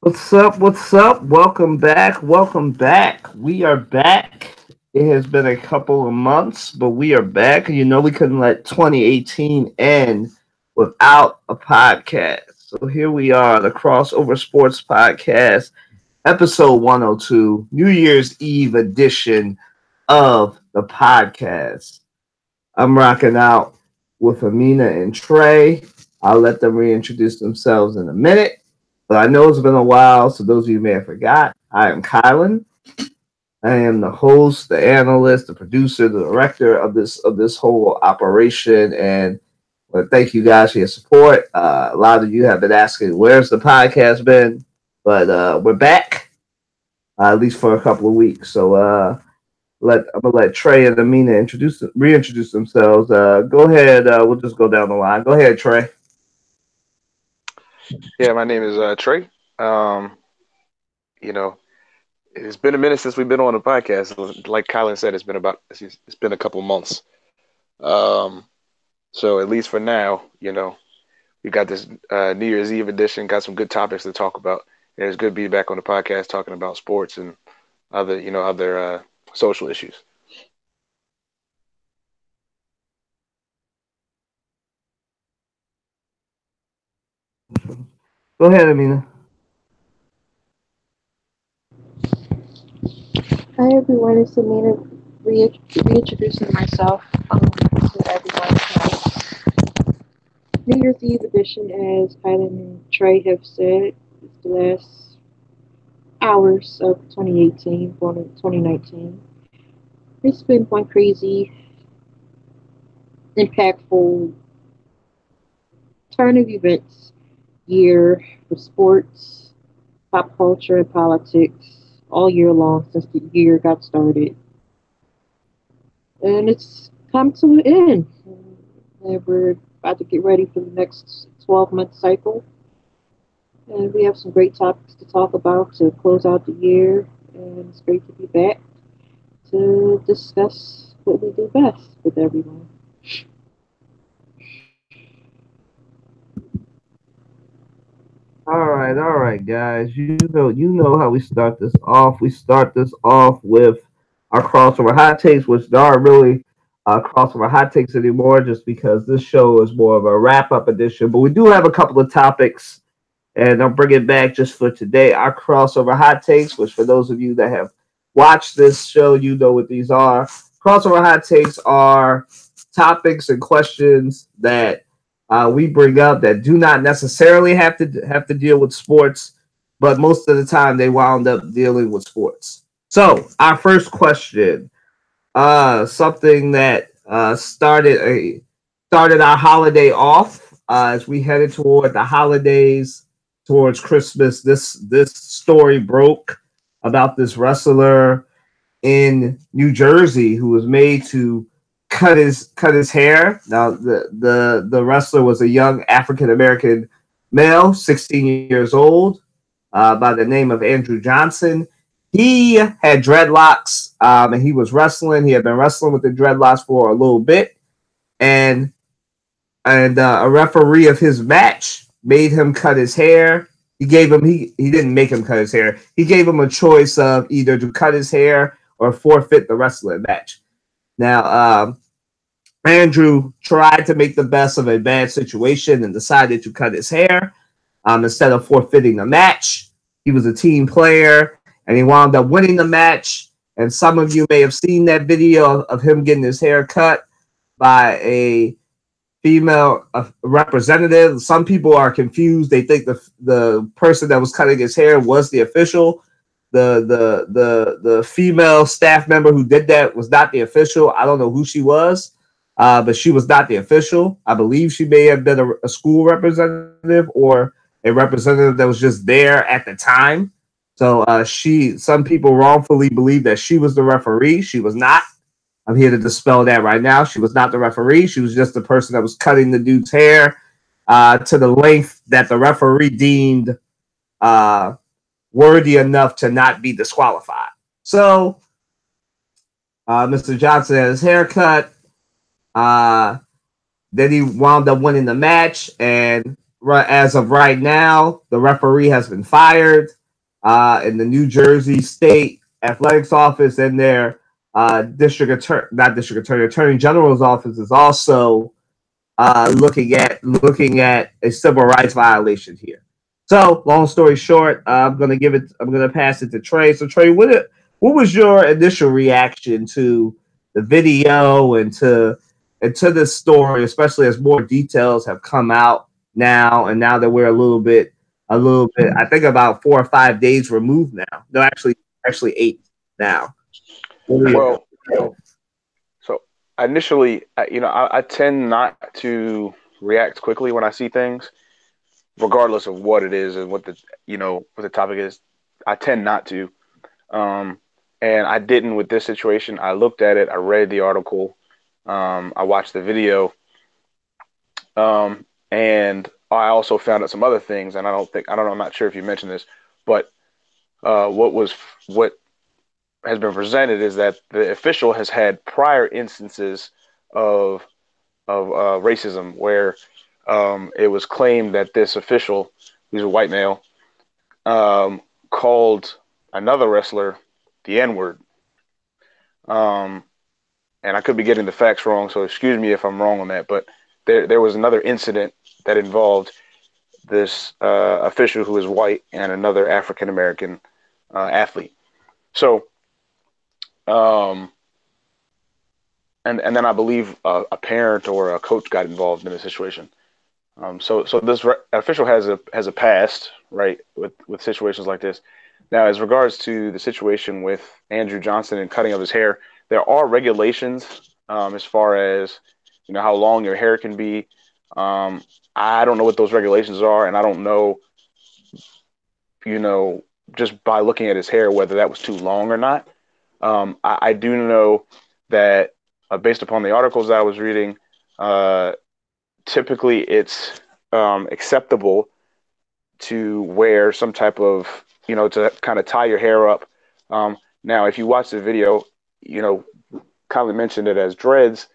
What's up? What's up? Welcome back. Welcome back. We are back. It has been a couple of months, but we are back. You know, we couldn't let 2018 end without a podcast. So here we are, the Crossover Sports Podcast, episode 102, New Year's Eve edition of the podcast. I'm rocking out with Amina and Trey. I'll let them reintroduce themselves in a minute. But I know it's been a while, so those of you who may have forgot, I am Kylan. I am the host, the analyst, the producer, the director of this whole operation, and well, thank you guys for your support. A lot of you have been asking, "Where's the podcast been?" But we're back, at least for a couple of weeks. So I'm gonna let Trey and Amina reintroduce themselves. Go ahead. We'll just go down the line. Go ahead, Trey. Yeah, my name is Trey. Um, you know, it's been a minute since we've been on the podcast. Like Kylan said, it's been a couple months. Um, so at least for now, we got this New Year's Eve edition. Got some good topics to talk about. And it's good to be back on the podcast talking about sports and other social issues. Go ahead, Amina. Hi everyone, it's Amina reintroducing myself to everyone tonight. New Year's Eve edition, as Kylan and Trey have said, it's the last hours of 2018, going into 2019. It's been one crazy, impactful turn of events year for sports, pop culture, and politics all year long since the year got started. And it's come to an end. And we're about to get ready for the next 12-month cycle. And we have some great topics to talk about to close out the year. And it's great to be back to discuss what we do best with everyone. All right, guys. You know how we start this off. We start this off with our crossover hot takes, which there aren't really crossover hot takes anymore, just because this show is more of a wrap up edition. But we do have a couple of topics, and I'll bring it back just for today. Our crossover hot takes, which for those of you that have watched this show, you know what these are. Crossover hot takes are topics and questions that we bring up that do not necessarily have to deal with sports, but most of the time they wound up dealing with sports. So our first question, something that started our holiday off as we headed toward the holidays, towards Christmas. This story broke about this wrestler in New Jersey who was made to cut his hair. Now the wrestler was a young African American male, 16 years old, by the name of Andrew Johnson. He had dreadlocks, and he was wrestling. He had been wrestling with the dreadlocks for a little bit, and a referee of his match made him cut his hair. He didn't make him cut his hair. He gave him a choice of either to cut his hair or forfeit the wrestling match. Now, Andrew tried to make the best of a bad situation and decided to cut his hair instead of forfeiting the match. He was a team player and he wound up winning the match. And some of you may have seen that video of him getting his hair cut by a female representative. Some people are confused. They think the person that was cutting his hair was the official. The female staff member who did that was not the official. I don't know who she was, but she was not the official. I believe she may have been a school representative or a representative that was just there at the time. So some people wrongfully believe that she was the referee. She was not. I'm here to dispel that right now. She was not the referee. She was just the person that was cutting the dude's hair to the length that the referee deemed worthy enough to not be disqualified. So Mr. Johnson had his haircut. Then he wound up winning the match, and right as of right now, the referee has been fired. In the New Jersey State Athletics Office and their attorney general's office is also looking at a civil rights violation here. So, long story short, I'm gonna pass it to Trey. So, Trey, what was your initial reaction to the video and to this story, especially as more details have come out now, and now that we're a little bit, I think about 4 or 5 days removed now. No, actually 8 now. Well, so initially, I tend not to react quickly when I see things, regardless of what it is and what the topic is. I tend not to. Um, and I didn't with this situation. I looked at it. I read the article. I watched the video. And I also found out some other things. And I don't know. I'm not sure if you mentioned this, but what has been presented is that the official has had prior instances of racism where it was claimed that this official, who's a white male, called another wrestler the N word. Um, and I could be getting the facts wrong, so excuse me if I'm wrong on that. But there was another incident that involved this official who is white and another African American athlete. So, um, and then I believe a parent or a coach got involved in the situation. So this official has a past, right, with situations like this. Now, as regards to the situation with Andrew Johnson and cutting of his hair, there are regulations as far as how long your hair can be. I don't know what those regulations are, and I don't know, you know, just by looking at his hair whether that was too long or not. I do know that based upon the articles that I was reading, uh, typically it's acceptable to wear some type of, to kind of tie your hair up. Now, if you watch the video, you know, Kylie mentioned it as dreads.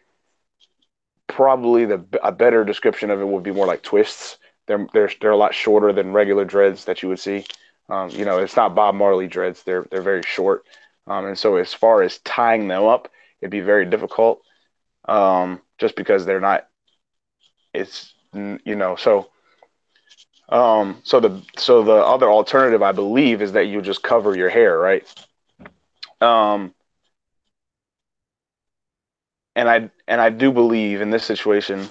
Probably a better description of it would be more like twists. They're a lot shorter than regular dreads that you would see. It's not Bob Marley dreads. They're very short, and so as far as tying them up, it'd be very difficult. Just because they're not. It's so. So the other alternative, I believe, is that you just cover your hair, right? Um, and I do believe in this situation,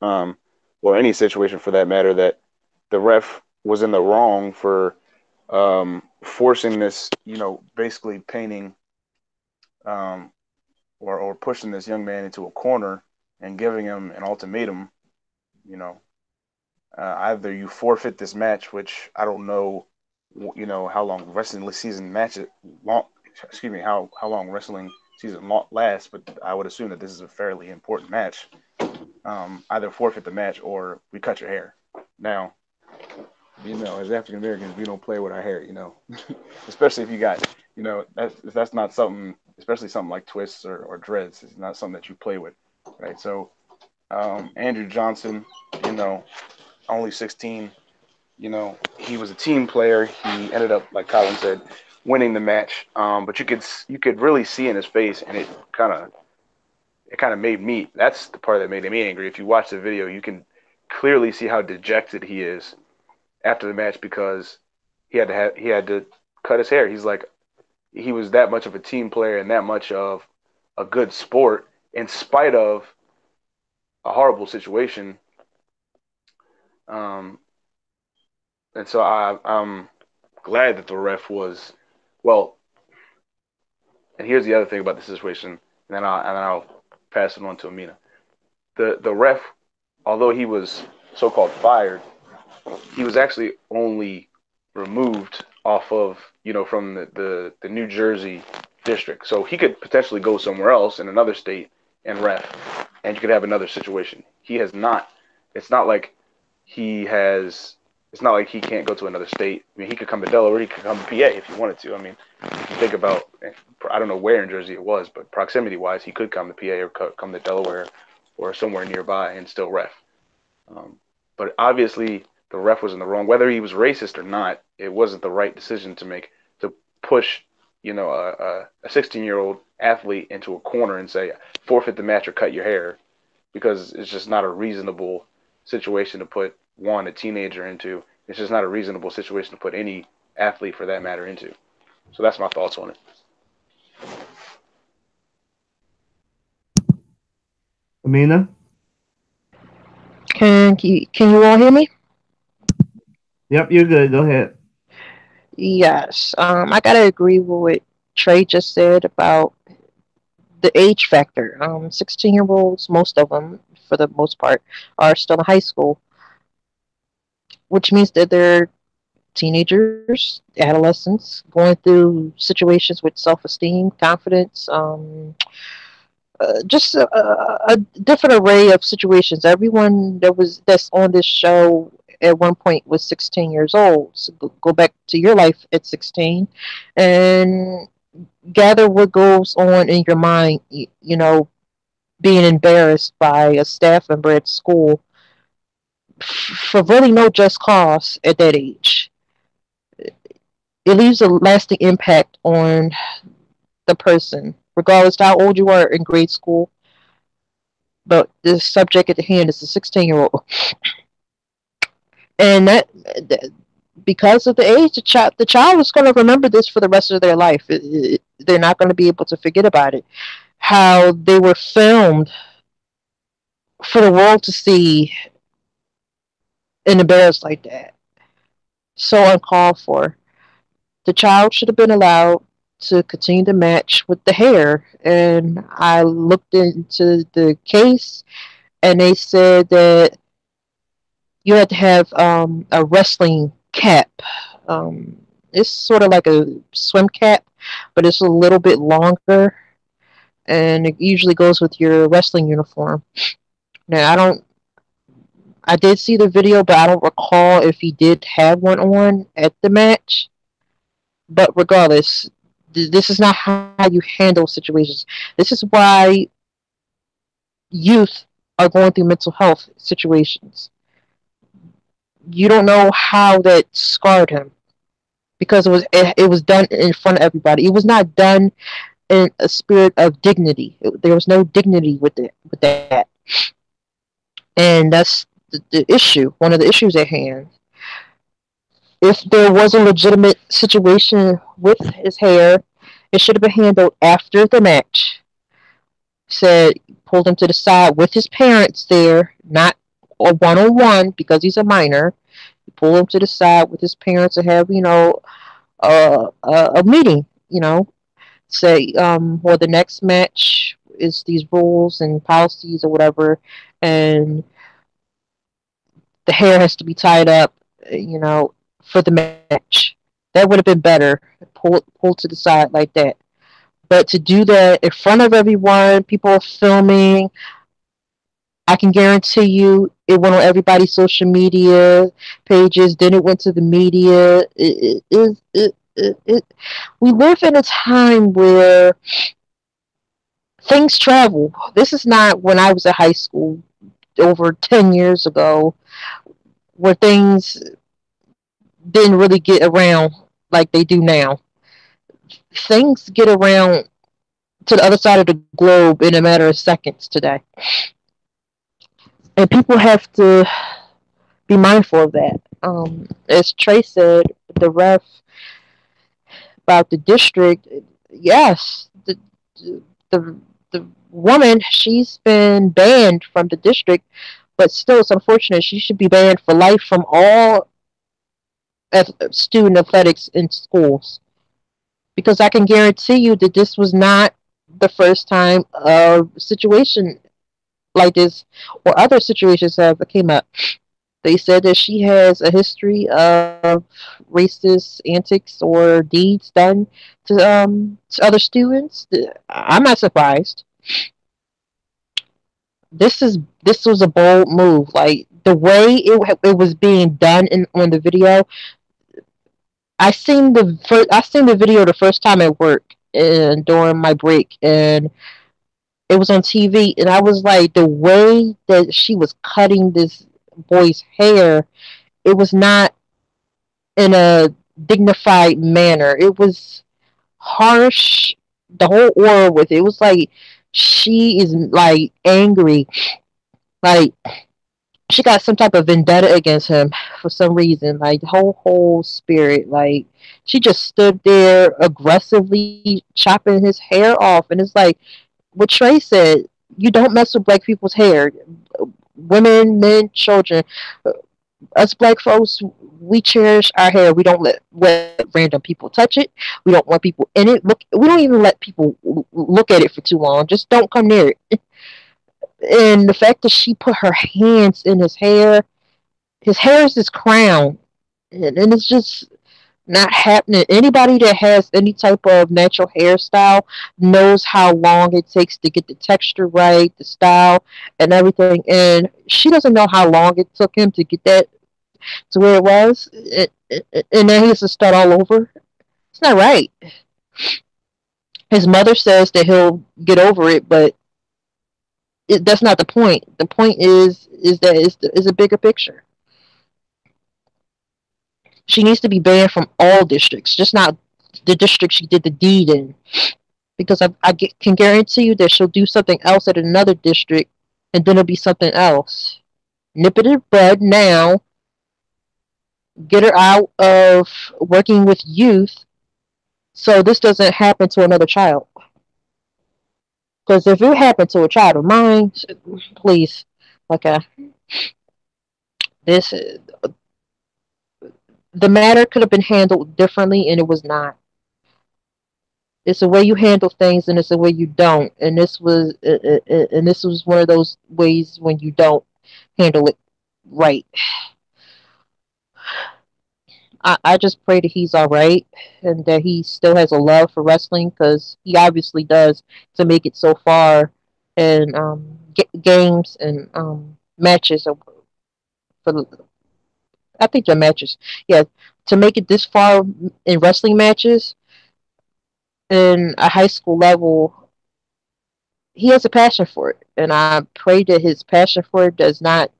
um, or any situation for that matter, that the ref was in the wrong for forcing this, basically painting um, or pushing this young man into a corner and giving him an ultimatum. You know, either you forfeit this match, which I don't know, how long wrestling season matches long. Excuse me, how long wrestling season lasts, but I would assume that this is a fairly important match. Either forfeit the match or we cut your hair. Now, as African Americans, we don't play with our hair, especially if you got, that's not something, especially something like twists or dreads. It's not something that you play with, right? So, Andrew Johnson, only 16. He was a team player. He ended up, like Colin said, winning the match. But you could really see in his face, and it kind of made me. That's the part that made me angry. If you watch the video, you can clearly see how dejected he is after the match because he had to cut his hair. He's like he was that much of a team player and that much of a good sport in spite of a horrible situation. Um, and so I'm glad that the ref was well. And here's the other thing about the situation, and then I'll pass it on to Amina. The ref, although he was so-called fired, he was actually only removed off of from the New Jersey district. So he could potentially go somewhere else in another state and ref, and you could have another situation. He has not. It's not like he has. It's not like he can't go to another state. I mean, he could come to Delaware. He could come to PA if he wanted to. I mean, if you think about, I don't know where in Jersey it was, but proximity-wise, he could come to PA or come to Delaware or somewhere nearby and still ref. Um, But obviously, the ref was in the wrong. Whether he was racist or not, it wasn't the right decision to make to push, a 16-year-old athlete into a corner and say forfeit the match or cut your hair, because it's just not a reasonable situation to put a teenager into. It's just not a reasonable situation to put any athlete for that matter into. So that's my thoughts on it. Amina? Can you all hear me? Yep, you're good. Go ahead. Yes. I gotta agree with what Trey just said about the age factor. 16-year-olds, most of them, for the most part, are still in high school, which means that they're teenagers, adolescents, going through situations with self-esteem, confidence, just a different array of situations. Everyone that's on this show at one point was 16 years old. So go back to your life at 16, and gather what goes on in your mind. Being embarrassed by a staff member at school for really no just cause at that age. It leaves a lasting impact on the person, regardless of how old you are in grade school. But the subject at the hand is a 16-year-old, and because of the age, the child is going to remember this for the rest of their life. They're not going to be able to forget about it. How they were filmed for the world to see and embarrassed like that. So uncalled for. The child should have been allowed to continue the match with the hair. And I looked into the case, and they said that you had to have a wrestling cap. It's sort of like a swim cap, but it's a little bit longer, and it usually goes with your wrestling uniform. Now, I did see the video, but I don't recall if he did have one on at the match. But regardless, this is not how you handle situations. This is why youth are going through mental health situations. You don't know how that scarred him because it was done in front of everybody. It was not done in a spirit of dignity. There was no dignity with that, and that's the issue. One of the issues at hand. If there was a legitimate situation with his hair, it should have been handled after the match. Said pulled him to the side with his parents there, not a one-on-one because he's a minor. Pull him to the side with his parents and have a meeting. Say well, the next match is these rules and policies or whatever, and the hair has to be tied up. For the match. That would have been better. Pulled to the side like that. But to do that in front of everyone, people are filming. I can guarantee you, it went on everybody's social media pages. Then it went to the media. We live in a time where things travel. This is not when I was in high school over 10 years ago, where things didn't really get around like they do now. Things get around to the other side of the globe in a matter of seconds today. And people have to be mindful of that. As Trey said, the ref about the district, yes, the, the woman, she's been banned from the district, but still it's unfortunate. She should be banned for life from all student athletics in schools. Because I can guarantee you that this was not the first time a situation like this or other situations have came up. They said that she has a history of racist antics or deeds done to other students. I'm not surprised. This was a bold move. Like the way it was being done on the video. I seen the video the first time at work and during my break, and it was on TV, and I was like, the way that she was cutting this boy's hair, it was not in a dignified manner. It was harsh. The whole aura with it was like she is like angry, like she got some type of vendetta against him for some reason. Like the whole spirit, like she just stood there aggressively chopping his hair off, and it's like what Trey said. You don't mess with black people's hair, women, men, children. Us black folks, we cherish our hair. We don't let random people touch it. We don't want people in it. Look, we don't even let people look at it for too long. Just don't come near it. And the fact that she put her hands in his hair is his crown, and it's just not happening. Anybody that has any type of natural hairstyle knows how long it takes to get the texture right, the style, and everything. And she doesn't know how long it took him to get that to where it was, and then he has to start all over. It's not right. His mother says that he'll get over it, but that's not the point. The point is that it's a bigger picture. She needs to be banned from all districts, just not the district she did the deed in. Because can guarantee you that she'll do something else at another district, and then it'll be something else. Nip it in the bud now. Get her out of working with youth, so this doesn't happen to another child. Because if it happened to a child of mine, please, okay, this the matter could have been handled differently, and it was not. It's the way you handle things, and it's the way you don't. And this was one of those ways when you don't handle it right. I just pray that he's all right and that he still has a love for wrestling because he obviously does to make it so far in games and matches for I think they're matches. Yeah, to make it this far in wrestling matches in a high school level, he has a passion for it, and I pray that his passion for it does not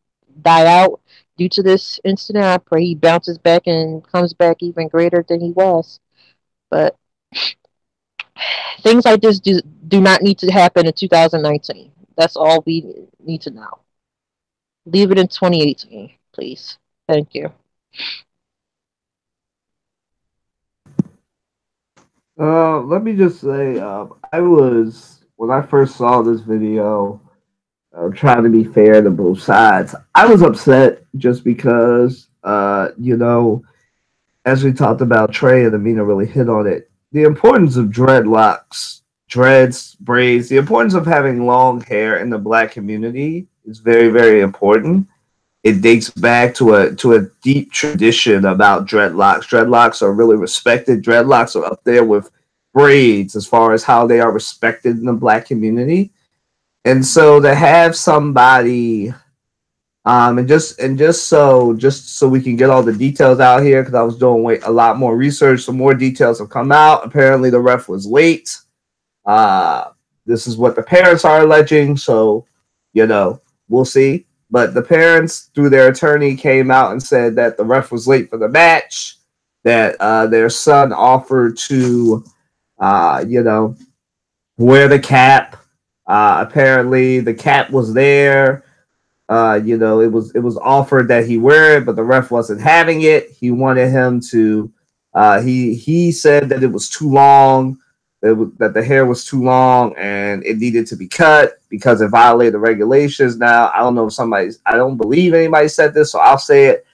die out due to this incident. I pray he bounces back and comes back even greater than he was. But things like this do not need to happen in 2019. That's all we need to know. Leave it in 2018, please. Thank you. Let me just say, I was when I first saw this video. Trying to be fair to both sides. I was upset just because, as we talked about Trey and Amina really hit on it, the importance of dreadlocks, dreads, braids, the importance of having long hair in the black community is very, very important. It dates back to a deep tradition about dreadlocks. Dreadlocks are really respected. Dreadlocks are up there with braids as far as how they are respected in the black community. And so to have somebody and just so we can get all the details out here because I was doing a lot more research. Some more details have come out. Apparently, the ref was late. Uh, this is what the parents are alleging. So, we'll see. But the parents, through their attorney, came out and said that the ref was late for the match. That their son offered to, wear the cap. Apparently, the cap was there. It was offered that he wear it, but the ref wasn't having it. He wanted him to. He said that it was too long. That the hair was too long and it needed to be cut because it violated the regulations. Now I don't know if somebody's. I don't believe anybody said this, so I'll say it.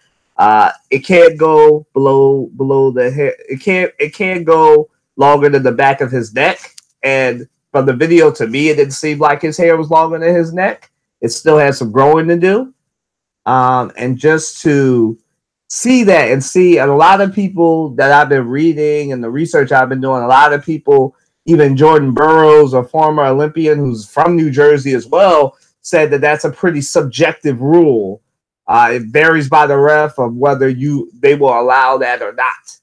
It can't go below the hair. It can't go longer than the back of his neck. And from the video, to me, it didn't seem like his hair was longer than his neck. It still has some growing to do. And just to see that and a lot of people that I've been reading and the research I've been doing, a lot of people, even Jordan Burroughs, a former Olympian who's from New Jersey as well, said that that's a pretty subjective rule. It varies by the ref of whether they will allow that or not,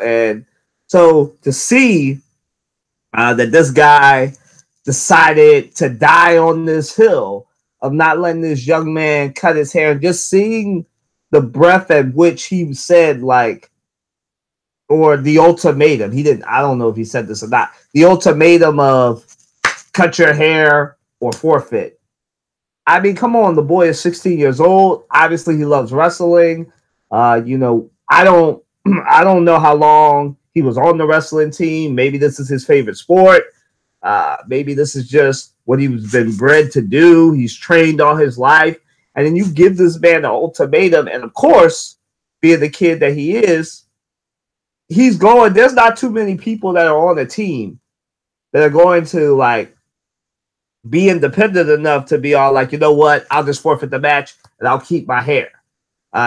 and so to see that this guy decided to die on this hill of not letting this young man cut his hair, just seeing the breath at which he said, like, or the ultimatum. He didn't, I don't know if he said this or not. The ultimatum of cut your hair or forfeit. I mean, come on, the boy is 16 years old. Obviously, he loves wrestling. You know, I don't I don't know how long he was on the wrestling team. Maybe this is his favorite sport. Maybe this is just what he's been bred to do. He's trained all his life. And then you give this man an ultimatum. And of course, being the kid that he is, he's going, there's not too many people that are on the team that are going to, like, be independent enough to be all like, you know what, I'll just forfeit the match and I'll keep my hair.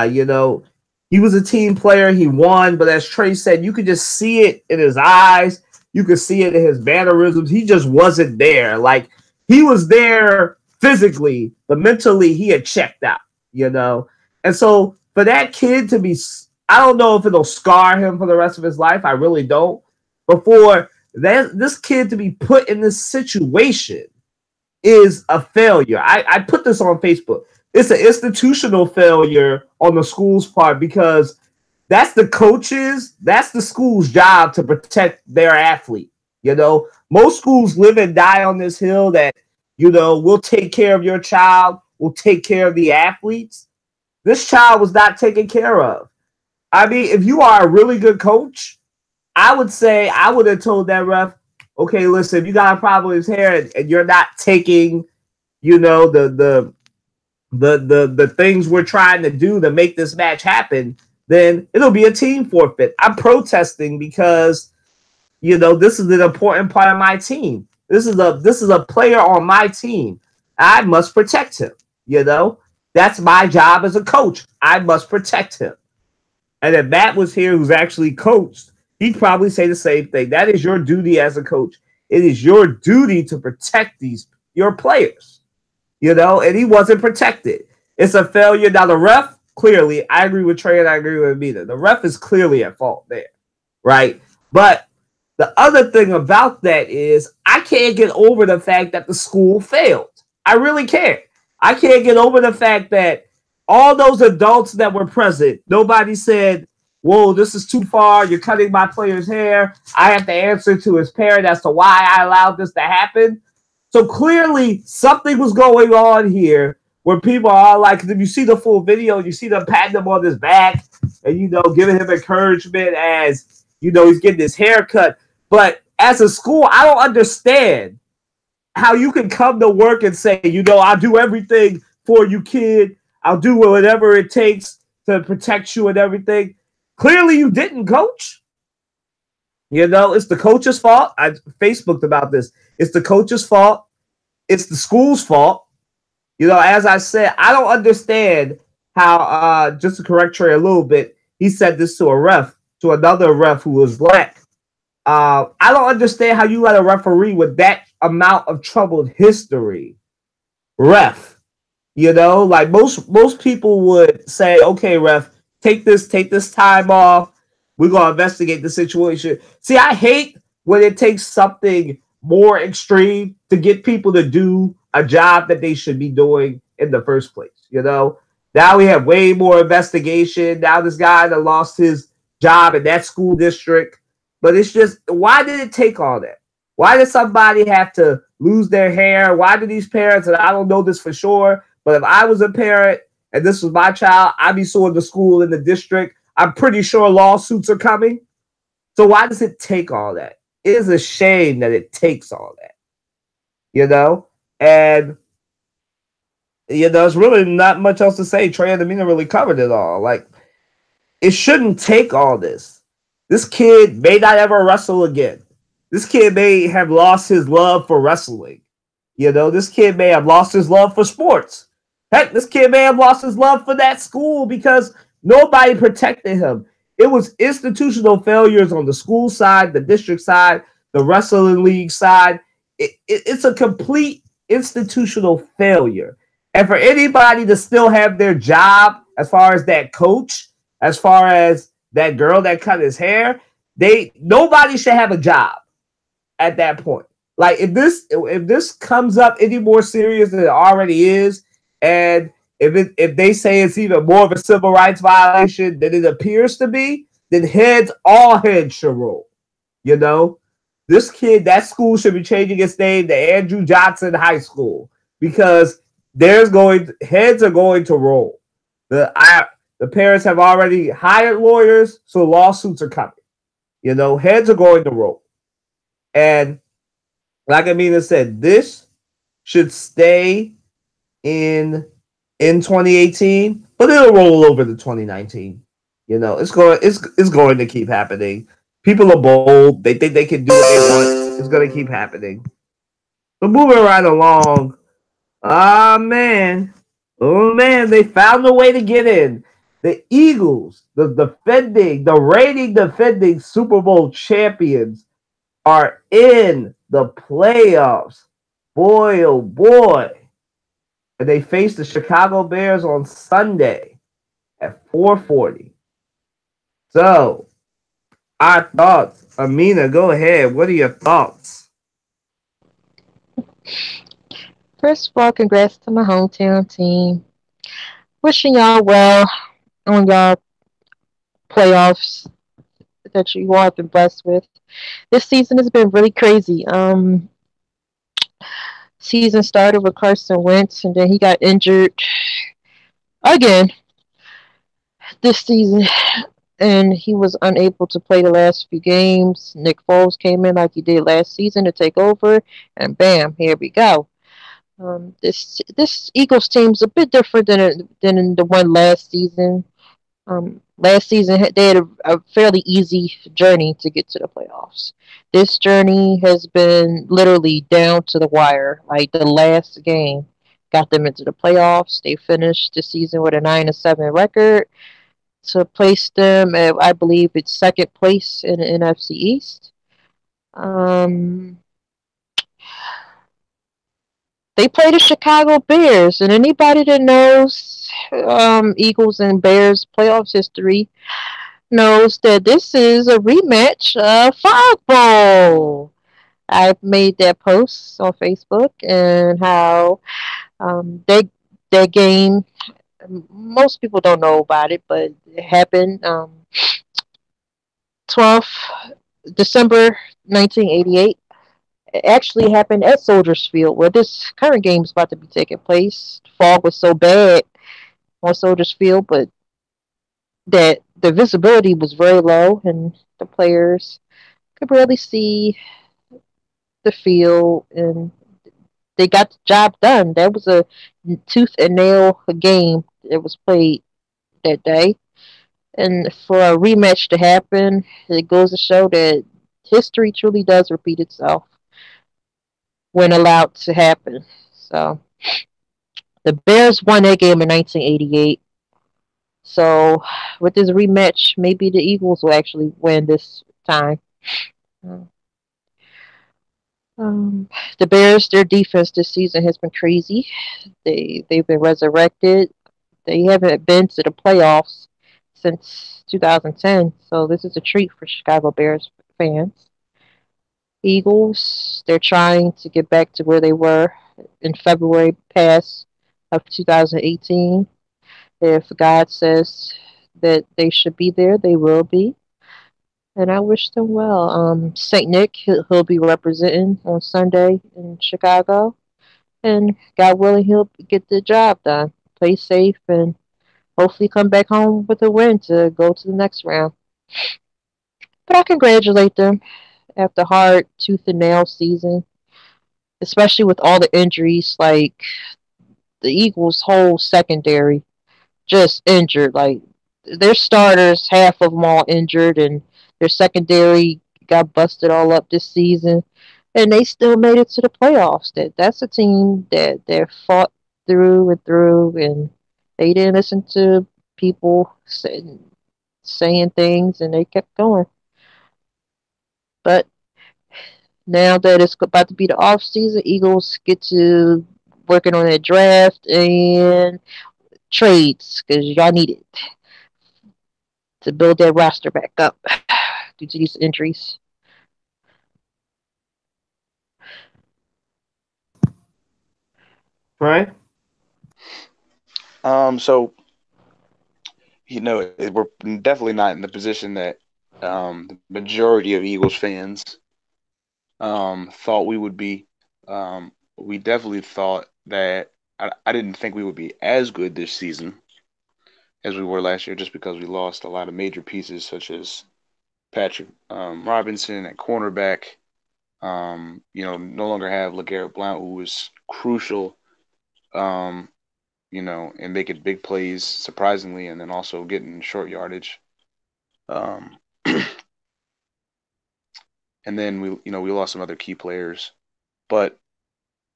You know, he was a team player. He won. But as Trey said, you could just see it in his eyes. You could see it in his mannerisms. He just wasn't there. Like, he was there physically, but mentally he had checked out, you know? And so for that kid to be, I don't know if it'll scar him for the rest of his life. I really don't. But for this kid to be put in this situation is a failure. I put this on Facebook. It's an institutional failure on the school's part, because that's the coaches, that's the school's job to protect their athlete. You know, most schools live and die on this hill that, you know, we'll take care of your child, we'll take care of the athletes. This child was not taken care of. I mean, if you are a really good coach, I would say I would have told that ref, okay, listen, if you got a problem with his hair and you're not taking, you know, the things we're trying to do to make this match happen, then it'll be a team forfeit. I'm protesting because, you know, this is an important part of my team. This is a player on my team. I must protect him. You know, that's my job as a coach. I must protect him. And if Matt was here, who's actually coached, he'd probably say the same thing. That is your duty as a coach. It is your duty to protect your players, you know, and he wasn't protected. It's a failure. Now, the ref, clearly, I agree with Trey and I agree with Amina. The ref is clearly at fault there, right? But the other thing about that is I can't get over the fact that the school failed. I really can't. I can't get over the fact that all those adults that were present, nobody said, whoa, this is too far. You're cutting my player's hair. I have to answer to his parent as to why I allowed this to happen. So clearly something was going on here where people are like, if you see the full video, you see them patting him on his back and, you know, giving him encouragement as, you know, he's getting his hair cut. But as a school, I don't understand how you can come to work and say, you know, I'll do everything for you, kid. I'll do whatever it takes to protect you and everything. Clearly you didn't, coach. You know, it's the coach's fault. I Facebooked about this. It's the coach's fault. It's the school's fault. You know, as I said, I don't understand how, just to correct Trey a little bit, he said this to a ref, to another ref who was black. I don't understand how you let a referee with that amount of troubled history ref. You know, like most people would say, okay, ref, take this time off. We're going to investigate the situation. See, I hate when it takes something more extreme to get people to do a job that they should be doing in the first place. You know, now we have way more investigation. Now this guy that lost his job in that school district. But it's just, why did it take all that? Why did somebody have to lose their hair? Why do these parents, and I don't know this for sure, but if I was a parent and this was my child, I'd be suing the school in the district. I'm pretty sure lawsuits are coming. So why does it take all that? It is a shame that it takes all that, you know? And, you know, there's really not much else to say. Trey and Amina really covered it all. Like, it shouldn't take all this. This kid may not ever wrestle again. This kid may have lost his love for wrestling. You know, this kid may have lost his love for sports. Heck, this kid may have lost his love for that school because nobody protected him. It was institutional failures on the school side, the district side, the wrestling league side. It's a complete institutional failure. And for anybody to still have their job, as far as that coach, as far as that girl that cut his hair, nobody should have a job at that point. Like, if this comes up any more serious than it already is, And if they say it's even more of a civil rights violation than it appears to be, then all heads should roll. You know, this kid, that school should be changing its name to Andrew Johnson High School because heads are going to roll. The parents have already hired lawyers, so lawsuits are coming. Heads are going to roll. And like Amina said, this should stay in in 2018, but it'll roll over to 2019. It's going to keep happening. People are bold. They think they can do what they want. It's going to keep happening. But moving right along. Ah, man. Oh, man. They found a way to get in. The Eagles, the reigning defending Super Bowl champions, are in the playoffs. Boy, oh boy. And they face the Chicago Bears on Sunday at 4:40. So, our thoughts. Amina, go ahead. What are your thoughts? First of all, congrats to my hometown team. Wishing y'all well on y'all playoffs that you all have been blessed with. This season has been really crazy. Season started with Carson Wentz, and then he got injured again this season, and he was unable to play the last few games. Nick Foles came in like he did last season to take over, and bam, here we go. This Eagles team's a bit different than in the one last season. Last season they had a fairly easy journey to get to the playoffs. This journey has been literally down to the wire. Like the last game got them into the playoffs. They finished the season with a 9-7 record to place them at, I believe it's second place in the NFC East. Um, they play the Chicago Bears, and anybody that knows Eagles and Bears playoffs history knows that this is a rematch of Fog Bowl. I've made that post on Facebook and how they that game. Most people don't know about it, but it happened 12th December 1988. It actually happened at Soldiers Field, where this current game is about to be taking place. The fog was so bad on Soldiers Field, but that the visibility was very low, and the players could barely see the field, and they got the job done. That was a tooth and nail game that was played that day. And for a rematch to happen, it goes to show that history truly does repeat itself when allowed to happen. So the Bears won that game in 1988. So with this rematch, maybe the Eagles will actually win this time. Um, the Bears, their defense this season has been crazy. They've been resurrected. They haven't been to the playoffs since 2010, so this is a treat for Chicago Bears fans. Eagles, they're trying to get back to where they were in February past of 2018. If God says that they should be there, they will be. And I wish them well. Saint Nick, he'll be representing on Sunday in Chicago, and God willing, he'll get the job done. Play safe and hopefully come back home with a win to go to the next round. But I congratulate them after hard tooth and nail season, especially with all the injuries. Like the Eagles' whole secondary just injured. Like their starters, half of them all injured, and their secondary got busted all up this season, and they still made it to the playoffs. That's a team that fought through and through, and they didn't listen to people saying things, and they kept going. But now that it's about to be the off season, Eagles get to working on their draft and trades because y'all need it to build that roster back up due to these injuries. Right? So we're definitely not in the position that the majority of Eagles fans thought we would be. We definitely thought that I didn't think we would be as good this season as we were last year, just because we lost a lot of major pieces such as Patrick Robinson at cornerback. No longer have LeGarrette Blount, who was crucial. Um, and making big plays surprisingly, and then also getting short yardage. Um, and then we lost some other key players, but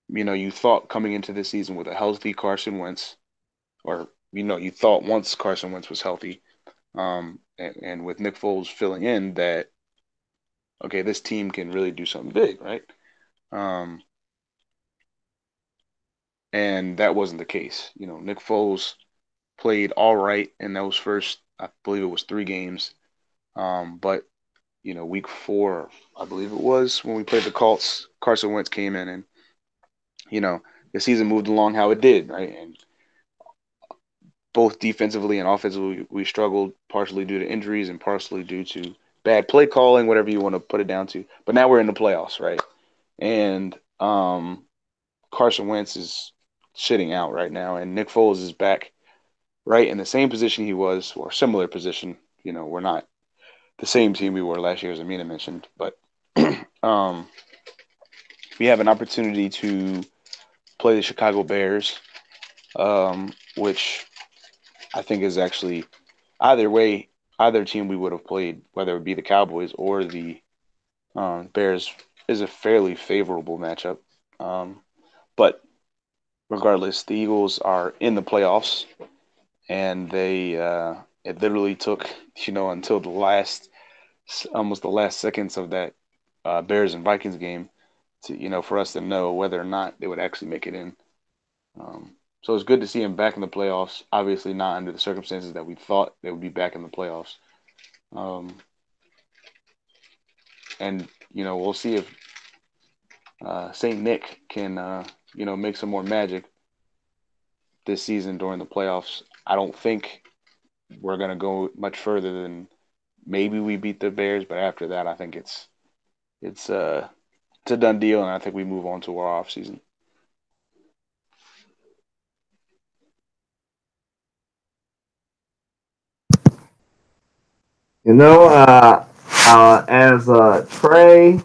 you thought coming into this season with a healthy Carson Wentz, or you thought once Carson Wentz was healthy, and with Nick Foles filling in, that okay, this team can really do something big, right? Um, and that wasn't the case. Nick Foles played all right in those first, I believe it was 3 games. But week 4, I believe it was when we played the Colts, Carson Wentz came in, and you know the season moved along how it did, right? And both defensively and offensively, we struggled partially due to injuries and partially due to bad play calling, whatever you want to put it down to. But now we're in the playoffs, right? And Carson Wentz is sitting out right now, and Nick Foles is back right in the same position he was, or similar position. We're not the same team we were last year, as Amina mentioned, but um, we have an opportunity to play the Chicago Bears, which I think is actually either way, either team we would have played, whether it be the Cowboys or the Bears, is a fairly favorable matchup. But regardless, the Eagles are in the playoffs, and it literally took until the last almost the last seconds of that Bears and Vikings game to for us to know whether or not they would actually make it in. So it's good to see him back in the playoffs. Obviously, not under the circumstances that we thought they would be back in the playoffs. Um, and we'll see if Saint Nick can make some more magic this season during the playoffs. I don't think we're gonna go much further than maybe we beat the Bears, but after that, I think it's it's a done deal, and I think we move on to our off season. As Trey,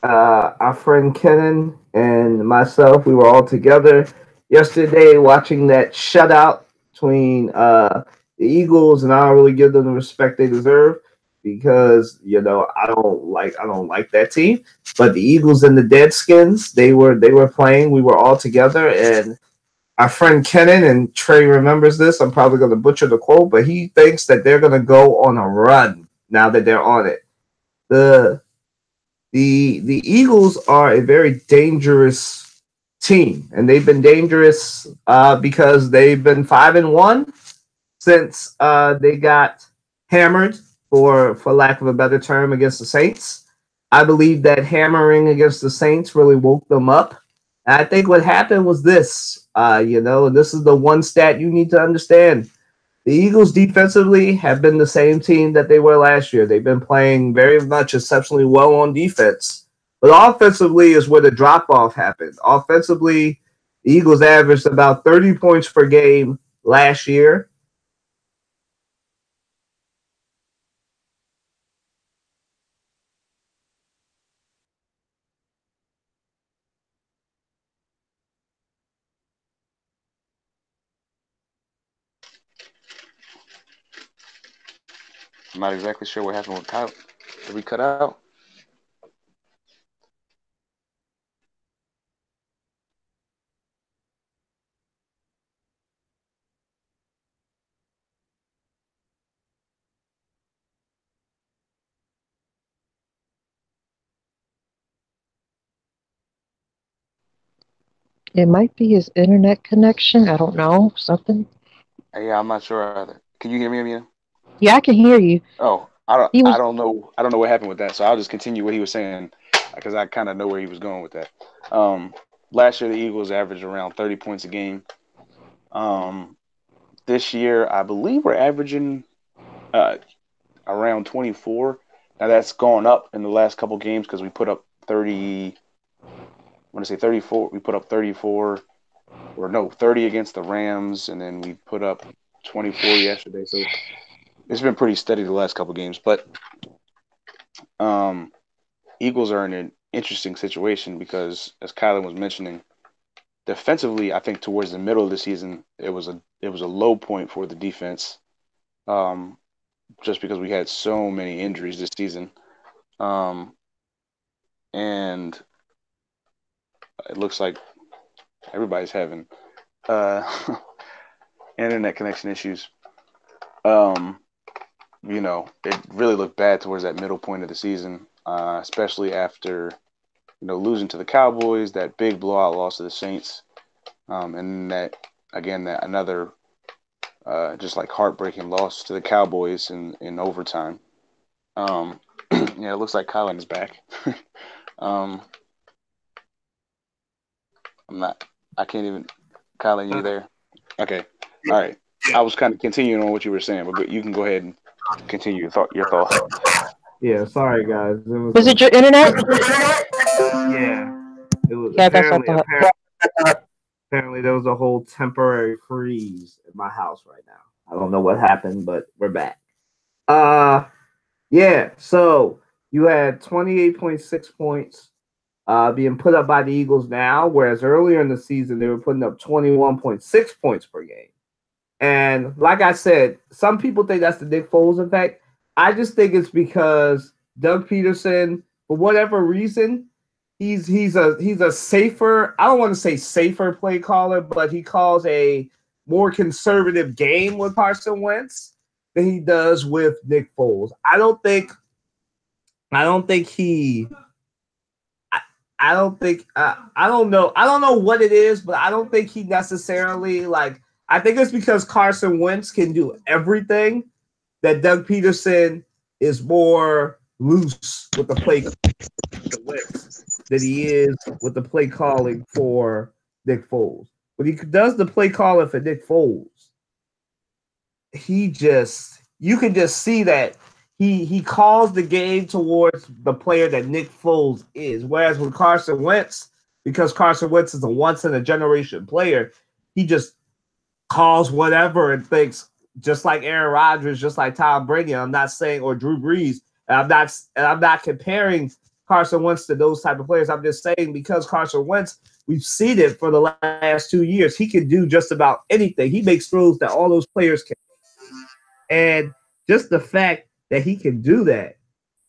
our friend Kenan, and myself, we were all together yesterday watching that shutout between the Eagles, and I don't really give them the respect they deserve because I don't like that team. But the Eagles and the Deadskins, they were playing. We were all together, and our friend Kenan and Trey remembers this. I'm probably going to butcher the quote, but he thinks that they're going to go on a run now that they're on it. The the Eagles are a very dangerous team, and they've been dangerous because they've been 5-1 since they got hammered, for lack of a better term, against the Saints. I believe that hammering against the Saints really woke them up. And I think what happened was this. This is the one stat you need to understand. The Eagles defensively have been the same team that they were last year. They've been playing very much exceptionally well on defense. But offensively is where the drop off happened. Offensively, the Eagles averaged about 30 points per game last year. I'm not exactly sure what happened with Kyle. Did we cut out? It might be his internet connection. I don't know. Something. Yeah, I'm not sure either. Can you hear me, Amina? Yeah, I can hear you. Oh, I don't, He I was. don't know. I don't know what happened with that. So I'll just continue what he was saying because I kind of know where he was going with that. Last year the Eagles averaged around 30 points a game. This year, I believe we're averaging uh, around 24. Now that's gone up in the last couple games because we put up 30. I want to say 34. We put up 34, or no, 30 against the Rams, and then we put up 24 yesterday. So it's been pretty steady the last couple games. But Eagles are in an interesting situation because, as Kylan was mentioning, defensively, I think towards the middle of the season, it was a low point for the defense. Just because we had so many injuries this season. And it looks like everybody's having uh, internet connection issues. It really looked bad towards that middle point of the season, especially after losing to the Cowboys, that big blowout loss to the Saints, and that another just like heartbreaking loss to the Cowboys in overtime. Yeah, it looks like Kylan is back. I can't even. Kylan, you there? Okay. All right. I was kind of continuing on what you were saying, but you can go ahead and continue your thought. Yeah, sorry guys. Was it your internet? Yeah, it was Yeah, that's what I thought. apparently there was a whole temporary freeze in my house right now. I don't know what happened, but we're back. Uh yeah, so you had 28.6 points being put up by the Eagles now, whereas earlier in the season they were putting up 21.6 points per game. And like I said, some people think that's the Nick Foles effect. I just think it's because Doug Peterson, for whatever reason, he's a safer, I don't want to say safer play caller, but he calls a more conservative game with Carson Wentz than he does with Nick Foles. I don't think he I don't think I don't know. I don't know what it is, but I don't think he necessarily like. I think it's because Carson Wentz can do everything that Doug Peterson is more loose with the play than he is with the play calling for Nick Foles. When he does the play calling for Nick Foles, you can just see that he calls the game towards the player that Nick Foles is. Whereas with Carson Wentz, because Carson Wentz is a once in a generation player, he just calls whatever and thinks just like Aaron Rodgers, just like Tom Brady. I'm not saying or Drew Brees. I'm not comparing Carson Wentz to those type of players. I'm just saying because Carson Wentz, we've seen it for the last 2 years. He can do just about anything. He makes throws that all those players can. And just the fact that he can do that,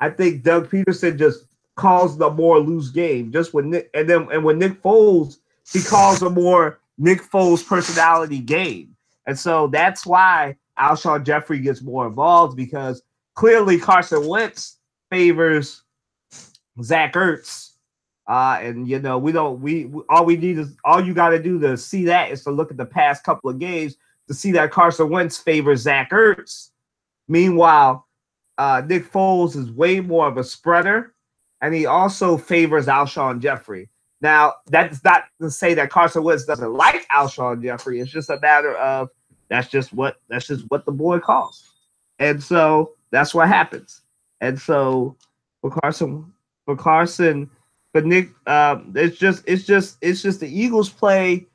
I think Doug Peterson just calls the more loose game. Just when Nick, and when Nick Foles, he calls a more Nick Foles personality game. And so that's why Alshon Jeffrey gets more involved because clearly Carson Wentz favors Zach Ertz. And we all we need is all you got to do to see that is to look at the past couple of games to see that Carson Wentz favors Zach Ertz. Meanwhile, Nick Foles is way more of a spreader, and he also favors Alshon Jeffrey. Now, that's not to say that Carson Wentz doesn't like Alshon Jeffrey. It's just a matter of that's just what the boy calls, and so that's what happens. And so for Nick, it's just the Eagles play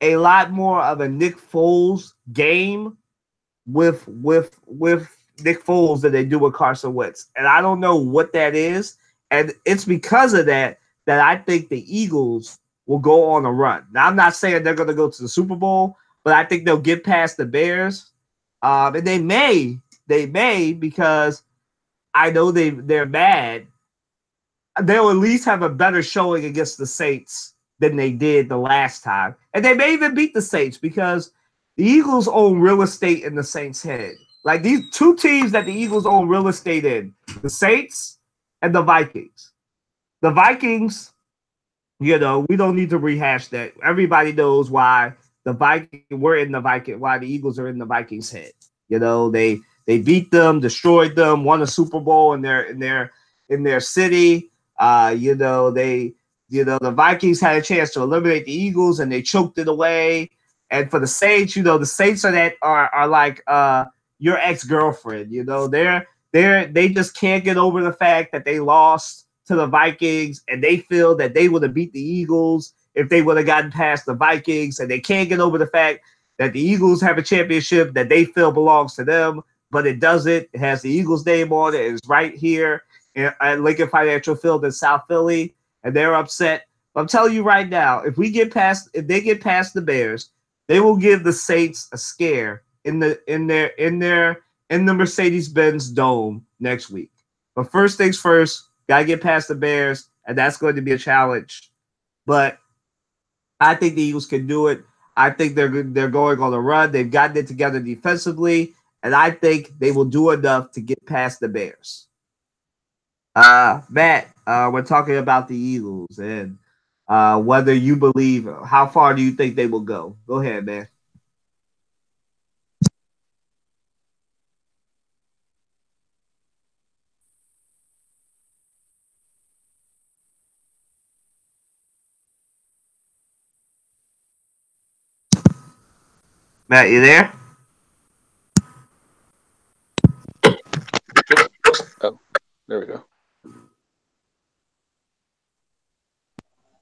a lot more of a Nick Foles game with Nick Foles than they do with Carson Wentz. And I don't know what that is. And it's because of that I think the Eagles will go on a run. Now, I'm not saying they're going to go to the Super Bowl, but I think they'll get past the Bears. And they may because I know they're mad. They'll at least have a better showing against the Saints than they did the last time. And they may even beat the Saints because the Eagles own real estate in the Saints' head. Like these two teams that the Eagles own real estate in, the Saints and the Vikings. The Vikings, we don't need to rehash that. Everybody knows why why the Eagles are in the Vikings' head. They beat them, destroyed them, won a Super Bowl in their city. The Vikings had a chance to eliminate the Eagles and they choked it away. And for the Saints, the Saints are like your ex girlfriend. They just can't get over the fact that they lost to the Vikings, and they feel that they would have beat the Eagles if they would have gotten past the Vikings, and they can't get over the fact that the Eagles have a championship that they feel belongs to them, but it doesn't. It has the Eagles name on it. It's right here at Lincoln Financial Field in South Philly, and they're upset. I'm telling you right now, if they get past the Bears, they will give the Saints a scare in the Mercedes-Benz Dome next week. But first things first, gotta get past the Bears, and that's going to be a challenge. But I think the Eagles can do it. I think they're going on a run. They've gotten it together defensively, and I think they will do enough to get past the Bears. Matt, we're talking about the Eagles and whether you believe, how far do you think they will go? Go ahead, man. Matt, you there? Oh, there we go.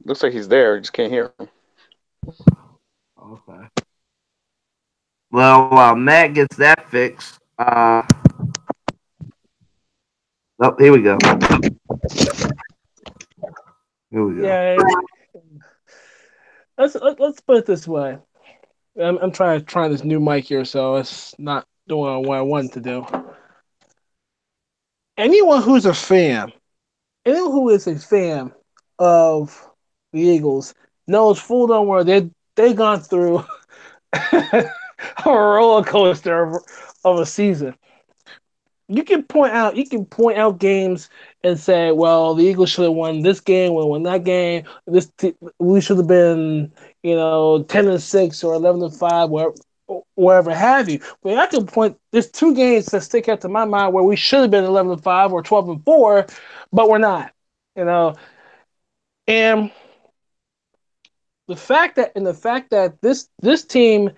Looks like he's there. Just can't hear him. Okay. Well, while Matt gets that fixed, here we go. Here we go. Yeah. Let's put it this way. I'm trying this new mic here, so it's not doing what I wanted to do. Anyone who is a fan of the Eagles knows full well they gone through a roller coaster of a season. You can point out games and say, well, the Eagles should have won this game, we won that game. We should have been, 10-6 or 11-5, wherever have you. But I can point. There's two games that stick out to my mind where we should have been 11-5 or 12-4, but we're not. And the fact that this team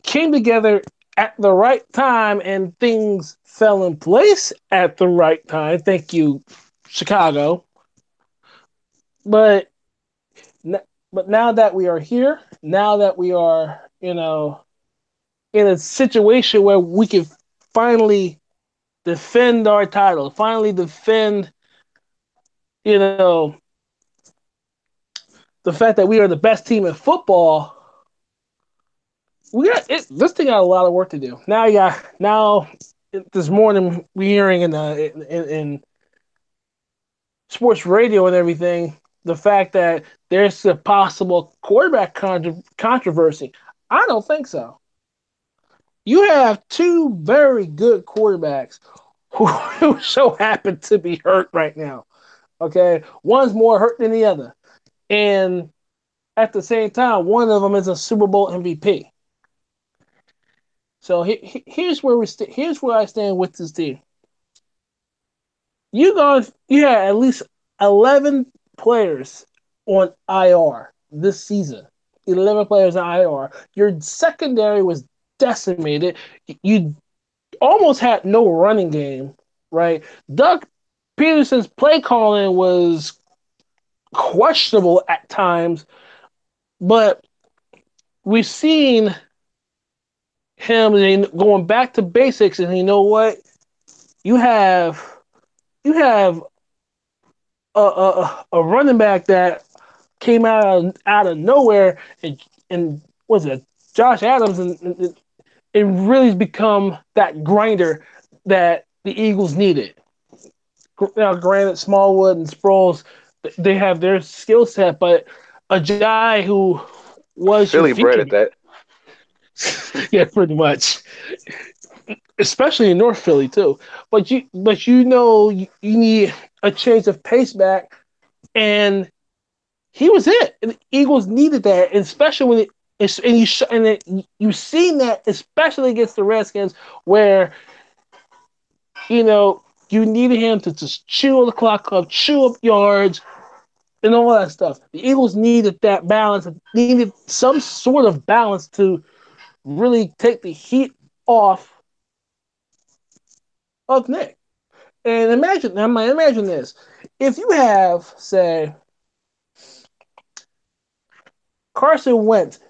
came together at the right time and things fell in place at the right time. Thank you, Chicago. But now that we are here, now that we are, in a situation where we can finally defend our title, finally defend, the fact that we are the best team in football. This thing got a lot of work to do. Now this morning we hearing in sports radio and everything the fact that there's a possible quarterback controversy. I don't think so. You have two very good quarterbacks who so happen to be hurt right now. Okay, one's more hurt than the other, and at the same time, one of them is a Super Bowl MVP. So here's where here's where I stand with this team. You had at least 11 players on IR this season. 11 players on IR. Your secondary was decimated. You almost had no running game, right? Doug Peterson's play calling was questionable at times, but we've seen him going back to basics, and you know what? You have a running back that came out of nowhere and was it Josh Adams and really has become that grinder that the Eagles needed. Now, granted, Smallwood and Sproles, they have their skill set, but a guy who was Philly bred at that. Yeah, pretty much. Especially in North Philly too. But you need a change of pace back, and he was it. And the Eagles needed that, and especially you've seen that especially against the Redskins, where you needed him to just chew the clock up, chew up yards, and all that stuff. The Eagles needed that balance, needed some sort of balance to really take the heat off of Nick. And imagine this: if you have, say, Carson Wentz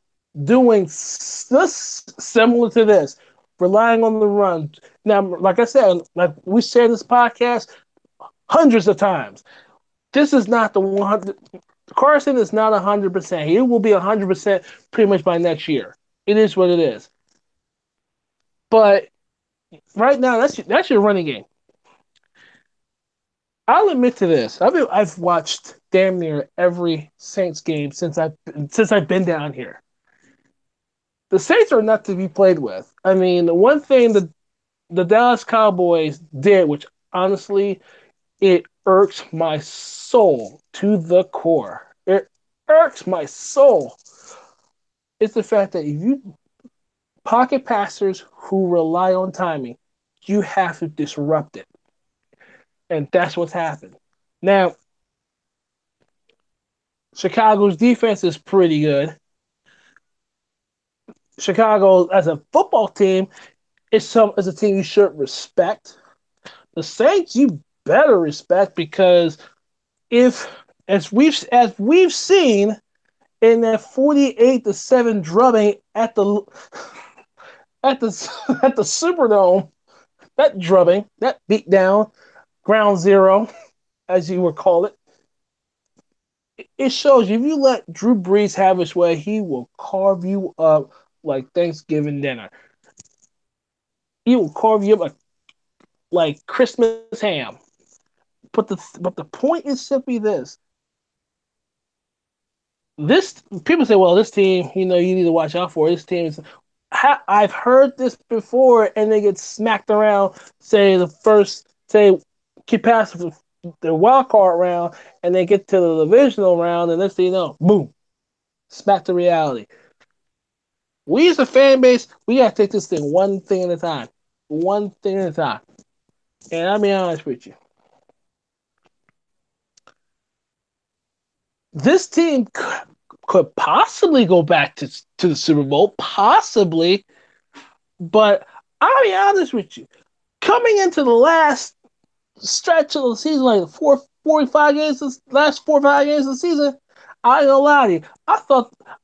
doing this similar to this, relying on the run. Now, like I said, like we said in this podcast hundreds of times, this is not the 100. Carson is not 100%. He will be 100% pretty much by next year. It is what it is. But right now, that's your running game. I'll admit to this. I've watched damn near every Saints game since I've been down here. The Saints are not to be played with. I mean, the one thing that the Dallas Cowboys did, which honestly it irks my soul to the core. It irks my soul. It's the fact that if you pocket passers who rely on timing, you have to disrupt it. And that's what's happened. Now, Chicago's defense is pretty good. Chicago, as a football team, is a team you should respect. The Saints, you better respect because if as we've seen in that 48-7 drubbing at the at the at the Superdome, that drubbing, that beatdown, ground zero, as you would call it, it shows you if you let Drew Brees have his way, he will carve you up like Thanksgiving dinner. He will carve you up like Christmas ham. But the point is simply this: this people say, well, this team, you need to watch out for. This team is. I've heard this before, and they get smacked around. Say keep past the wild card round, and they get to the divisional round, and next thing you know, boom, smack to reality. We as a fan base, we gotta take this thing one thing at a time, one thing at a time. And I'll be honest with you, this team could possibly go back to the Super Bowl, possibly, but I'll be honest with you, coming into the last stretch of the season, like the last 4 or 5 games of the season, I ain't gonna lie to you.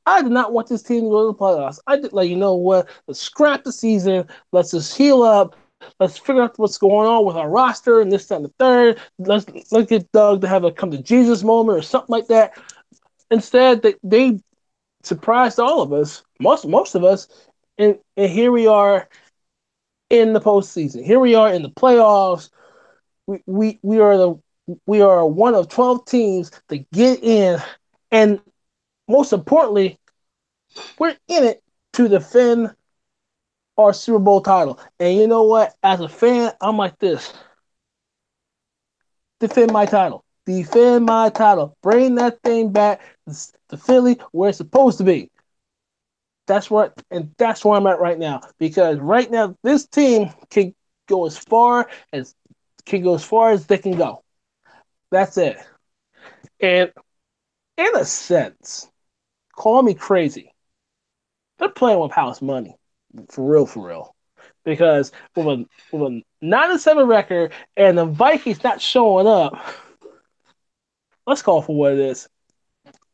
I did not want this team to go to the playoffs. I did you know what? Let's scrap the season. Let's just heal up. Let's figure out what's going on with our roster and this, that, and the third. Let's get Doug to have a come to Jesus moment or something like that. Instead, they surprised all of us, most of us, and here we are in the postseason. Here we are in the playoffs. We are one of 12 teams to get in, and most importantly, we're in it to defend our Super Bowl title. And you know what? As a fan, I'm like this: defend my title, defend my title, bring that thing back to Philly where it's supposed to be. That's where I'm at right now. Because right now, this team can go as far as they can go. That's it. And in a sense, call me crazy, they're playing with house money, for real, for real. Because with a 9-7 record and the Vikings not showing up, let's call it for what it is.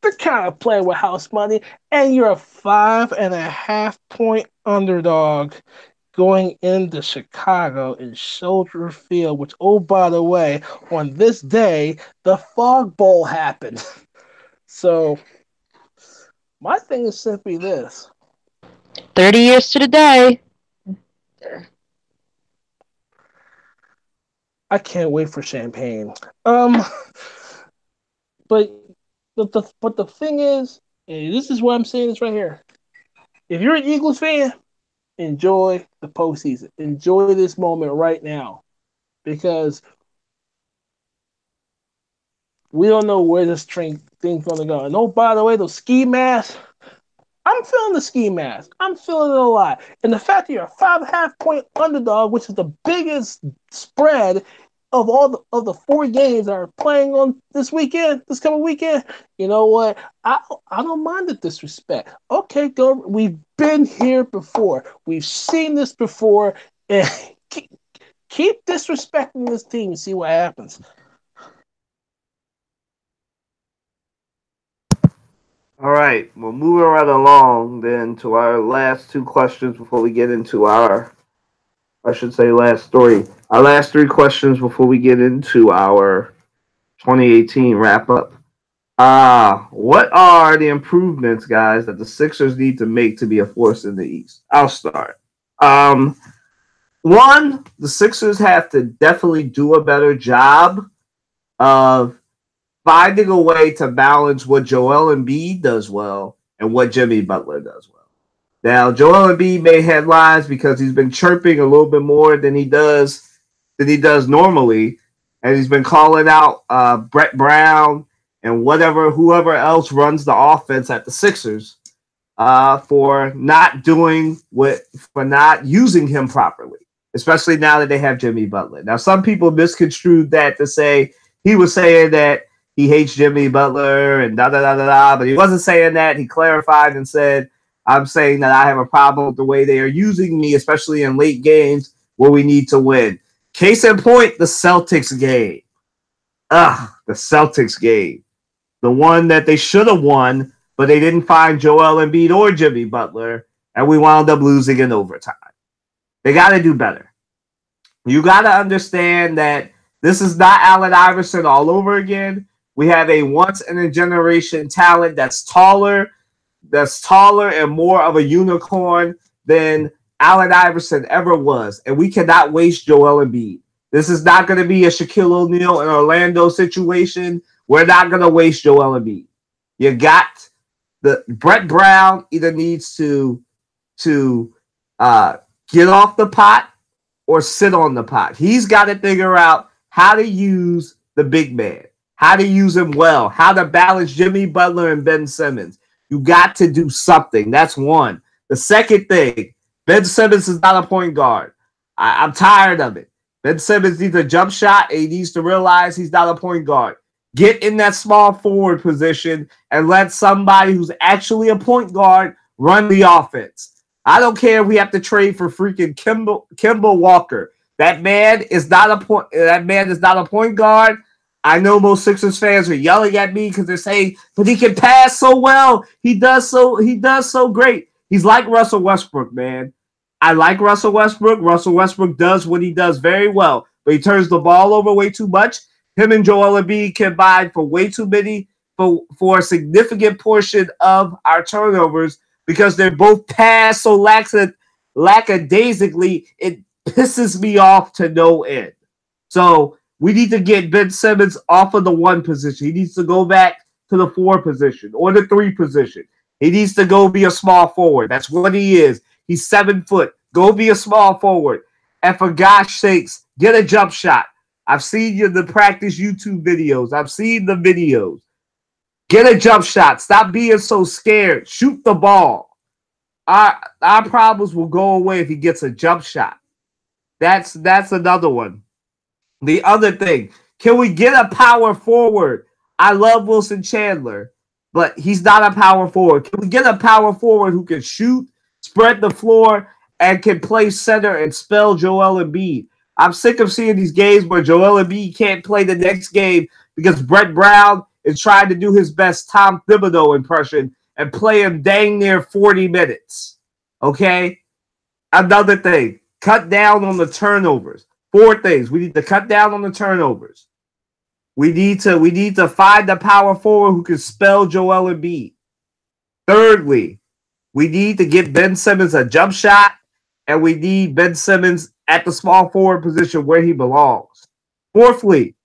They're kind of playing with house money, and you're a 5.5 point underdog going into Chicago in Soldier Field, which, oh, by the way, on this day, the Fog Bowl happened. So, my thing is simply this. 30 years to the day. I can't wait for champagne. But the thing is, and this is what I'm saying this right here. If you're an Eagles fan, enjoy the postseason. Enjoy this moment right now. Because we don't know where this thing's going to go. And oh, by the way, those ski masks, I'm feeling the ski mask. I'm feeling it a lot. And the fact that you're a 5.5 point underdog, which is the biggest spread of the 4 games that are playing on this coming weekend, you know what? I don't mind the disrespect. Okay, go. We've been here before. We've seen this before, and keep disrespecting this team and see what happens. All right, well, moving right along then to our last two questions before we get into I should say last three. Our last three questions before we get into our 2018 wrap up. What are the improvements, guys, that the Sixers need to make to be a force in the East? I'll start. Um, One, the Sixers have to definitely do a better job of finding a way to balance what Joel Embiid does well and what Jimmy Butler does well. Now, Joel Embiid made headlines because he's been chirping a little bit more than he does normally, and he's been calling out Brett Brown and whoever else runs the offense at the Sixers for not using him properly, especially now that they have Jimmy Butler. Now, some people misconstrued that to say he was saying that he hates Jimmy Butler and da da da da da, but he wasn't saying that. He clarified and said, "I'm saying that I have a problem with the way they are using me, especially in late games where we need to win." Case in point, the Celtics game. The Celtics game. The one that they should have won, but they didn't find Joel Embiid or Jimmy Butler, and we wound up losing in overtime. They got to do better. You got to understand that this is not Allen Iverson all over again. We have a once-in-a-generation talent that's taller and more of a unicorn than Allen Iverson ever was, and we cannot waste Joel Embiid. This is not going to be a Shaquille O'Neal and Orlando situation. We're not going to waste Joel Embiid. You got the Brett Brown either needs to get off the pot or sit on the pot. He's got to figure out how to use the big man, how to use him well, how to balance Jimmy Butler and Ben Simmons. You got to do something. That's one. The second thing, Ben Simmons is not a point guard. I'm tired of it. Ben Simmons needs a jump shot, and he needs to realize he's not a point guard. Get in that small forward position and let somebody who's actually a point guard run the offense. I don't care if we have to trade for freaking Kemba Walker. That man is not a point guard. I know most Sixers fans are yelling at me because they're saying, but he can pass so well. He does so great. He's like Russell Westbrook, man. I like Russell Westbrook. Russell Westbrook does what he does very well, but he turns the ball over way too much. Him and Joel Embiid combined for way too many, for a significant portion of our turnovers because they're both pass so lackadaisically. It pisses me off to no end. So we need to get Ben Simmons off of the 1 position. He needs to go back to the 4 position or the 3 position. He needs to go be a small forward. That's what he is. He's 7 foot. Go be a small forward. And for gosh sakes, get a jump shot. I've seen you in the practice YouTube videos. I've seen the videos. Get a jump shot. Stop being so scared. Shoot the ball. Our problems will go away if he gets a jump shot. That's another one. The other thing, can we get a power forward? I love Wilson Chandler, but he's not a power forward. Can we get a power forward who can shoot, spread the floor, and can play center and spell Joel Embiid? I'm sick of seeing these games where Joel Embiid can't play the next game because Brett Brown is trying to do his best Tom Thibodeau impression and play him dang near 40 minutes. Okay? Another thing, cut down on the turnovers. 4 things. We need to cut down on the turnovers. We need to find a power forward who can spell Joel Embiid. Thirdly, we need to get Ben Simmons a jump shot, and we need Ben Simmons at the small forward position where he belongs. Fourthly,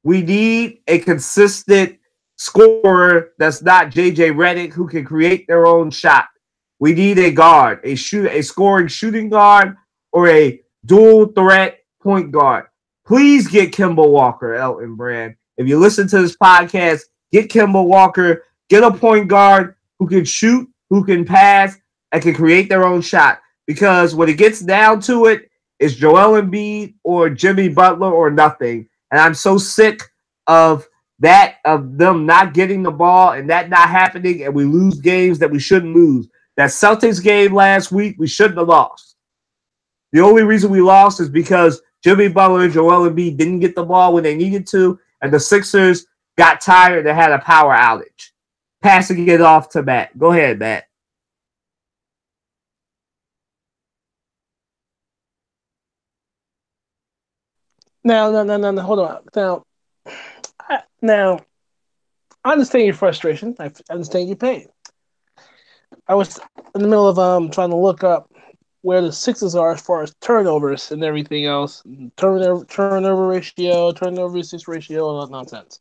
we need a consistent scorer that's not JJ Redick who can create their own shot. We need a guard, a scoring shooting guard, or a dual threat point guard. Please get Kemba Walker, Elton Brand. If you listen to this podcast, get Kemba Walker. Get a point guard who can shoot, who can pass, and can create their own shot. Because when it gets down to it, It's Joel Embiid or Jimmy Butler or nothing. And I'm so sick of of them not getting the ball and that not happening, and we lose games that we shouldn't lose. That Celtics game last week, we shouldn't have lost. The only reason we lost is because Jimmy Butler and Joel Embiid didn't get the ball when they needed to, and the Sixers got tired and had a power outage. Passing it off to Matt. Go ahead, Matt. Now, hold on. Now, I understand your frustration. I understand your pain. I was in the middle of trying to look up where the Sixers are as far as turnovers and everything else, turnover ratio, turnover assist ratio, all that nonsense.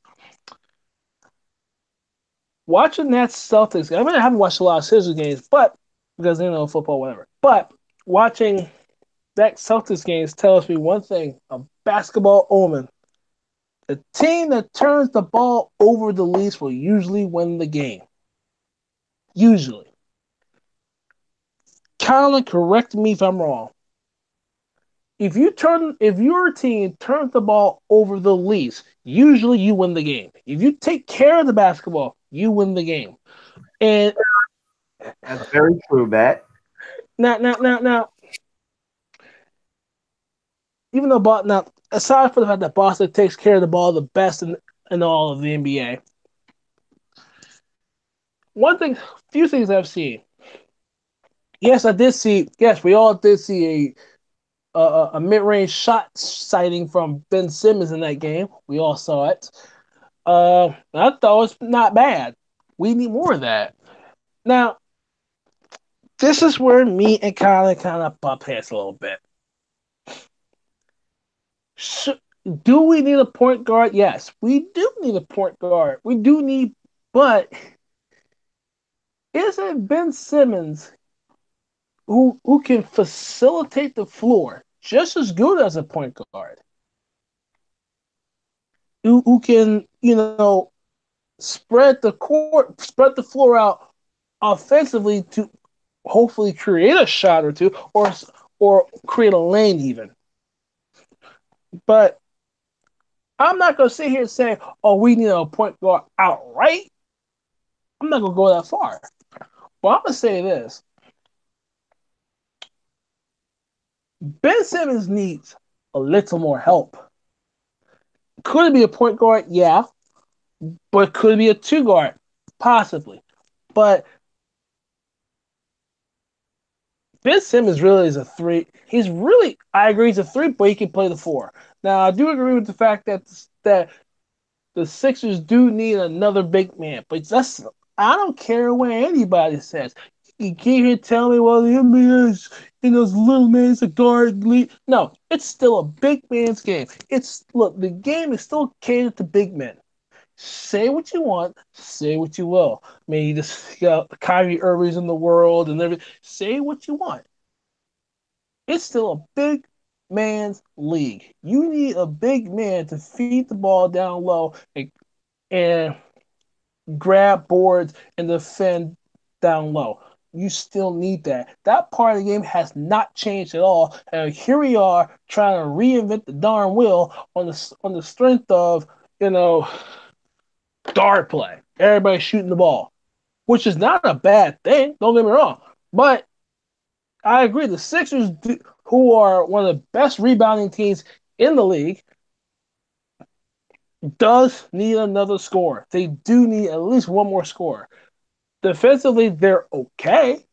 Watching that Celtics, I haven't watched a lot of Sixers games, but because football, whatever. But watching that Celtics games tells me one thing: a basketball omen. The team that turns the ball over the least will usually win the game. Usually. Colin, correct me if I'm wrong. If your team turns the ball over the least, usually you win the game. If you take care of the basketball, you win the game. And that's very true, Matt. Now, even though now, aside from the fact that Boston takes care of the ball the best in all of the NBA, few things I've seen. Yes, I did see. Yes, we all did see a mid-range shot sighting from Ben Simmons in that game. We all saw it. I thought it was not bad. We need more of that. Now, this is where me and Colin kind of bump heads a little bit. Do we need a point guard? Yes, we do need a point guard. We do need, but isn't Ben Simmons who can facilitate the floor just as good as a point guard? Who can spread the floor out offensively to hopefully create a shot or two, or create a lane even. But I'm not going to sit here and say, oh, we need a point guard outright. I'm not going to go that far. But I'm going to say this. Ben Simmons needs a little more help. Could it be a point guard? Yeah. But could it be a two guard? Possibly. But Ben Simmons really is a three. I agree, he's a three, but he can play the four. Now, I do agree with the fact that the Sixers do need another big man, but I don't care what anybody says. You can't here tell me, well, the NBA is those little man's a guard lead. No, it's still a big man's game. The game is still catered to big men. Say what you want, say what you will. I mean, you just got Kyrie Irving's in the world and everything. Say what you want. It's still a big man's league. You need a big man to feed the ball down low and grab boards and defend down low. You still need that. That part of the game has not changed at all. And here we are trying to reinvent the darn wheel on the strength of guard play. Everybody shooting the ball, which is not a bad thing. Don't get me wrong, but I agree. The Sixers, who are one of the best rebounding teams in the league, does need another scorer. They do need at least one more scorer. Defensively, they're okay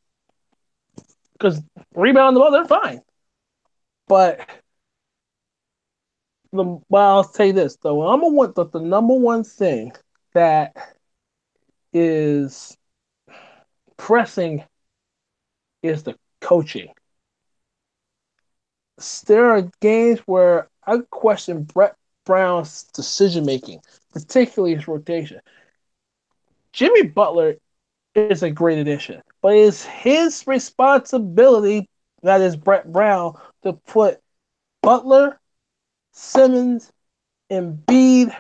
because rebound the ball, they're fine. But I'll say this: the number one thing that is pressing is the coaching. There are games where I question Brett Brown's decision making, particularly his rotation. Jimmy Butler is a great addition, but it's his responsibility, that is Brett Brown, to put Butler, Simmons, Embiid,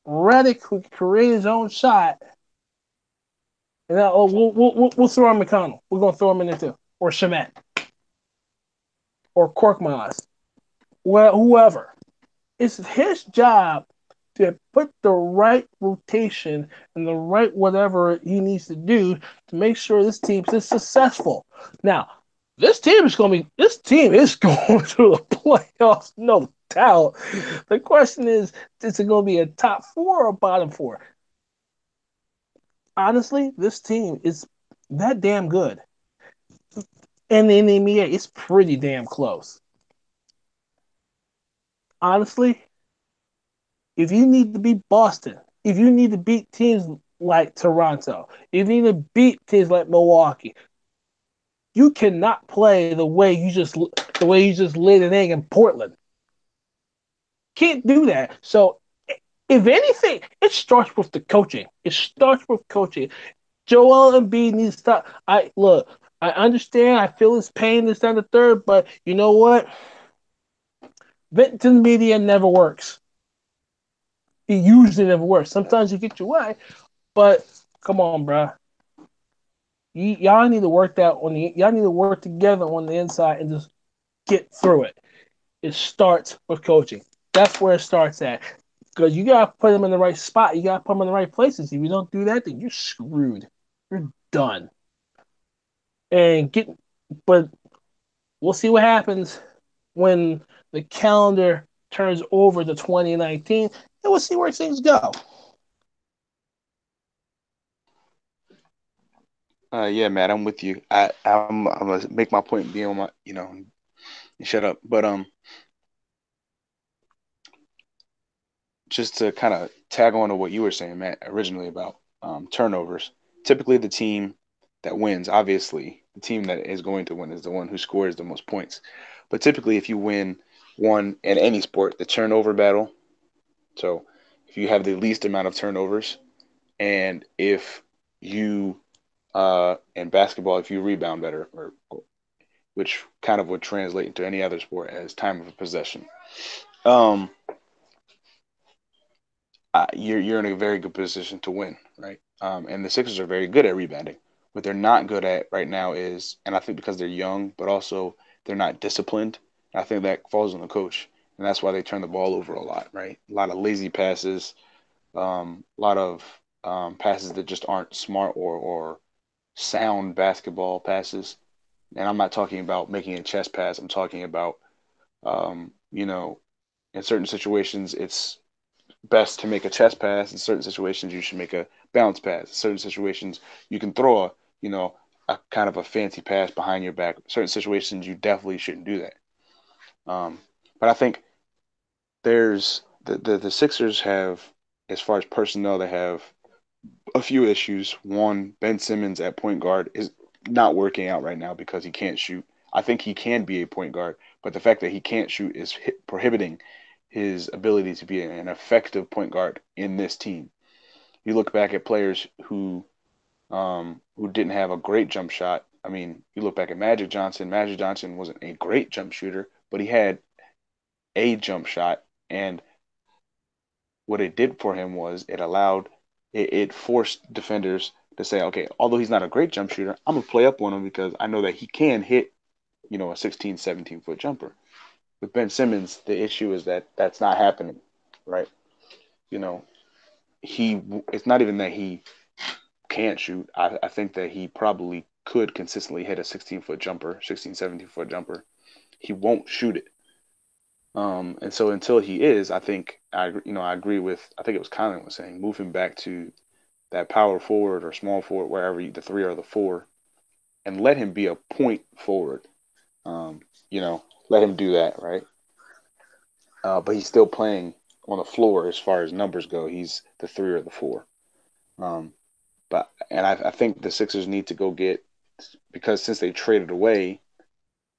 Redick, who can create his own shot. And now, we'll throw in McConnell. We're going to throw him in there too. Or Shamet. Or Korkmaz. whoever. It's his job to put the right rotation and the right whatever he needs to do to make sure this team is successful. Now, this team is going to the playoffs, no doubt. The question is it going to be a top four or bottom four? Honestly, this team is that damn good. And in the NBA, it's pretty damn close. Honestly, if you need to beat Boston, if you need to beat teams like Toronto, if you need to beat teams like Milwaukee, you cannot play the way you just laid an egg in Portland. Can't do that. So, if anything, it starts with the coaching. It starts with coaching. Joel Embiid needs to stop. I understand. I feel his pain. This and the third, but you know what? Venting media never works. It usually never works. Sometimes you get your way, but come on, bro. Y'all need to work that on the. Y'all need to work together on the inside and just get through it. It starts with coaching. That's where it starts at. Because you gotta put them in the right spot. You gotta put them in the right places. If you don't do that, then you're screwed. You're done. And get, but we'll see what happens when the calendar turns over to 2019, and we'll see where things go. Yeah, Matt, I'm with you. I'm gonna make my point being on my, shut up. But just to kind of tag on to what you were saying, Matt, originally about turnovers. Typically, the team that wins, obviously, the team that is going to win is the one who scores the most points. But typically, if you win one in any sport, the turnover battle. So, if you have the least amount of turnovers, and if you in basketball, if you rebound better, or which kind of would translate into any other sport as time of possession. Um, you're in a very good position to win, right? And the Sixers are very good at rebounding. What they're not good at right now is, and I think because they're young, but also they're not disciplined. I think that falls on the coach, and that's why they turn the ball over a lot, right? A lot of lazy passes, a lot of passes that just aren't smart or sound basketball passes. And I'm not talking about making a chest pass. I'm talking about, you know, in certain situations, it's best to make a chest pass. In certain situations, you should make a bounce pass. In certain situations, you can throw a kind of a fancy pass behind your back. In certain situations, you definitely shouldn't do that. But I think there's the Sixers have, as far as personnel, they have a few issues. One, Ben Simmons at point guard is not working out right now because he can't shoot. I think he can be a point guard, but the fact that he can't shoot is prohibiting his ability to be an effective point guard in this team. You look back at players who didn't have a great jump shot. I mean, you look back at Magic Johnson. Magic Johnson wasn't a great jump shooter, but he had a jump shot, and what it did for him was it forced defenders to say, okay, although he's not a great jump shooter, I'm gonna play up on him because I know that he can hit, a 16, 17-foot jumper. With Ben Simmons, the issue is that that's not happening, right? You know, he it's not even that he can't shoot. I think that he probably could consistently hit a 16-foot jumper, 16, 17-foot jumper. He won't shoot it. And so until he is, I think I agree with, I think it was Kylan was saying, move him back to that power forward or small forward, wherever the three or the four, and let him be a point forward. Um, let him do that, right? But he's still playing on the floor as far as numbers go. He's the three or the four. Um, I think the Sixers need to go get, because since they traded away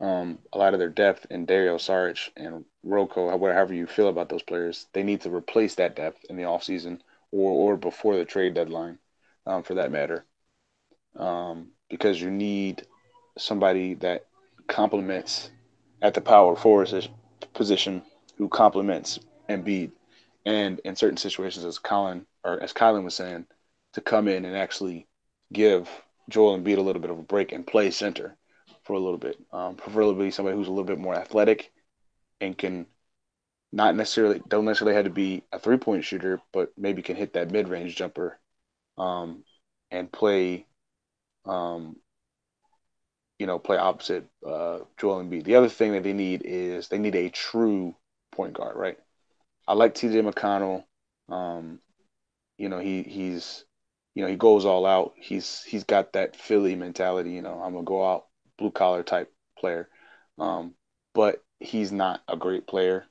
a lot of their depth in Dario Saric and Roko, however you feel about those players, they need to replace that depth in the offseason or before the trade deadline, for that matter, because you need somebody that complements at the power forward position who complements Embiid, and in certain situations, as Colin was saying, to come in and actually give Joel Embiid a little bit of a break and play center for a little bit. Preferably somebody who's a little bit more athletic and can not necessarily don't necessarily have to be a 3-point shooter, but maybe can hit that mid range jumper, um, and play, um, play opposite Joel Embiid. The other thing that they need is they need a true point guard, right? I like T.J. McConnell. Um, he's he goes all out. He's got that Philly mentality. I'm gonna go out, blue collar type player, um, but he's not a great player,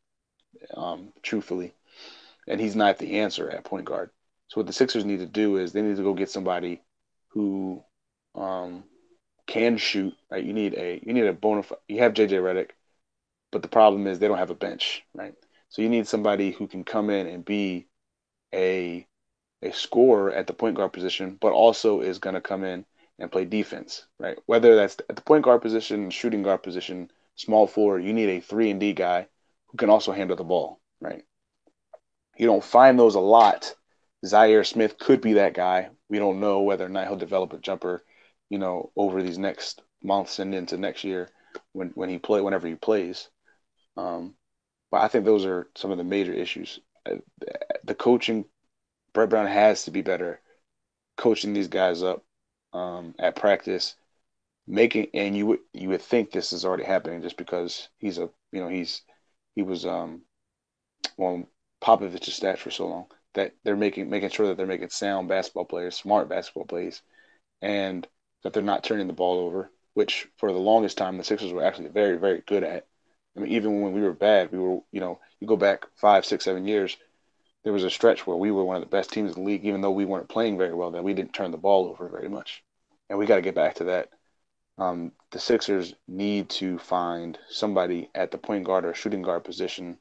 truthfully, and he's not the answer at point guard. So what the Sixers need to do is they need to go get somebody who, um, can shoot. Right, you need a bona fide. You have JJ Redick, but the problem is they don't have a bench, right? So you need somebody who can come in and be a a scorer at the point guard position, but also is going to come in and play defense, right? Whether that's at the point guard position, shooting guard position, small forward, you need a 3-and-D guy who can also handle the ball, right? You don't find those a lot. Zaire Smith could be that guy. We don't know whether or not he'll develop a jumper, over these next months and into next year whenever he plays. Um, but I think those are some of the major issues. The coaching, Brett Brown has to be better coaching these guys up, at practice, making and you would think this is already happening just because he was on Popovich's stats for so long that they're making sure that they're making sound basketball players, smart basketball plays, and that they're not turning the ball over, which for the longest time the Sixers were actually very, very good at. I mean, even when we were bad, we were, you go back 5, 6, 7 years, there was a stretch where we were one of the best teams in the league, even though we weren't playing very well, that we didn't turn the ball over very much. And we got to get back to that. The Sixers need to find somebody at the point guard or shooting guard position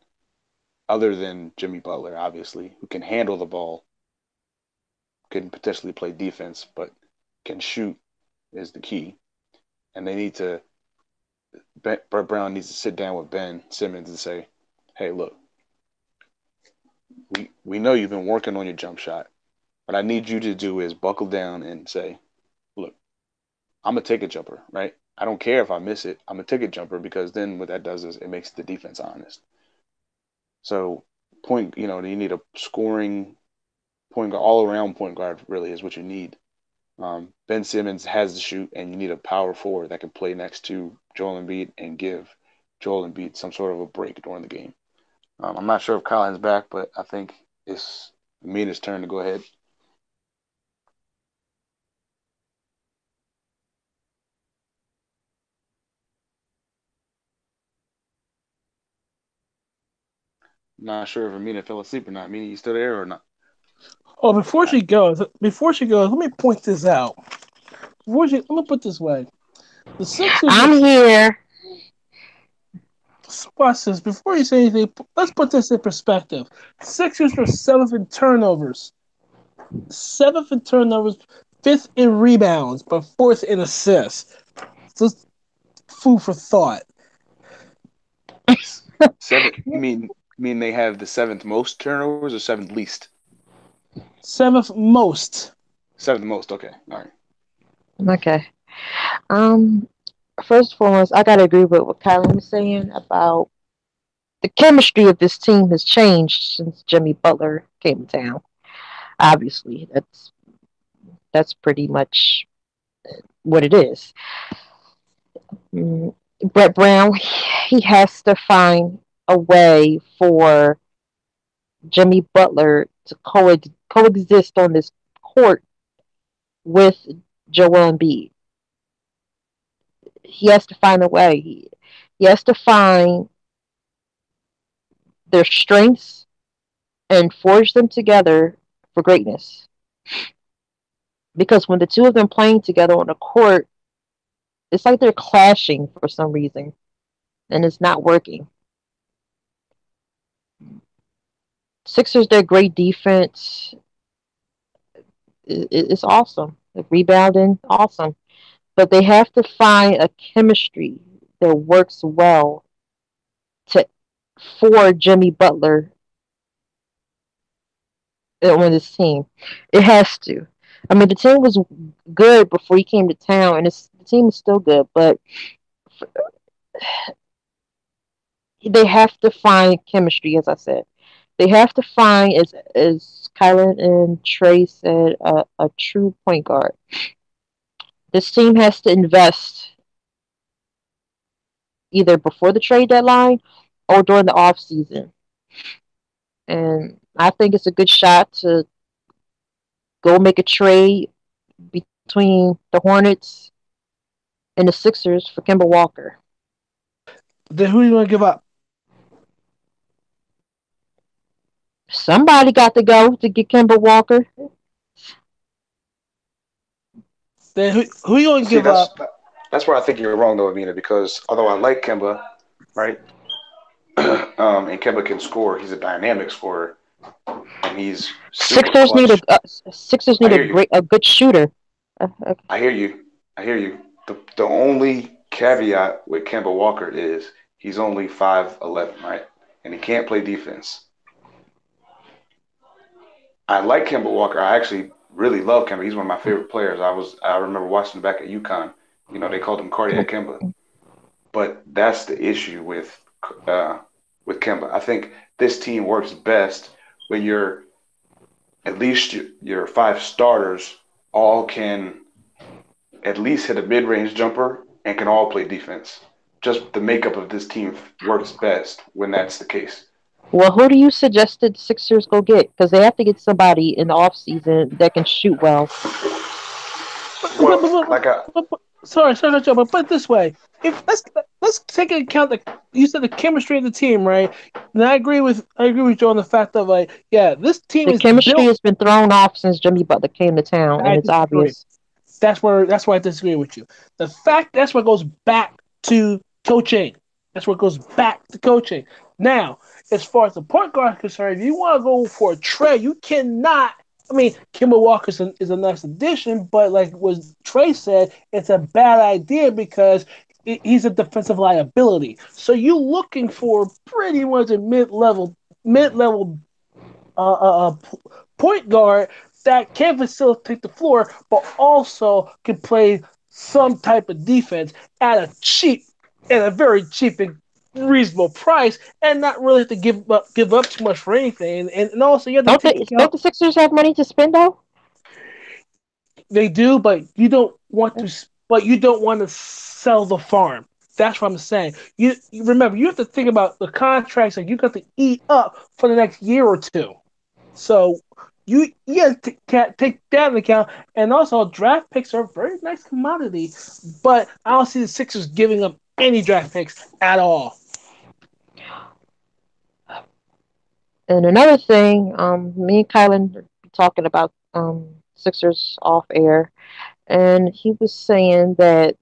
other than Jimmy Butler, obviously, who can handle the ball, can potentially play defense, but can shoot is the key. And they need to, Brett Brown needs to sit down with Ben Simmons and say, hey, look, we know you've been working on your jump shot. What I need you to do is buckle down and say, look, I'm going to take a jumper, right? I don't care if I miss it. I'm going to take a jumper because then what that does is it makes the defense honest. So, you need a scoring point guard, all around point guard, really, is what you need. Ben Simmons has the shoot, and you need a power forward that can play next to Joel Embiid and give Joel Embiid some sort of a break during the game. I'm not sure if Collins back, but I think it's Amina's turn to go ahead. I'm not sure if Amina fell asleep or not. Amina, you still there or not? Oh, before she goes, let me point this out. Let me put this way: the Sixers. I'm here. Watch this. Before you say anything, let's put this in perspective. Sixers are seventh in turnovers, fifth in rebounds, but fourth in assists. Just food for thought. Seven. You mean they have the seventh most turnovers or seventh least? Seventh most. Seventh most. Okay. All right. Okay. Um, First and foremost, I gotta agree with what Kylan was saying about the chemistry of this team has changed since Jimmy Butler came to town. Obviously, that's pretty much what it is. Mm, Brett Brown, he has to find a way for Jimmy Butler to coexist on this court with Joel Embiid. He has to find a way. He has to find their strengths and forge them together for greatness. Because when the two of them playing together on the court, it's like they're clashing for some reason, and it's not working. Sixers, their great defense is awesome. The rebounding, awesome. But they have to find a chemistry that works well to for Jimmy Butler on this team. It has to. I mean, the team was good before he came to town, and the team is still good. But they have to find chemistry, as I said. They have to find, as Kylan and Trey said, a true point guard. This team has to invest either before the trade deadline or during the off season. And I think it's a good shot to go make a trade between the Hornets and the Sixers for Kemba Walker. Then who are you going to give up? Somebody got to go to get Kemba Walker. Then who are you going to See, give up? that's where I think you're wrong though, Amina, because although I like Kemba, right, and Kemba can score, he's a dynamic scorer, and he's super Sixers need a clutch. uh, Sixers I need hear you. a good shooter. Uh, I hear you. I hear you. The only caveat with Kemba Walker is he's only 5'11", right? And he can't play defense. I like Kemba Walker. I actually really love Kemba. He's one of my favorite players. I remember watching him back at UConn. You know, they called him Cardiac Kemba. But that's the issue uh, with Kemba. I think this team works best when you're at least your five starters all can at least hit a mid range jumper and can all play defense. Just the makeup of this team works best when that's the case. well, who do you suggest the Sixers go get? Because they have to get somebody in the off season that can shoot well. But, but, Well, but, like I, sorry, Joe, but put it this way: if let's take into account that you said the chemistry of the team, right? And I agree with you on the fact of like, yeah, this team The is chemistry built. has been thrown off since Jimmy Butler came to town, and I it's disagree. obvious. That's where I disagree with you. The fact that's what goes back to coaching. That's what goes back to coaching. Now, as far as the point guard is concerned, if you want to go for a trade, you cannot. I mean, Kimball Walker is a nice addition, but like what Trey said, it's a bad idea because he's a defensive liability. So you're looking for pretty much a mid level point guard that can facilitate the floor, but also can play some type of defense at a very cheap and reasonable price, and not really have to give up too much for anything. And also, you have to take Don't account the Sixers have money to spend though? they do, but you don't want to sell the farm. That's what I'm saying. You remember you have to think about the contracts that you got to eat up for the next year or two. So you have to take that into account, and also draft picks are a very nice commodity. But I don't see the Sixers giving up any draft picks at all. And another thing, me and Kylan were talking about Sixers off air, and he was saying that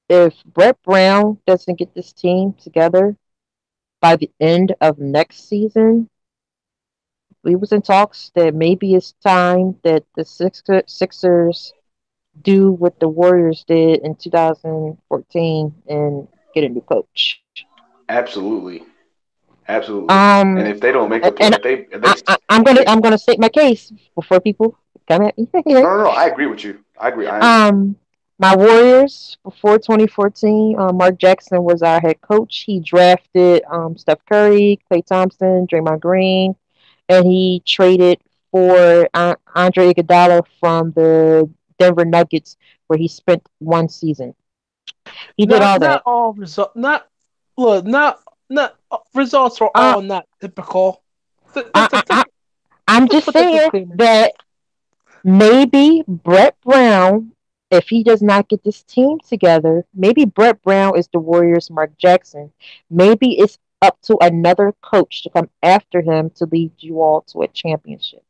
if Brett Brown doesn't get this team together by the end of next season, we was in talks that maybe it's time that the Sixers do what the Warriors did in 2014 and get a new coach. absolutely, absolutely. And Um, if they don't make the play, and if they, I'm gonna state my case before people come at me here. no, no, no, I agree with you. I agree. Um, my Warriors before 2014, Mark Jackson was our head coach. He drafted Steph Curry, Klay Thompson, Draymond Green, and he traded for Andre Iguodala from the Denver Nuggets, where he spent one season. He did all Not that. all result not look not results are Uh, all not typical. I, I, I, I'm Let's just put that saying disclaimer. that maybe Brett Brown, if he does not get this team together, maybe Brett Brown is the Warriors' Mark Jackson. Maybe it's up to another coach to come after him to lead you all to a championship.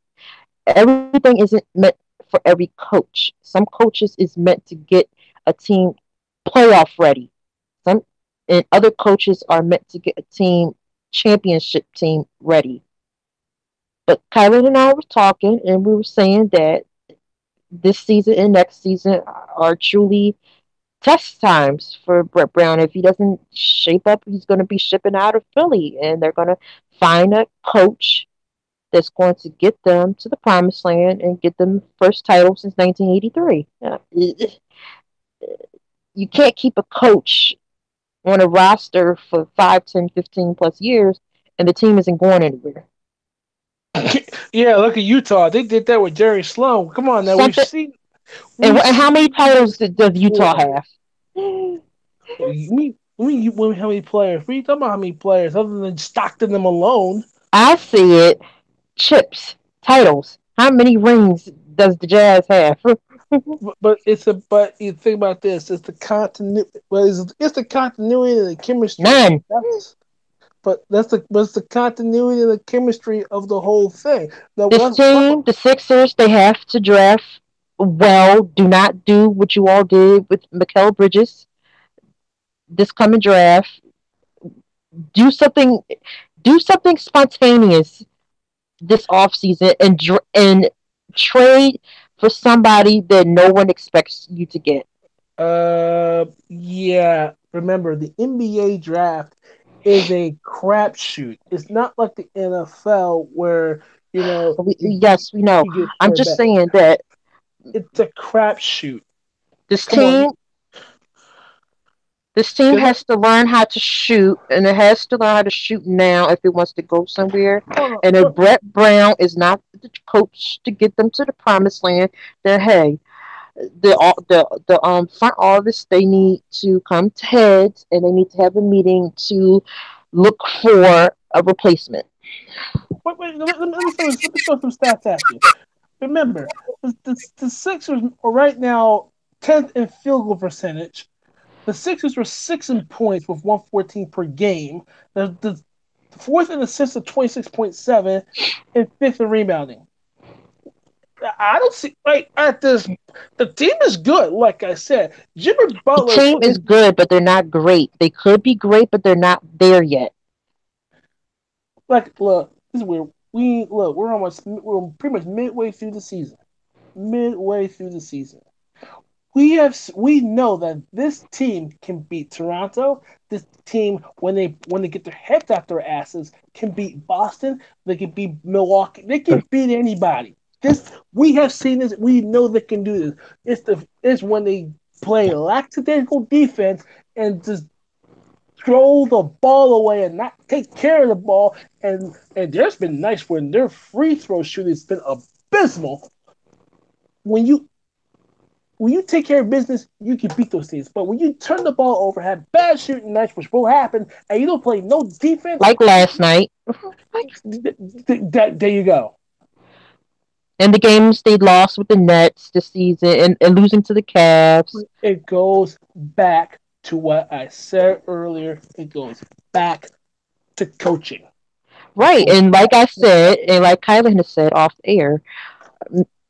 Everything isn't meant for every coach. Some coaches is meant to get a team playoff ready. Some and other coaches are meant to get a team championship team ready. But Kylan and I were talking, and we were saying that this season and next season are truly test times for Brett Brown. If he doesn't shape up, he's going to be shipping out of Philly, and they're going to find a coach that's going to get them to the promised land and get them first title since 1983. You can't keep a coach on a roster for 5, 10, 15 plus years, and the team isn't going anywhere. Yeah, look at Utah. They did that with Jerry Sloan. Come on, now Something. And, we've how many seen titles this does Utah before. have? How many players? We talking about how many players other than Stockton them alone? I see it. Chips, titles. How many rings does the Jazz have? But you think about this. It's the continuity. Well, it's the continuity and the chemistry. None. But it's the continuity and the chemistry of the whole thing. Now, This team, the Sixers, they have to draft well. Do not do what you all did with Mikal Bridges this coming draft. Do something. Do something spontaneous this offseason and trade for somebody that no one expects you to get. Yeah. Remember, the NBA draft is a crapshoot. It's not like the NFL where Yes, we know. you get I'm quarterback. just saying that It's a crapshoot. this Come on, team this team has to learn how to shoot, and it has to learn how to shoot now if it wants to go somewhere. And if Brett Brown is not the coach to get them to the promised land, then hey, the front office, they need to come to heads, and they need to have a meeting to look for a replacement. wait, let me throw some stats at you. Remember, the Sixers are right now 10th in field goal percentage. The Sixers were 6th in points with 114 per game. The fourth in assists of 26.7 and fifth in rebounding. I don't see like at this. The team is good, like I said. Jimmy The Butler team is good, but they're not great. They could be great, but they're not there yet. look. This is where we're pretty much midway through the season. Midway through the season. We know that this team can beat Toronto. This team, when they get their heads out their asses, can beat Boston. They can beat Milwaukee. They can beat anybody. This we have seen this. We know they can do this. It's when they play lackadaisical defense and just throw the ball away and not take care of the ball. And there's been nights when their free throw shooting has been abysmal. When you take care of business, you can beat those teams. But when you turn the ball over, have bad shooting nights, which will happen, and you don't play no defense, like last night, there you go. and the games they lost with the Nets this season, and losing to the Cavs. It goes back to what I said earlier. It goes back to coaching. Right, and like I said, and like Kylan has said off air,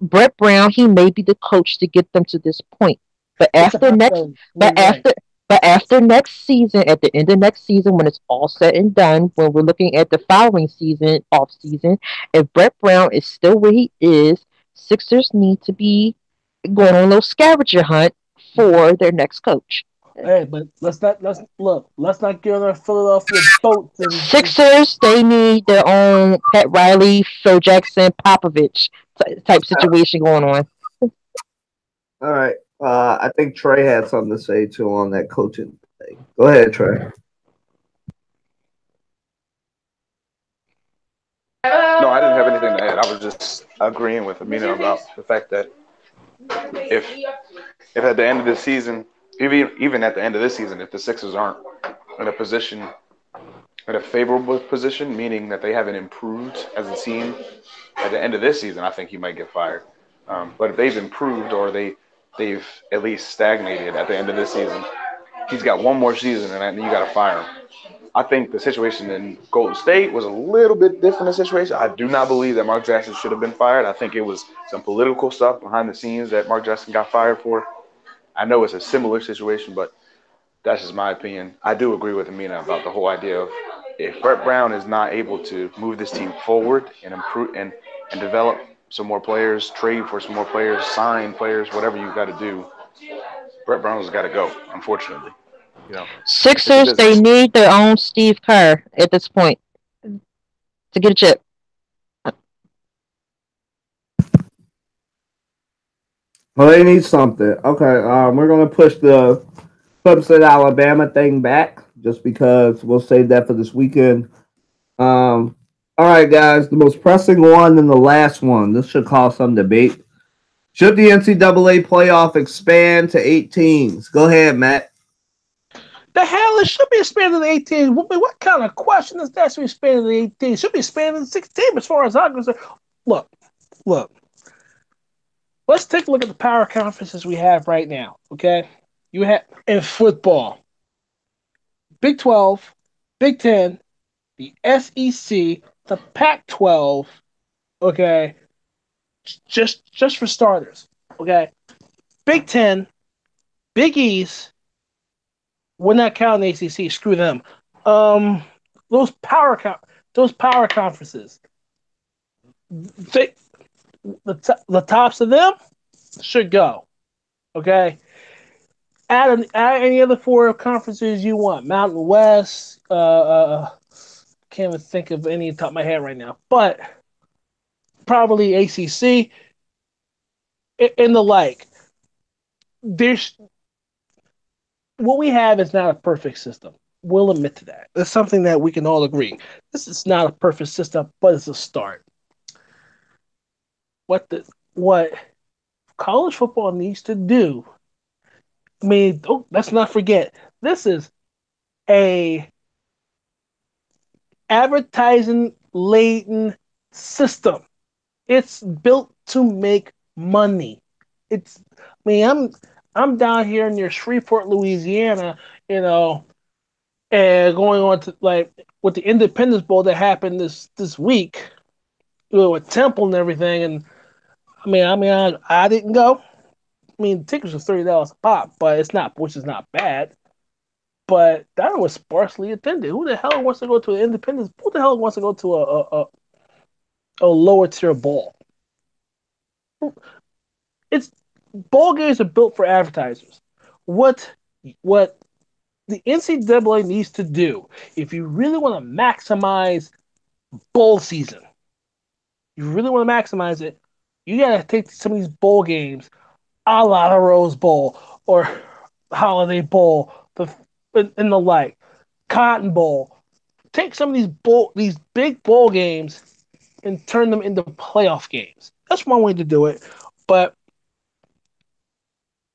Brett Brown, he may be the coach to get them to this point. But after next, but after, but after next season, at the end of next season, when it's all said and done, when we're looking at the following season, off season, if Brett Brown is still where he is, Sixers need to be going on a little scavenger hunt for their next coach. Hey, but let's not get on our Philadelphia boats. Sixers, they need their own Pat Riley, Phil Jackson, Popovich type situation going on. All right. I think Trey had something to say too on that coaching thing. Go ahead, Trey. No, I didn't have anything to add. I was just agreeing with Amina about the fact that if if at the end of the season, even at the end of this season, if the Sixers aren't in a position, in a favorable position, meaning that they haven't improved as a team at the end of this season, I think he might get fired. But if they've improved or they've at least stagnated at the end of this season, he's got one more season and you got to fire him. I think the situation in Golden State was a little bit different a situation. I do not believe that Mark Jackson should have been fired. I think it was some political stuff behind the scenes that Mark Jackson got fired for. I know it's a similar situation, but that's just my opinion. I do agree with Amina about the whole idea of if Brett Brown is not able to move this team forward and improve and develop some more players, trade for some more players, sign players, whatever you got to do, Brett Brown's got to go. Unfortunately, you know, Sixers, they need their own Steve Kerr at this point to get a chip. Well, they need something. Okay, we're gonna push the Clemson Alabama thing back just because we'll save that for this weekend. All right, guys, the most pressing one and the last one. This should cause some debate. Should the NCAA playoff expand to 8 teams? Go ahead, Matt. The hell, it should be expanded to 18. What kind of question is that? Should be expanded to 18. It should be expanded to 16 as far as I'm concerned. Look, look. Let's take a look at the power conferences we have right now. Okay, you have in football, Big 12, Big 10, the SEC, the Pac-12. Okay, just for starters. Okay, Big 10, Big East. We're not counting ACC. Screw them. Um, those those power conferences. They, the tops of them should go. Okay, add any other four conferences you want. Mountain West. Can't even think of any top of my head right now, but probably ACC and the like. There's what we have is not a perfect system. We'll admit to that. It's something that we can all agree. This is not a perfect system, but it's a start. What college football needs to do. I mean, let's not forget this is a advertising laden system. It's built to make money. It's I mean, I'm down here near Shreveport, Louisiana, you know, and going on to like with the Independence Bowl that happened this week, with Temple and everything. And I didn't go. I mean, tickets were $30 a pop, but which is not bad. But that was sparsely attended. Who the hell wants to go to an Independence? Who the hell wants to go to a lower tier ball? It's Ball games are built for advertisers. What the NCAA needs to do, if you really want to maximize bowl season, you really want to maximize it, you got to take some of these bowl games, a la the Rose Bowl or Holiday Bowl, and the like, Cotton Bowl. Take some of these big bowl games and turn them into playoff games. That's one way to do it, but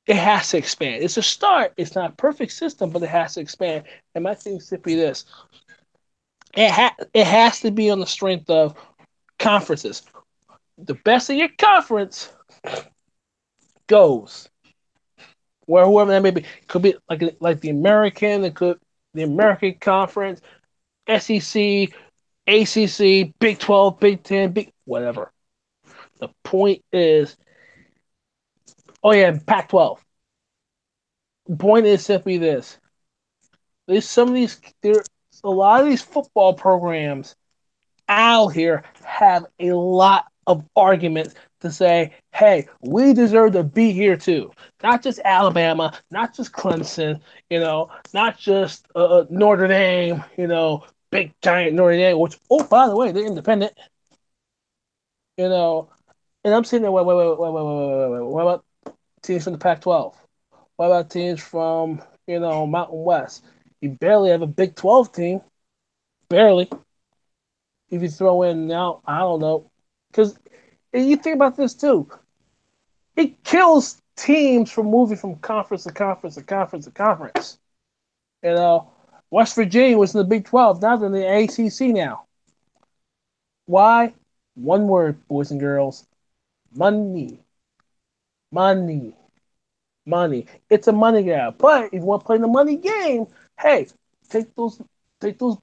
it has to expand. It's a start. It's not a perfect system, but it has to expand. And my thing is simply this: it has to be on the strength of conferences. The best of your conference goes where whoever that may be. It could be like the American. It could the American Conference, SEC, ACC, Big 12, Big 10, Big whatever. The point is, oh yeah, Pac 12. The point is simply this: there's a lot of these football programs out here have a lot of arguments to say, hey, we deserve to be here too. Not just Alabama, not just Clemson, not just Notre Dame, big giant Notre Dame, which, oh, by the way, they're independent, and I'm sitting there, wait. What about teams from the Pac 12? What about teams from, Mountain West? You barely have a Big 12 team. Barely. If you throw in now, I don't know. Because you think about this too. It kills teams from moving from conference to conference to conference to conference. West Virginia was in the Big 12, now they're in the ACC now. Why? One word, boys and girls: money. Money. Money. It's a money grab. But if you want to play the money game, hey, take those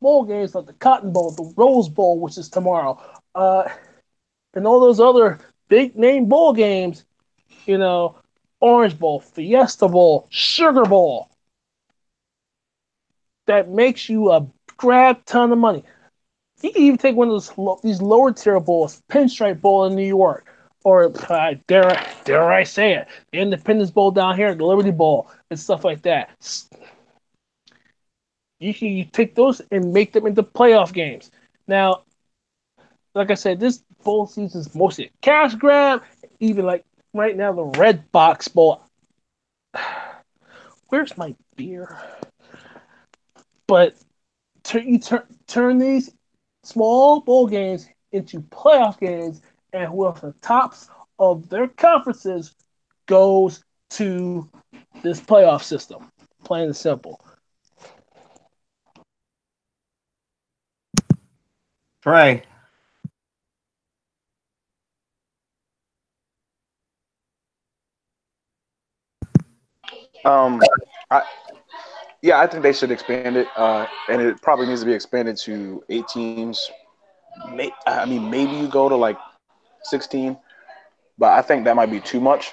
bowl games like the Cotton Bowl, the Rose Bowl, which is tomorrow, and all those other big name bowl games, Orange Bowl, Fiesta Bowl, Sugar Bowl. That makes you a grab ton of money. You can even take one of these lower tier bowls, Pinstripe Bowl in New York, or dare I say it, the Independence Bowl down here, the Liberty Bowl, and stuff like that. You can take those and make them into playoff games. Now, like I said, this bowl season is mostly a cash grab. Even like right now, the Red Box Bowl. Where's my beer? But turn these small bowl games into playoff games, and whoever the tops of their conferences goes to this playoff system. Plain and simple. Trey. Um, I, yeah, I think they should expand it, and it probably needs to be expanded to 8 teams. I mean, maybe you go to like 16, but I think that might be too much.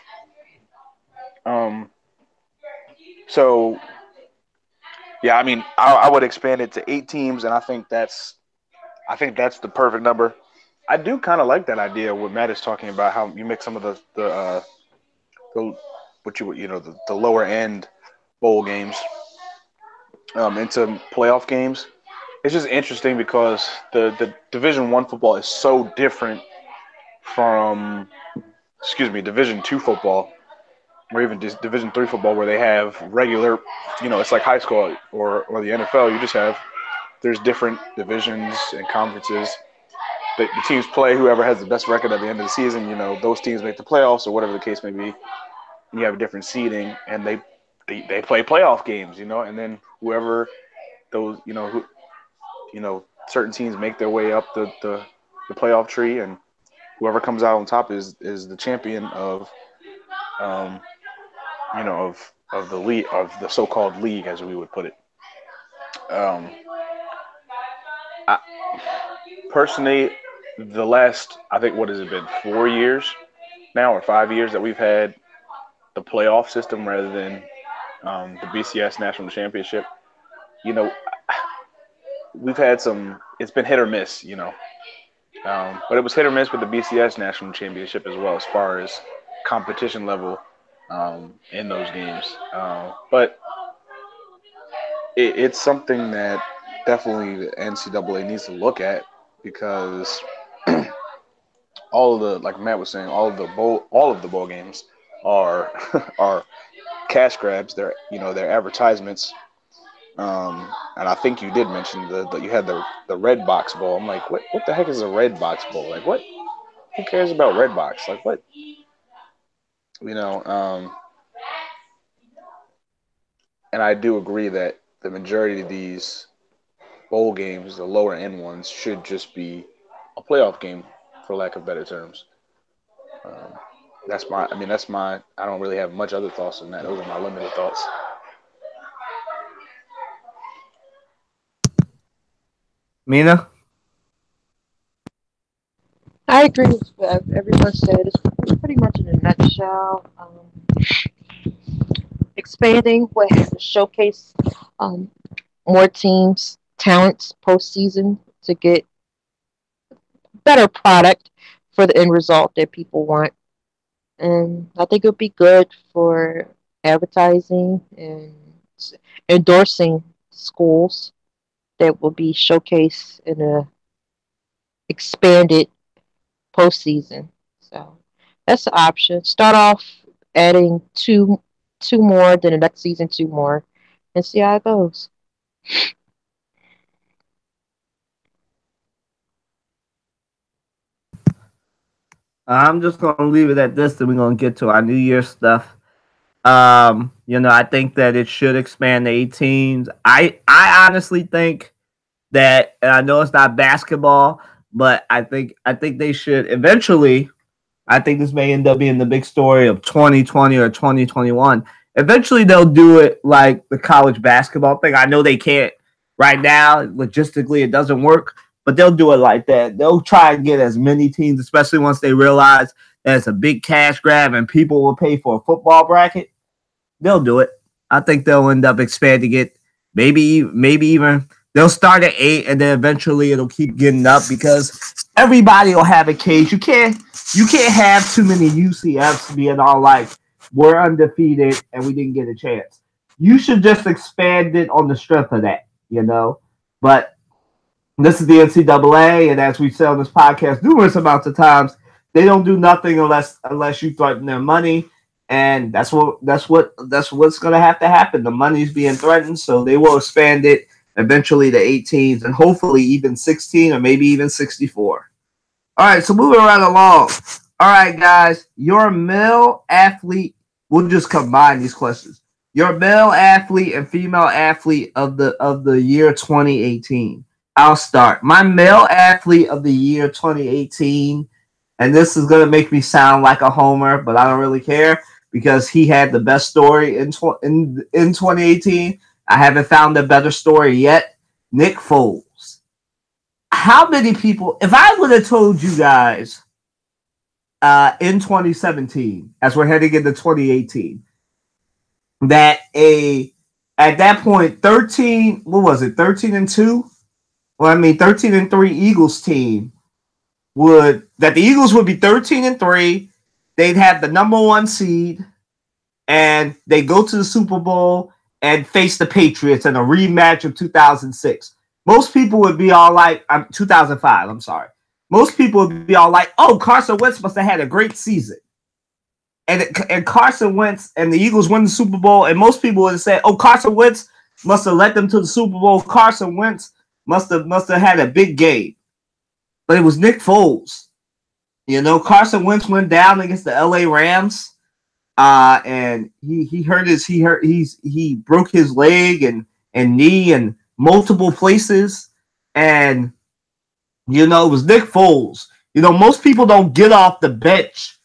Um, so yeah, I mean, I would expand it to 8 teams, and I think that's the perfect number. I do kind of like that idea. What Matt is talking about, how you make some of the what you know the lower end bowl games into playoff games. It's just interesting because the Division 1 football is so different from Division 2 football or even just Division 3 football where they have regular, it's like high school or the NFL. You just have there's different divisions and conferences. The teams play whoever has the best record at the end of the season. Those teams make the playoffs or whatever the case may be. And you have a different seeding, and they play playoff games. And then whoever those certain teams make their way up the playoff tree, and whoever comes out on top is the champion of um, of the league, of the so-called league, as we would put it. Um, I, personally, the last, I think, what has it been, 4 years now or 5 years that we've had the playoff system rather than the BCS National Championship. You know, we've had some. It's been hit or miss. But it was hit or miss with the BCS National Championship as well, as far as competition level in those games. But it's something that definitely the NCAA needs to look at because all of the, like Matt was saying, all of the bowl games are are cash grabs. They're advertisements. And I think you did mention that you had the Red Box Bowl. I'm like, what the heck is a Red Box Bowl? Like, what? Who cares about Red Box? Like, what? You know. And I do agree that the majority of these bowl games, the lower end ones, should just be a playoff game, for lack of better terms. Um, that's my. I don't really have much other thoughts on that. Those are my limited thoughts. Mina? I agree with what everyone said. It's pretty much in a nutshell. Expanding what has to showcase um, more teams' talents postseason to get better product for the end result that people want. And I think it would be good for advertising and endorsing schools that will be showcased in a expanded postseason. So that's the option. Start off adding two more, then the next season two more, and see how it goes. I'm just gonna leave it at this, and we're gonna get to our New Year's stuff. I think that it should expand to 8 teams. I honestly think that, and I know it's not basketball, but I think they should eventually. I think this may end up being the big story of 2020 or 2021. Eventually, they'll do it like the college basketball thing. I know they can't right now. Logistically, it doesn't work, but they'll do it like that. They'll try and get as many teams, especially once they realize that it's a big cash grab and people will pay for a football bracket. They'll do it. I think they'll end up expanding it. Maybe even they'll start at 8 and then eventually it'll keep getting up because everybody will have a case. You can't have too many UCFs being all like we're undefeated and we didn't get a chance. You should just expand it on the strength of that. But this is the NCAA, and as we've said on this podcast numerous amounts of times, they don't do nothing unless you threaten their money, and that's what's going to have to happen. The money's being threatened, so they will expand it eventually the 18s, and hopefully even 16 or maybe even 64. All right, so moving right along. All right, guys, your male athlete. We'll just combine these questions. Your male athlete and female athlete of the year 2018. I'll start. My male athlete of the year 2018, and this is gonna make me sound like a homer, but I don't really care because he had the best story in 2018. I haven't found a better story yet. Nick Foles. How many people? If I would have told you guys in 2017, as we're heading into 2018, that at that point 13, what was it, 13-2? Well, I mean 13-3 Eagles team that the Eagles would be 13-3. They'd have the number one seed, and they go to the Super Bowl and face the Patriots in a rematch of 2006. Most people would be all like, 2005, I'm sorry. Most people would be all like, oh, Carson Wentz must have had a great season. And Carson Wentz and the Eagles win the Super Bowl, and most people would have said, oh, Carson Wentz must have led them to the Super Bowl. Carson Wentz must have had a big game. But it was Nick Foles. You know, Carson Wentz went down against the LA Rams. And he broke his leg and knee in multiple places. And you know, it was Nick Foles. You know, most people don't get off the bench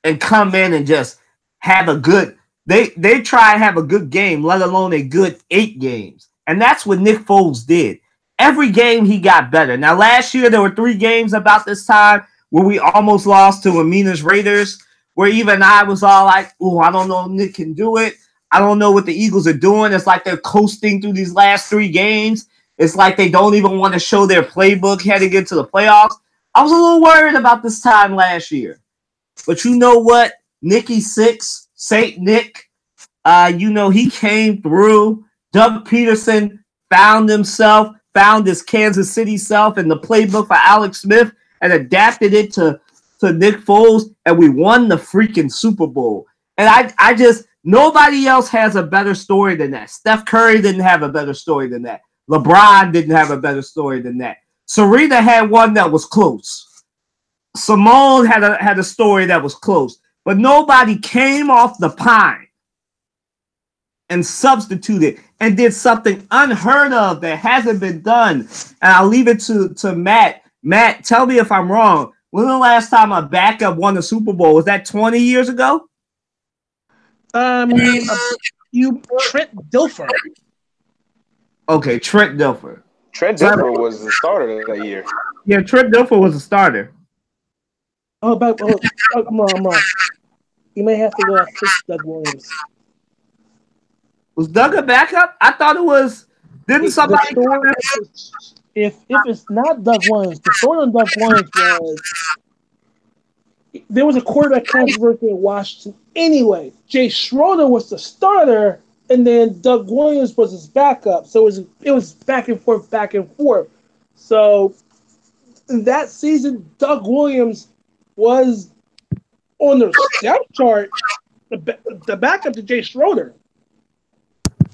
and come in and just have a good they try and have a good game, let alone a good 8 games. And that's what Nick Foles did. Every game he got better. Now last year there were 3 games about this time where we almost lost to Amina's Raiders, where even I was all like, oh, I don't know if Nick can do it. I don't know what the Eagles are doing. It's like they're coasting through these last 3 games. It's like they don't even want to show their playbook heading into the playoffs. I was a little worried about this time last year. But you know what? Nicky Six, Saint Nick, you know, he came through. Doug Peterson found his Kansas City self in the playbook for Alex Smith and adapted it to Nick Foles, and we won the freaking Super Bowl. And I just, nobody else has a better story than that. Steph Curry didn't have a better story than that. LeBron didn't have a better story than that. Serena had one that was close. Simone had a story that was close. But nobody came off the pine and substituted and did something unheard of that hasn't been done. And I'll leave it to Matt. Matt, tell me if I'm wrong. When the last time a backup won the Super Bowl? Was that 20 years ago? Trent Dilfer. Okay, Trent Dilfer. Trent Dilfer was the starter that year. Yeah, Trent Dilfer was a starter. I'm wrong. You may have to go after Doug Williams. Was Doug a backup? I thought it was. Didn't somebody? If it's not Doug Williams, the story on Doug Williams was there was a quarterback controversy in Washington anyway. Jay Schroeder was the starter, and then Doug Williams was his backup. So it was back and forth. So in that season, Doug Williams was on the depth chart, the backup to Jay Schroeder.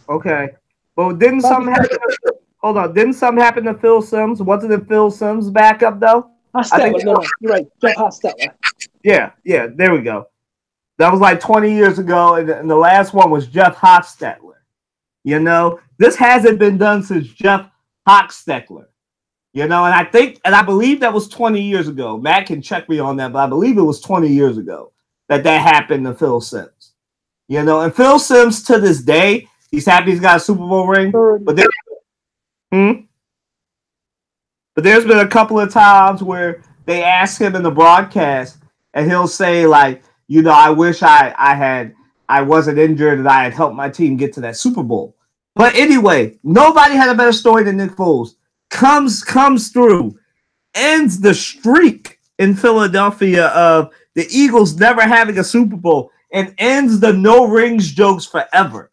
Okay, but didn't something happen? Hold on, didn't something happen to Phil Simms? Wasn't it Phil Simms' backup though? Hostetler, no, you're right, Jeff Hostetler. Yeah, there we go. That was like 20 years ago, and the last one was Jeff Hostetler. You know, this hasn't been done since Jeff Hostetler. You know, and I believe that was 20 years ago. Matt can check me on that, but I believe it was 20 years ago that happened to Phil Simms. You know, and Phil Simms to this day, he's happy he's got a Super Bowl ring, but there's been a couple of times where they ask him in the broadcast, and he'll say like, you know, I wish I wasn't injured and I had helped my team get to that Super Bowl. But anyway, nobody had a better story than Nick Foles. Comes through, ends the streak in Philadelphia of the Eagles never having a Super Bowl, and ends the no rings jokes forever.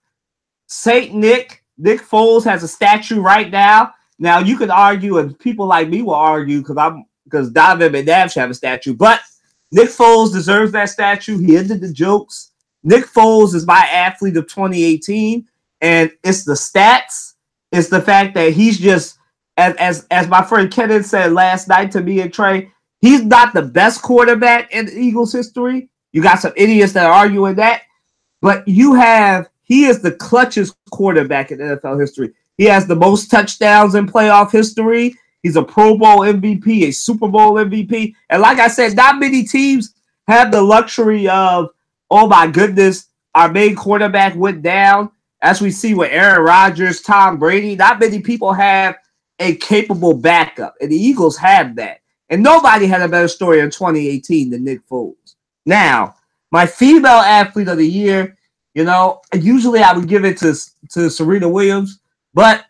Saint Nick Foles has a statue right now. Now you could argue, and people like me will argue because Donovan McNabb should have a statue, but Nick Foles deserves that statue. He ended the jokes. Nick Foles is my athlete of 2018, and it's the stats, It's the fact that he's just, as my friend Kenneth said last night to me and Trey, he's not the best quarterback in Eagles history. You got some idiots that are arguing that, but he is the clutchest quarterback in NFL history. He has the most touchdowns in playoff history. He's a Pro Bowl MVP, a Super Bowl MVP. And like I said, not many teams have the luxury of, oh my goodness, our main quarterback went down. As we see with Aaron Rodgers, Tom Brady, not many people have a capable backup. And the Eagles have that. And nobody had a better story in 2018 than Nick Foles. Now, my female athlete of the year, usually I would give it to Serena Williams. But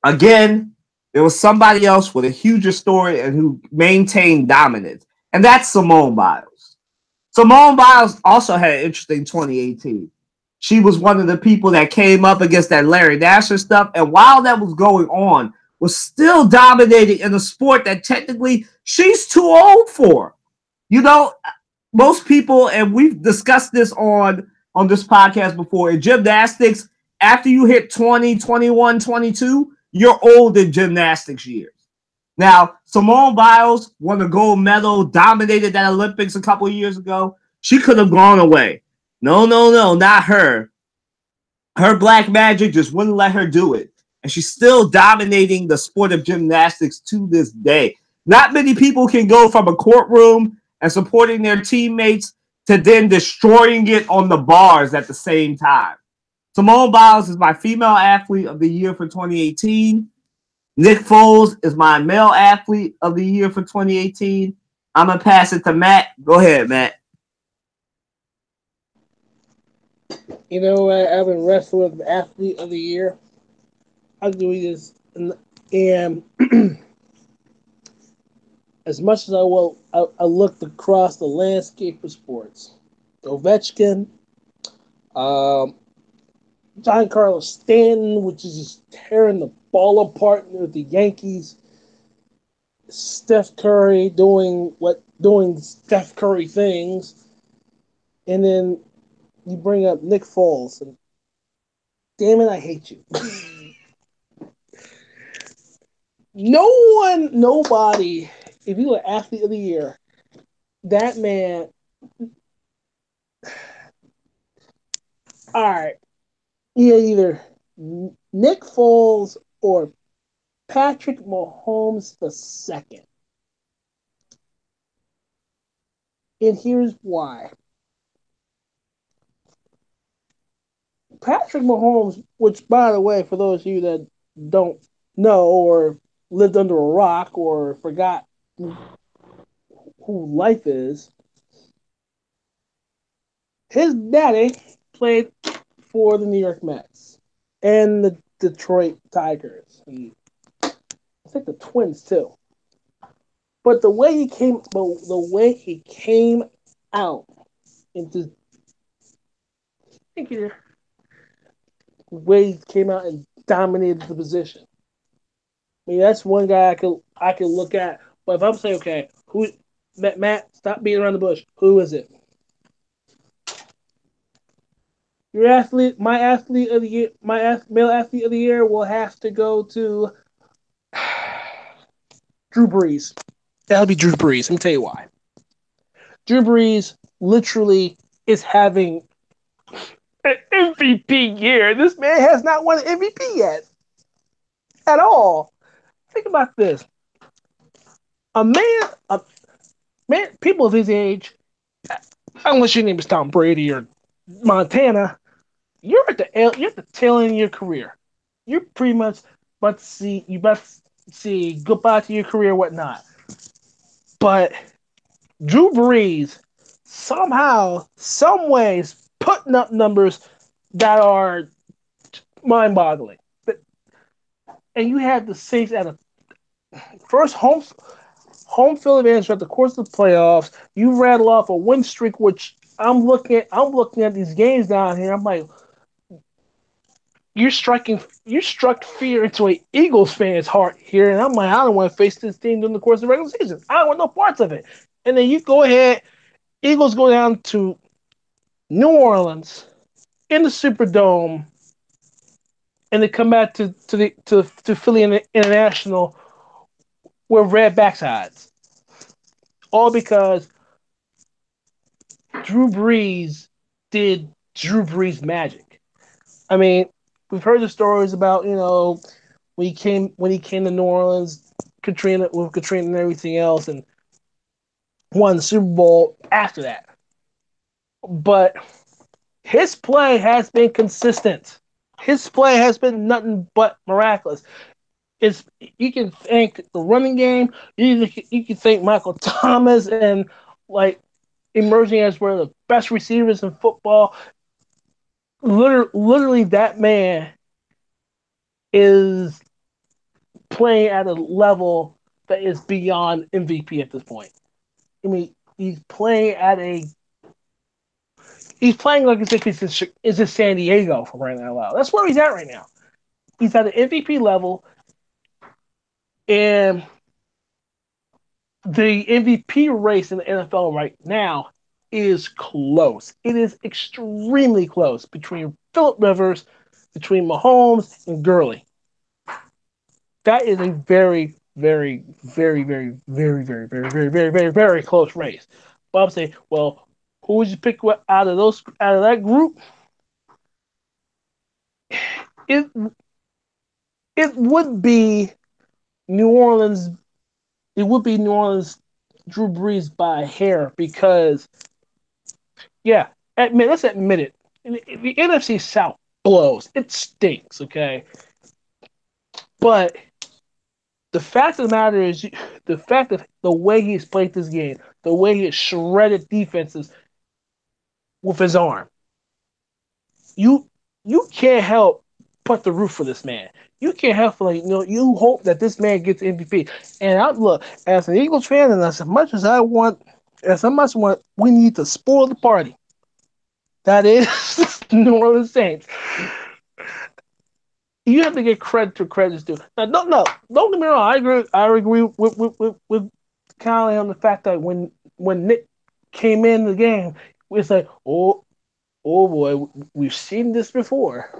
again, there was somebody else with a huger story and who maintained dominance. And that's Simone Biles. Simone Biles also had an interesting 2018. She was one of the people that came up against that Larry Nassar stuff. And while that was going on, was still dominating in a sport that technically she's too old for. Most people, and we've discussed this on this podcast before, in gymnastics, after you hit 20, 21, 22, you're old in gymnastics years. Now, Simone Biles won a gold medal, dominated that Olympics a couple of years ago. She could have gone away. No, not her. Her black magic just wouldn't let her do it. And she's still dominating the sport of gymnastics to this day. Not many people can go from a courtroom and supporting their teammates to then destroying it on the bars at the same time. Simone Biles is my female athlete of the year for 2018. Nick Foles is my male athlete of the year for 2018. I'm going to pass it to Matt. Go ahead, Matt. You know what? I've been wrestling with athlete of the year. I'll do this. And as much as I looked across the landscape of sports. Ovechkin, Giancarlo Stanton, which is just tearing the ball apart with the Yankees. Steph Curry doing Steph Curry things. And then you bring up Nick Foles. And damn it, I hate you. Nobody, if you were athlete of the year, that man, all right, either Nick Foles or Patrick Mahomes II. And here's why. Patrick Mahomes, which, by the way, for those of you that don't know or lived under a rock or forgot who life is, his daddy played for the New York Mets and the Detroit Tigers. And I think the Twins too. But the way he came out into the way he came out and dominated the position. I mean, that's one guy I could look at. But if I'm saying, okay, who Matt, stop beating around the bush. Who is it? Your athlete, my athlete of the year, male athlete of the year will have to go to Drew Brees. That'll be Drew Brees. Let me tell you why. Drew Brees literally is having an MVP year. This man has not won an MVP yet. At all. Think about this. A man, people of his age, unless your name is Tom Brady or Montana, you're at the tail end of your career. You're pretty much about to see goodbye to your career, whatnot. But Drew Brees somehow, some ways, putting up numbers that are mind-boggling. And you had the Saints at a first home field advantage throughout the course of the playoffs. You rattle off a win streak, which I'm looking at these games down here. I'm like, you struck fear into an Eagles fan's heart here, and I'm like, I don't want to face this team during the course of the regular season. I don't want no parts of it. And then you go ahead, Eagles go down to New Orleans in the Superdome and they come back to Philly International with red backsides, all because Drew Brees did Drew Brees magic. I mean, we've heard the stories about when he came to New Orleans, Katrina and everything else, and won the Super Bowl after that. But his play has been consistent. His play has been nothing but miraculous. It's You can thank the running game. You can thank Michael Thomas and like emerging as one of the best receivers in football. Literally, that man is playing at a level that is beyond MVP at this point. I mean, he's playing like as if he's in San Diego for right now. Loud. That's where he's at right now. He's at an MVP level, and the MVP race in the NFL right now is close. It is extremely close between Philip Rivers, between Mahomes and Gurley. That is a very, very, very, very, very, very, very, very, very, very, very close race. But I'm saying, well, who would you pick out of that group? It it would be New Orleans. It would be New Orleans Drew Brees by a hair because yeah, let's admit it. The NFC South blows. It stinks, okay? But the fact of the matter is, the fact of the way he's played this game, the way he has shredded defenses with his arm, you you can't help but the roof for this man. You can't help you hope that this man gets MVP. And I look as an Eagles fan, and as much want, we need to spoil the party. That is New Orleans Saints. You have to get credit to credit's due. Now, don't get me wrong. I agree with Kylie on the fact that when Nick came in the game, it's like, oh boy, we've seen this before.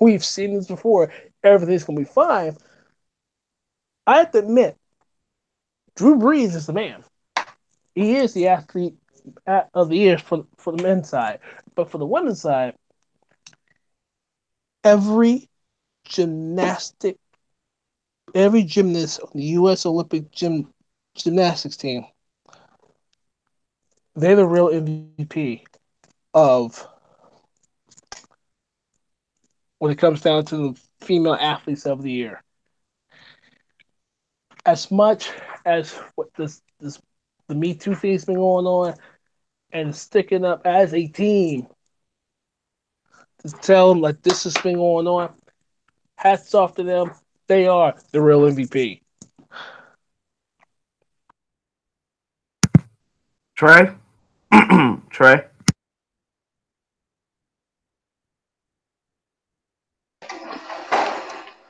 We've seen this before. Everything's gonna be fine. I have to admit, Drew Brees is the man. He is the athlete of the year for the men's side, but for the women's side, every gymnastic, every gymnast on the U.S. Olympic gymnastics team, they're the real MVP of when it comes down to the female athletes of the year. As much as what this the Me Too thing's been going on and sticking up as a team to tell them like this has been going on, hats off to them. They are the real MVP. Trey? Trey?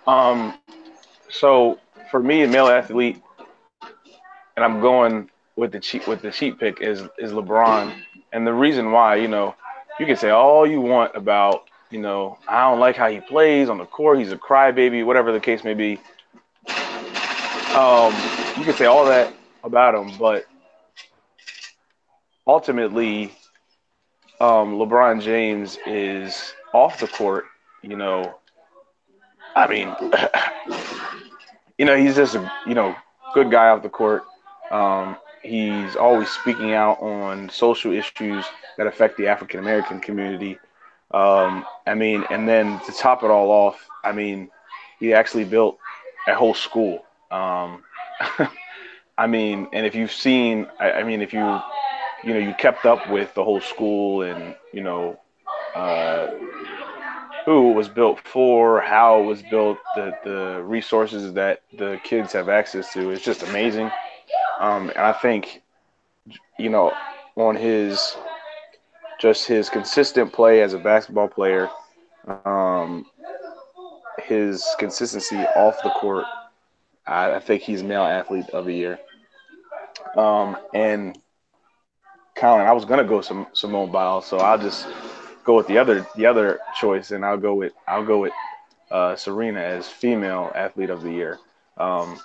Um, so for me, a male athlete, and I'm going with the cheap pick is LeBron, and the reason why, you can say all you want about, I don't like how he plays on the court. He's a crybaby, whatever the case may be. You can say all that about him, but ultimately, LeBron James is off the court. You know, I mean, he's just a good guy off the court. He's always speaking out on social issues that affect the African American community. I mean, and then to top it all off, I mean, he actually built a whole school. I mean, and if you've seen, I mean, if you kept up with the whole school and uh, who it was built for, how it was built, the resources that the kids have access to, it's just amazing. And I think you know on his consistent play as a basketball player, um, his consistency off the court, I think he's male athlete of the year. And Colin, I was gonna go Simone Biles, so I'll just go with the other choice, and I'll go with Serena as female athlete of the year. Um,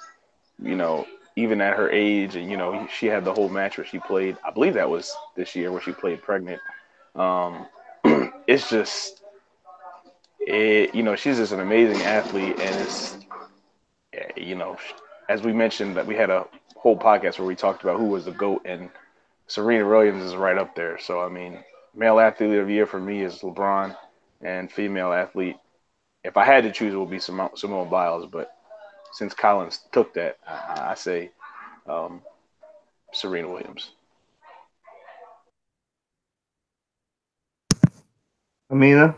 you know, even at her age, and she had the whole match where she played. I believe that was this year where she played pregnant. Um, it's just she's just an amazing athlete, and it's you know, as we mentioned that we had a whole podcast where we talked about who was the goat, and Serena Williams is right up there. So I mean, male athlete of the year for me is LeBron, and female athlete, if I had to choose, it would be Simone Biles. But since Collins took that, I say um, Serena Williams. Amina.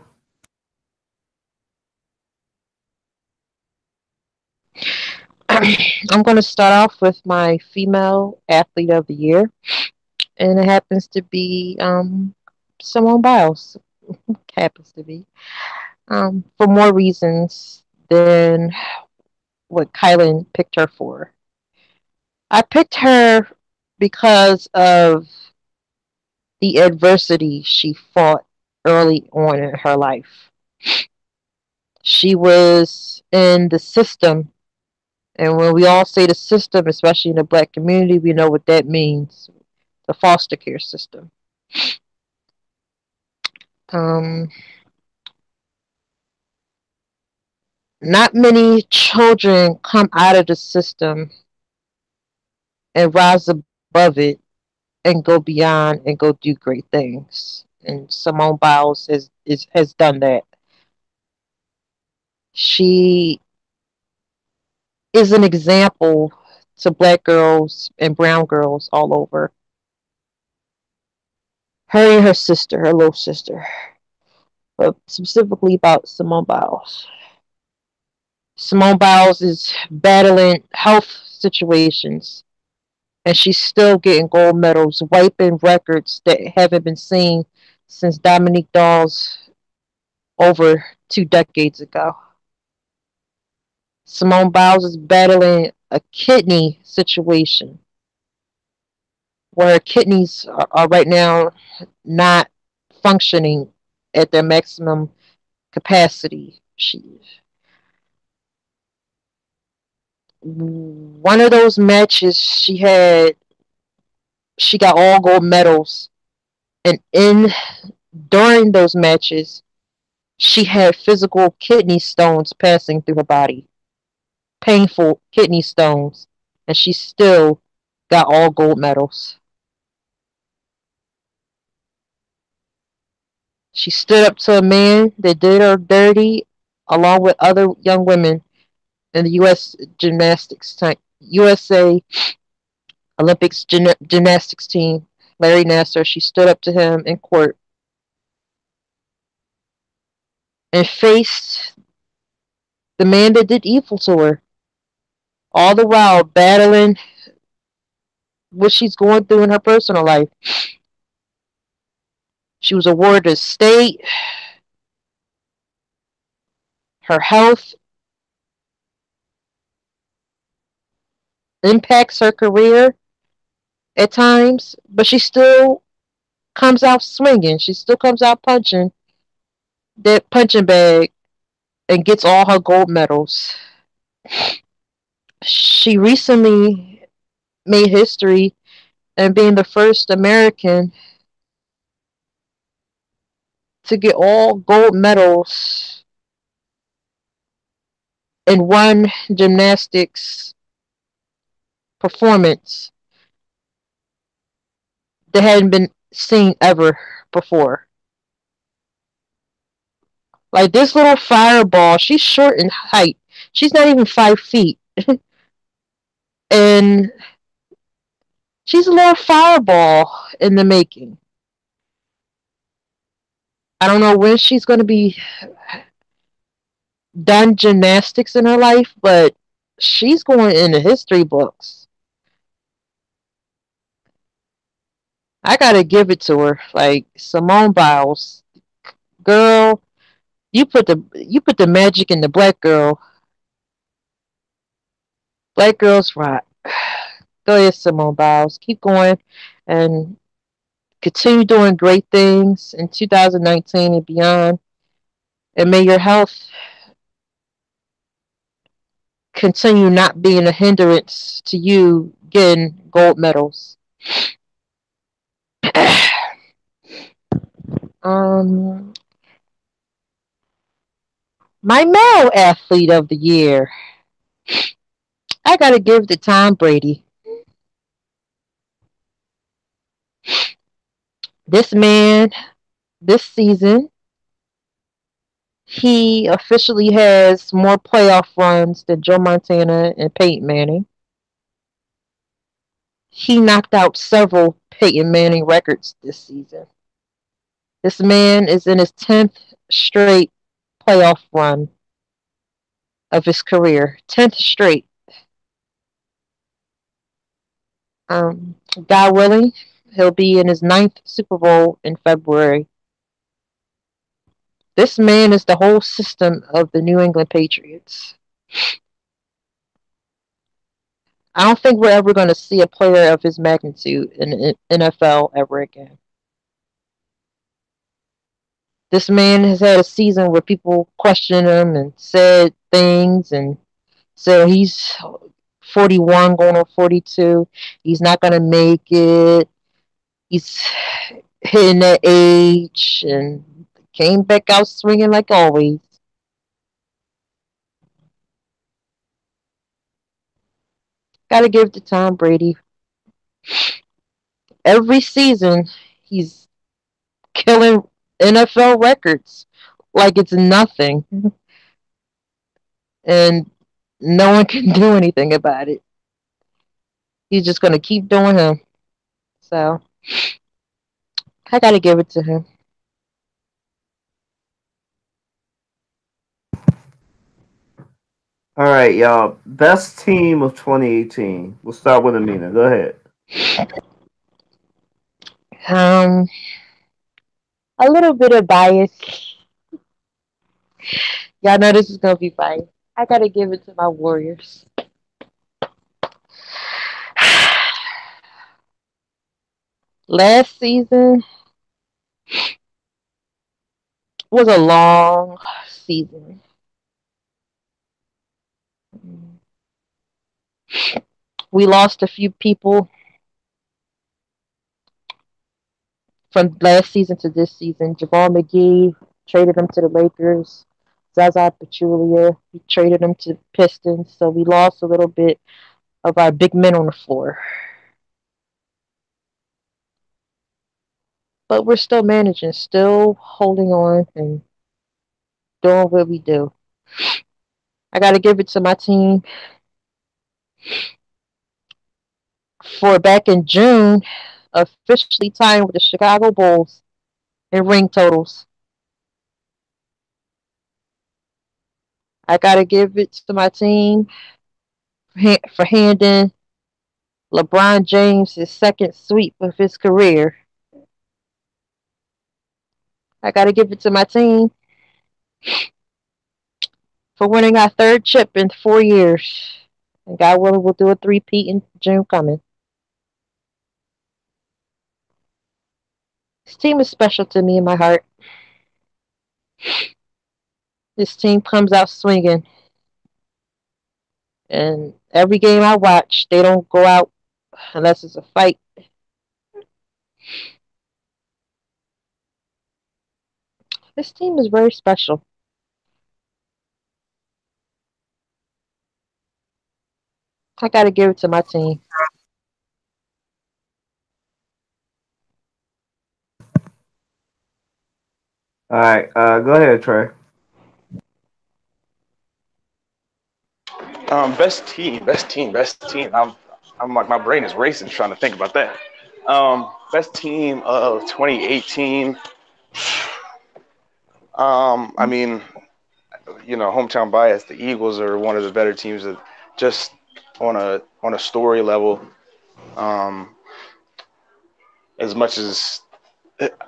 I'm going to start off with my female athlete of the year, and it happens to be Simone Biles. Happens to be for more reasons than what Kylan picked her for. I picked her because of the adversity she fought early on in her life. She was in the system, and when we all say the system, especially in the black community, we know what that means, the foster care system. Um, Not many children come out of the system and rise above it and go beyond and go do great things. And Simone Biles has done that. She is an example to black girls and brown girls all over. Her and her sister, her little sister, but specifically about Simone Biles. Simone Biles is battling health situations, and she's still getting gold medals, wiping records that haven't been seen since Dominique Dawes over 2 decades ago. Simone Biles is battling a kidney situation where her kidneys are right now not functioning at their maximum capacity. One of those matches she got all gold medals, and in during those matches she had physical kidney stones passing through her body, painful kidney stones, and she still got all gold medals. She stood up to a man that did her dirty, along with other young women in the USA Olympics gymnastics team, Larry Nassar. She stood up to him in court and faced the man that did evil to her, all the while battling what she's going through in her personal life. She was awarded a state. Her health impacts her career at times, but she still comes out swinging. She still comes out punching that punching bag and gets all her gold medals. She recently made history and being the first American to get all gold medals in one gymnastics performance that hadn't been seen ever before. Like this little fireball, she's short in height. She's not even 5 feet. And she's a little fireball in the making. I don't know when she's going to be done gymnastics in her life, but she's going in the history books. I gotta give it to her. Like Simone Biles, girl, you put the magic in the black girl. Black girls rock. Go ahead, Simone Biles. Keep going and continue doing great things in 2019 and beyond. And may your health continue not being a hindrance to you getting gold medals. um, my male athlete of the year, I gotta give to Tom Brady. This man, this season, he officially has more playoff runs than Joe Montana and Peyton Manning. He knocked out several Peyton Manning records this season. This man is in his 10th straight playoff run of his career. 10th straight. God willing, he'll be in his ninth Super Bowl in February. This man is the whole system of the New England Patriots. I don't think we're ever going to see a player of his magnitude in the NFL ever again. This man has had a season where people questioned him and said things and said he's 41 going on 42. He's not going to make it. He's hitting that age and came back out swinging like always. Got to give to Tom Brady. Every season, he's killing NFL records like it's nothing. And no one can do anything about it. He's just going to keep doing him. So, I got to give it to him. All right, y'all. Best team of 2018. We'll start with Amina. Go ahead. Um, a little bit of bias. Y'all know this is going to be biased. I got to give it to my Warriors. Last season was a long season. We lost a few people from last season to this season. Javon McGee traded him to the Lakers. Zaza Pachulia, he traded him to the Pistons. So we lost a little bit of our big men on the floor. But we're still managing, still holding on and doing what we do. I got to give it to my team for back in June, officially tying with the Chicago Bulls in ring totals. I got to give it to my team for handing LeBron James his second sweep of his career. I got to give it to my team for winning our third chip in 4 years. And God willing, we'll do a three-peat in June coming. This team is special to me in my heart. This team comes out swinging. And every game I watch, they don't go out unless it's a fight. This team is very special. I got to give it to my team. All right, go ahead, Trey. Best team. I'm like my brain is racing trying to think about that. Best team of 2018. I mean, hometown bias. The Eagles are one of the better teams that just on a story level. Um, as much as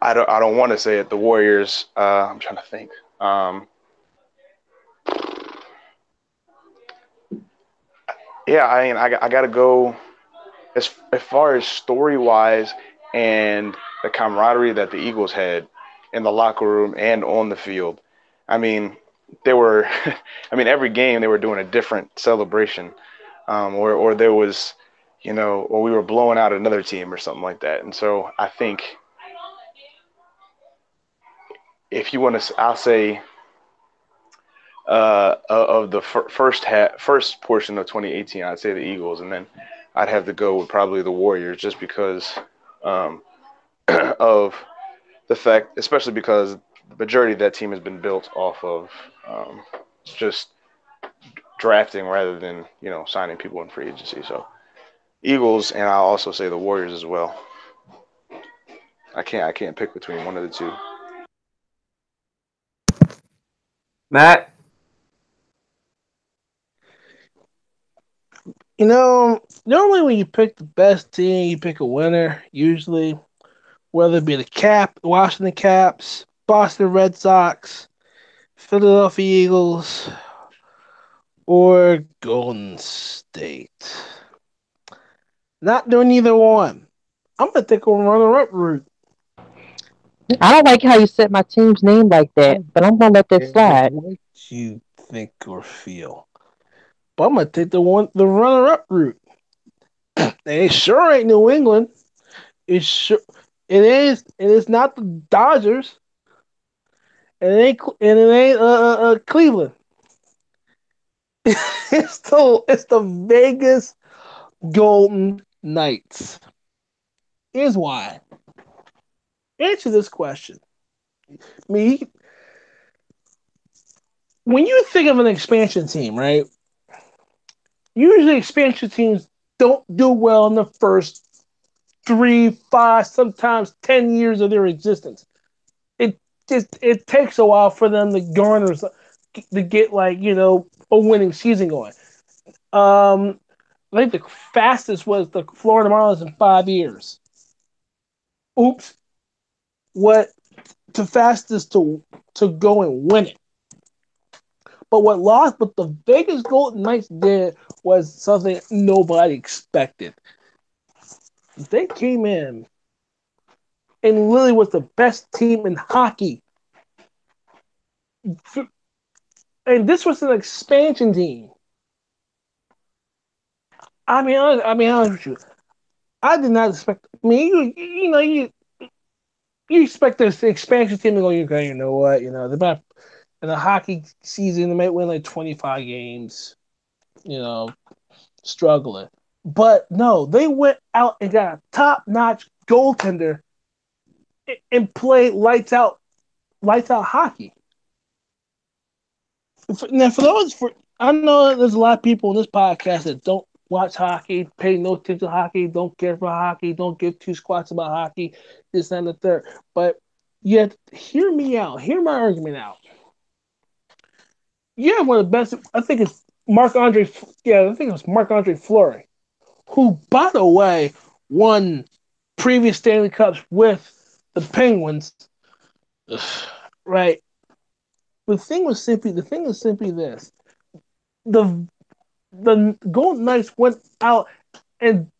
I don't want to say it, the Warriors. I'm trying to think. Yeah, I mean, I got to go as far as story wise and the camaraderie that the Eagles had in the locker room and on the field. I mean, they were, I mean, every game they were doing a different celebration, or there was, or we were blowing out another team or something like that. And so I think if you want to, I'll say of the first portion of 2018, I'd say the Eagles, and then I'd have to go with probably the Warriors, just because um, of the fact, especially because the majority of that team has been built off of just drafting rather than signing people in free agency. So Eagles, and I'll also say the Warriors as well. I can't pick between one of the two. Matt? Normally when you pick the best team, you pick a winner, usually, whether it be the Washington Caps, Boston Red Sox, Philadelphia Eagles, or Golden State. Not doing either one. I'm going to take a runner-up route. I don't like how you said my team's name like that, but I'm gonna let that slide. What you think or feel. But I'm going to take the runner-up route. It sure ain't New England. It is not the Dodgers. And it ain't Cleveland. It's the Vegas Golden Knights. Here's why. Answer this question. I mean, when you think of an expansion team, right? Usually expansion teams don't do well in the first 3, 5, sometimes 10 years of their existence. It takes a while for them to garner, to get a winning season going. I think the fastest was the Florida Marlins in 5 years. Oops. What the fastest to go and win it. But the Vegas Golden Knights did was something nobody expected. They came in and literally was the best team in hockey. And this was an expansion team. I mean, honest with you, I did not expect. I mean, you expect this expansion team to go. You know what? They're about in the hockey season. They might win like 25 games. Struggling, but no, they went out and got a top-notch goaltender and played lights out hockey. Now, I know there's a lot of people in this podcast that don't watch hockey, pay no attention to hockey, don't care for hockey, don't give two squats about hockey, this and the third. But yet, hear me out. Hear my argument out. You have one of the best. I think it's Marc-Andre. Yeah, I think it was Marc-Andre Fleury, who, by the way, won previous Stanley Cups with the Penguins. Right. The thing is simply this: the Golden Knights went out and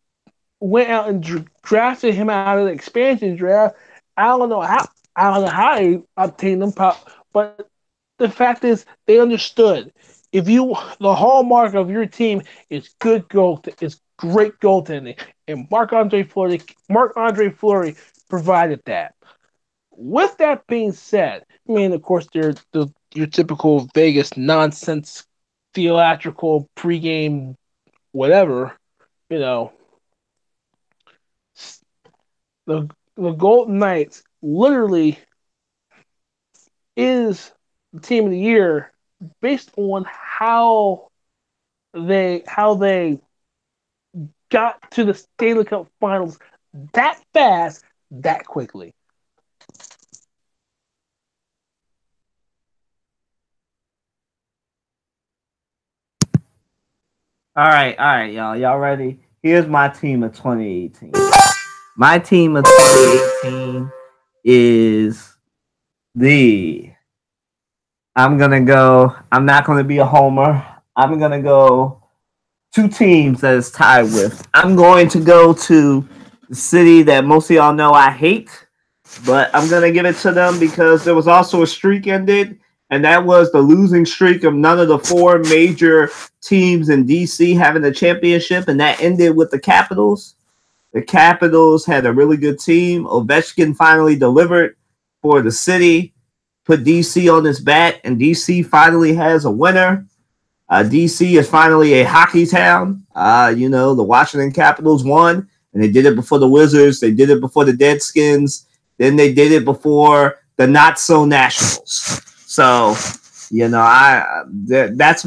drafted him out of the expansion draft. I don't know how he obtained them, but the fact is they understood the hallmark of your team is great goaltending, and Marc-Andre Fleury provided that. With that being said, I mean, of course, they're your typical Vegas nonsense, theatrical pregame, whatever. The the Golden Knights literally is the team of the year based on how they got to the Stanley Cup Finals that fast, that quickly. All right, y'all. Y'all ready? Here's my team of 2018. My team of 2018 is I'm not gonna be a homer. I'm gonna go two teams that is tied with. I'm going to go to the city that most of y'all know I hate, but I'm gonna give it to them because there was also a streak ended, and that was the losing streak of none of the four major teams in DC having a championship, and that ended with the Capitals. The Capitals had a really good team. Ovechkin finally delivered for the city, put DC on his back, and DC finally has a winner. DC is finally a hockey town. The Washington Capitals won, and they did it before the Wizards. They did it before the Deadskins. Then they did it before the Not So Nationals. So, that's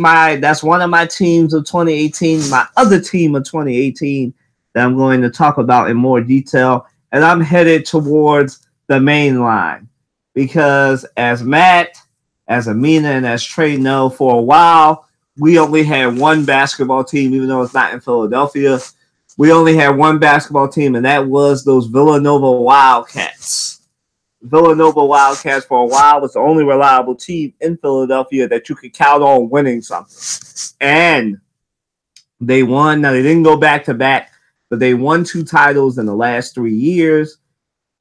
one of my teams of 2018. My other team of 2018 that I'm going to talk about in more detail, and I'm headed towards the main line because as Matt, as Amina, and as Trey know, for a while we only had one basketball team, even though it's not in Philadelphia. We only had one basketball team, and that was those Villanova Wildcats. Villanova Wildcats for a while was the only reliable team in Philadelphia that you could count on winning something. And they won. Now, they didn't go back-to-back, but they won 2 titles in the last 3 years.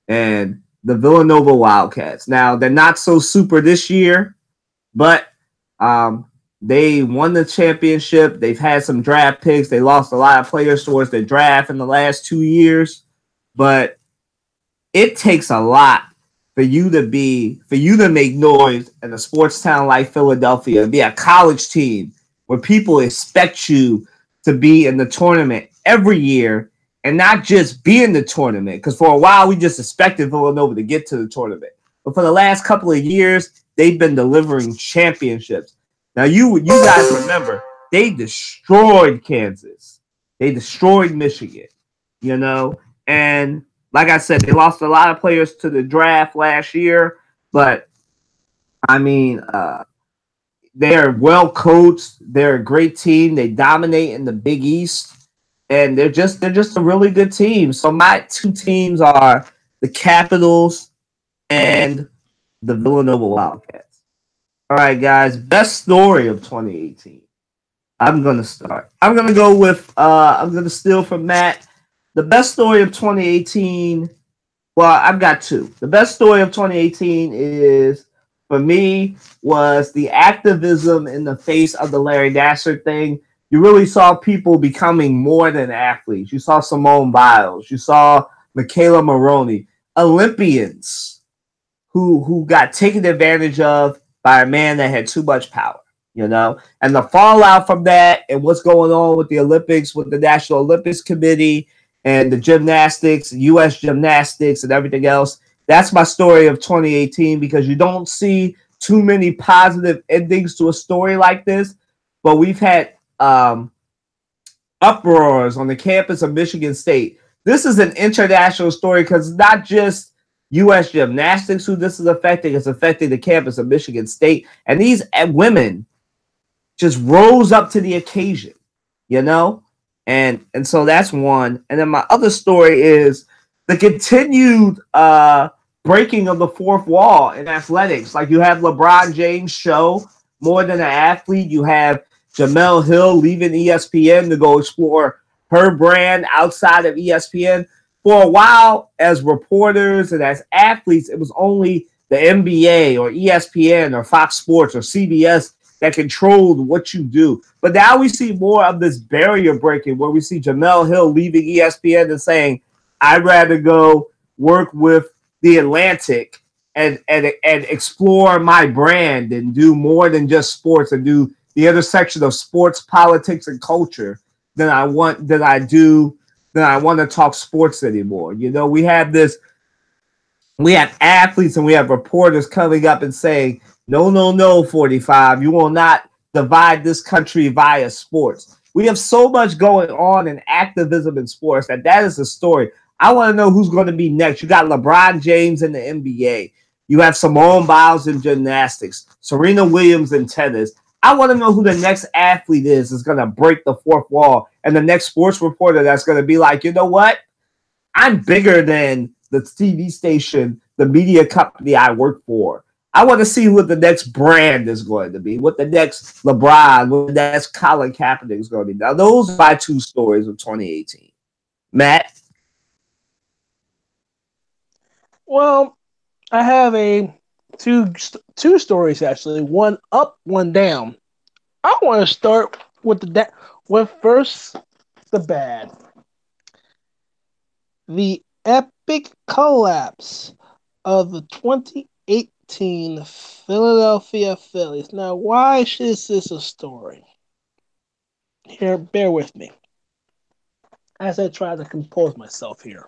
And the Villanova Wildcats. Now, they're not so super this year, but they won the championship. They've had some draft picks. They lost a lot of players towards the draft in the last 2 years. But it takes a lot for you to make noise in a sports town like Philadelphia and be a college team where people expect you to be in the tournament every year and not just be in the tournament. Because for a while, we just expected Villanova to get to the tournament. But for the last couple of years, they've been delivering championships. Now, you guys remember, they destroyed Kansas. They destroyed Michigan, and like I said, they lost a lot of players to the draft last year, but I mean, they're well coached. They're a great team. They dominate in the Big East, and they're just a really good team. So my 2 teams are the Capitals and the Villanova Wildcats. All right, guys, best story of 2018. I'm gonna start. I'm gonna go with. I'm gonna steal from Matt. The best story of 2018. Well, I've got 2. The best story of 2018 is, for me, was the activism in the face of the Larry Nassar thing. You really saw people becoming more than athletes. You saw Simone Biles. You saw Michaela Maroney, Olympians who got taken advantage of by a man that had too much power. And the fallout from that and what's going on with the Olympics, with the National Olympics Committee and the gymnastics, U.S. gymnastics and everything else. That's my story of 2018 because you don't see too many positive endings to a story like this. But we've had uproars on the campus of Michigan State. This is an international story because it's not just U.S. gymnastics who this is affecting. It's affecting the campus of Michigan State. And these women just rose up to the occasion, And so that's one. And then my other story is the continued breaking of the fourth wall in athletics. Like you have LeBron James show more than an athlete. You have Jamel Hill leaving ESPN to go explore her brand outside of ESPN. For a while, as reporters and as athletes, it was only the NBA or ESPN or Fox Sports or CBS that controlled what you do. But now we see more of this barrier breaking where we see Jamel Hill leaving ESPN and saying, I'd rather go work with The Atlantic and explore my brand and do more than just sports and do the intersection of sports, politics, and culture than I want to talk sports anymore. We have athletes and we have reporters coming up and saying, no, 45. You will not divide this country via sports. We have so much going on in activism in sports that is the story. I want to know who's going to be next. You got LeBron James in the NBA. You have Simone Biles in gymnastics, Serena Williams in tennis. I want to know who the next athlete is going to break the fourth wall and the next sports reporter that's going to be like, you know what? I'm bigger than the TV station, the media company I work for. I want to see what the next brand is going to be, what the next LeBron, what the next Colin Kaepernick is going to be. Now, those are my 2 stories of 2018. Matt? Well, I have a two stories actually. One up, one down. I want to start with with first the bad. The epic collapse of the 2018 Philadelphia Phillies. Now, why is this a story? Here, bear with me as I try to compose myself here.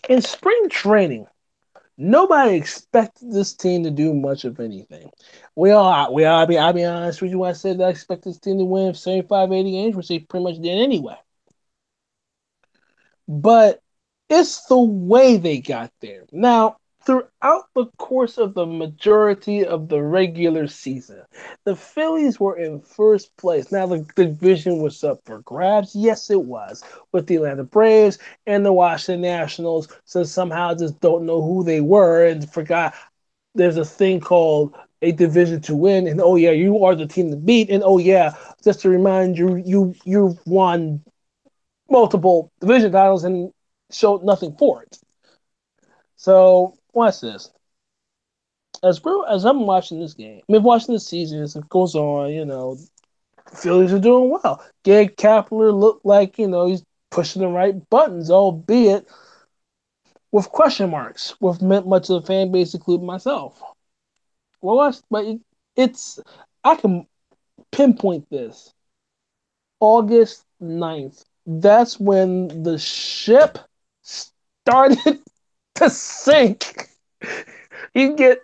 In spring training, nobody expected this team to do much of anything. I'll be honest with you when I said that I expect this team to win 75, 80 games, which they pretty much did anyway. But it's the way they got there. Now, throughout the course of the majority of the regular season, the Phillies were in first place. Now, the division was up for grabs. Yes, it was, with the Atlanta Braves and the Washington Nationals. So somehow just don't know who they were and forgot there's a thing called a division to win. And oh yeah, you are the team to beat. And oh yeah, just to remind you, you've won multiple division titles and showed nothing for it. So watch this. As I'm watching this game, I mean watching the season as it goes on, the Phillies are doing well. Gabe Kapler looked like, he's pushing the right buttons, albeit with question marks, with much of the fan base, including myself. Well, but it's I can pinpoint this. August 9th. That's when the ship started to sink. You get,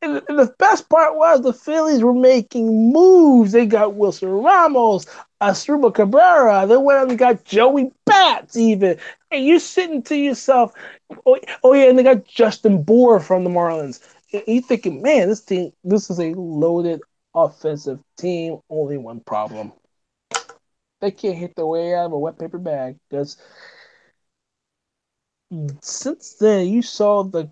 and the best part was the Phillies were making moves. They got Wilson Ramos, Asdrubal Cabrera. They went out and got Joey Bats even. And you're sitting to yourself, oh yeah, and they got Justin Bour from the Marlins. And you're thinking, man, this is a loaded offensive team. Only one problem: they can't hit their way out of a wet paper bag. Because since then, you saw the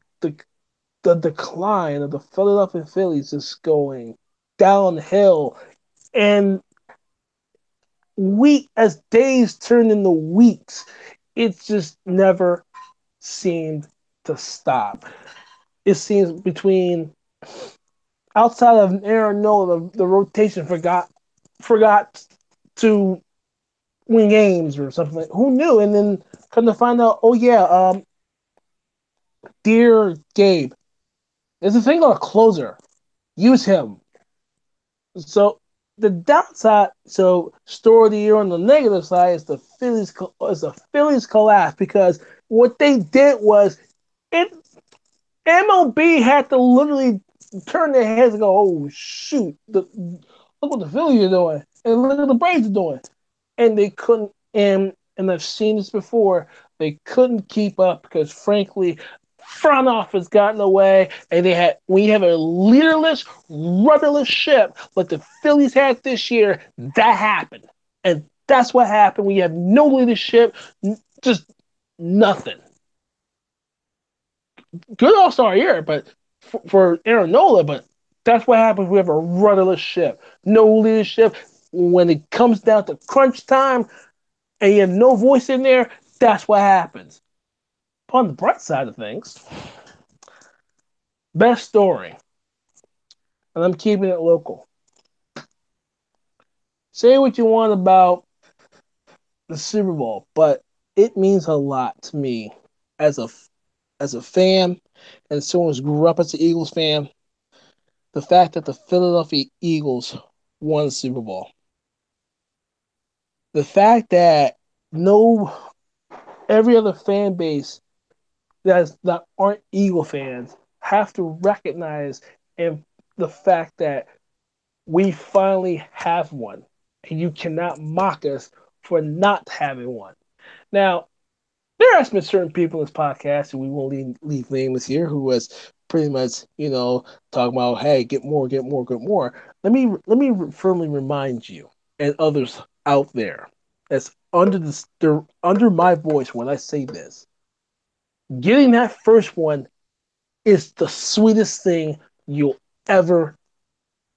decline of the Philadelphia Phillies just going downhill, and as days turned into weeks, it just never seemed to stop. It seems between outside of Aaron Nola, the rotation forgot to win games or something. Who knew? And then come to find out, oh yeah, dear Gabe, there's a thing called a closer. Use him. So the downside, so story of the year on the negative side is the Phillies collapse, because what they did was it MLB had to literally turn their heads and go, oh shoot, look what the Phillies are doing, and look what the Braves are doing, and they couldn't. And I've seen this before. They couldn't keep up because, frankly, front office got in the way, and when you have a leaderless, rudderless ship like the Phillies had this year, that happened, and that's what happened. We have no leadership, just nothing. Good All Star year, but for Aaron Nola, but that's what happens. We have a rudderless ship, no leadership. When it comes down to crunch time, and you have no voice in there, that's what happens. On the bright side of things, best story, and I'm keeping it local. Say what you want about the Super Bowl, but it means a lot to me as a fan and someone who grew up as an Eagles fan. The fact that the Philadelphia Eagles won the Super Bowl. The fact that no every other fan base that aren't Eagle fans have to recognize and the fact that we finally have one, and you cannot mock us for not having one. Now, there has been certain people in this podcast, and we won't leave nameless here, who was pretty much, talking about, hey, get more, get more, get more. Let me firmly remind you and others out there that's under my voice when I say this. Getting that first one is the sweetest thing you'll ever,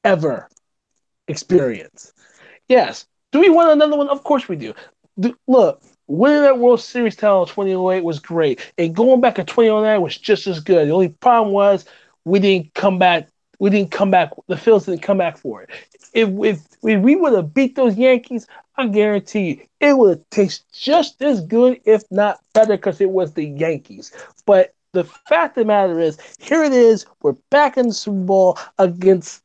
ever experience. Yes. Do we want another one? Of course we do. Look, Winning that World Series title in 2008 was great, and going back in 2009 was just as good. The only problem was we didn't come back. We didn't come back. The Phils didn't come back for it. If we would have beat those Yankees, I guarantee you it would have tasted just as good, if not better, because it was the Yankees. But the fact of the matter is, here it is. We're back in the Super Bowl against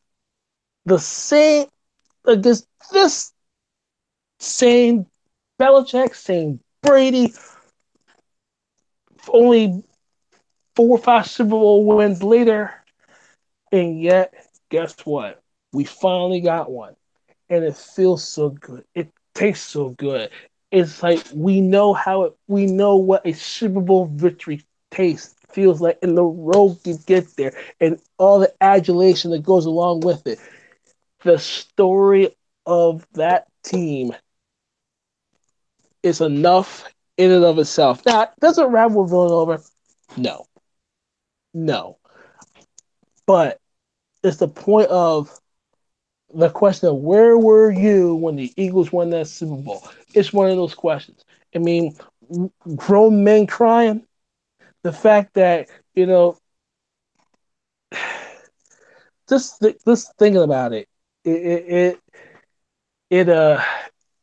the same against this same Belichick, same Brady, only 4 or 5 Super Bowl wins later, and yet, guess what? We finally got one, and it feels so good. It tastes so good. It's like we know what a Super Bowl victory tastes feels like, and the road to get there, and all the adulation that goes along with it. The story of that team is enough in and of itself. Now, does it rival Villanova? No, no. But it's the point of the question of where were you when the Eagles won that Super Bowl? It's one of those questions. I mean, grown men crying. The fact that just thinking about it, it it it,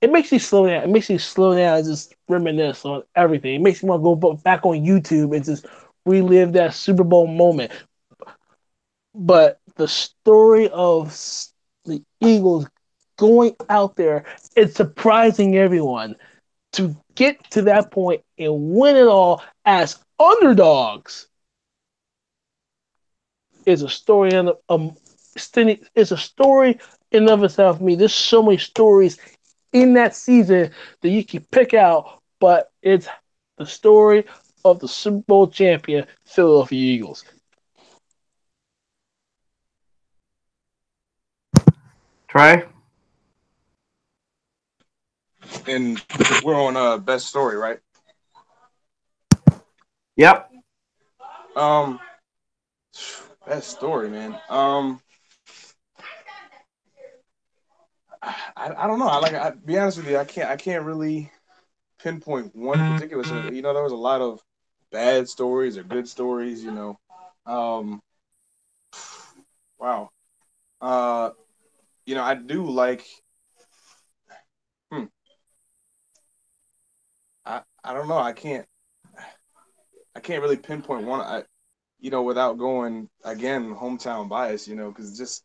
it makes you slow down. It makes you slow down and just reminisce on everything. It makes you want to go back on YouTube and just relive that Super Bowl moment. But the story of the Eagles going out there and surprising everyone to get to that point and win it all as underdogs is a story in it's a story in and of itself. I mean, there's so many stories in that season that you can pick out, but it's the story of the Super Bowl champion Philadelphia Eagles. Trey? And we're on best story, right? Yep. Um, best story, man. I don't know. I be honest with you, I can't really pinpoint one particular. So, there was a lot of bad stories or good stories. Um, wow. Uh, I do like. Hmm, I don't know. I can't really pinpoint one. Without going again hometown bias. Because just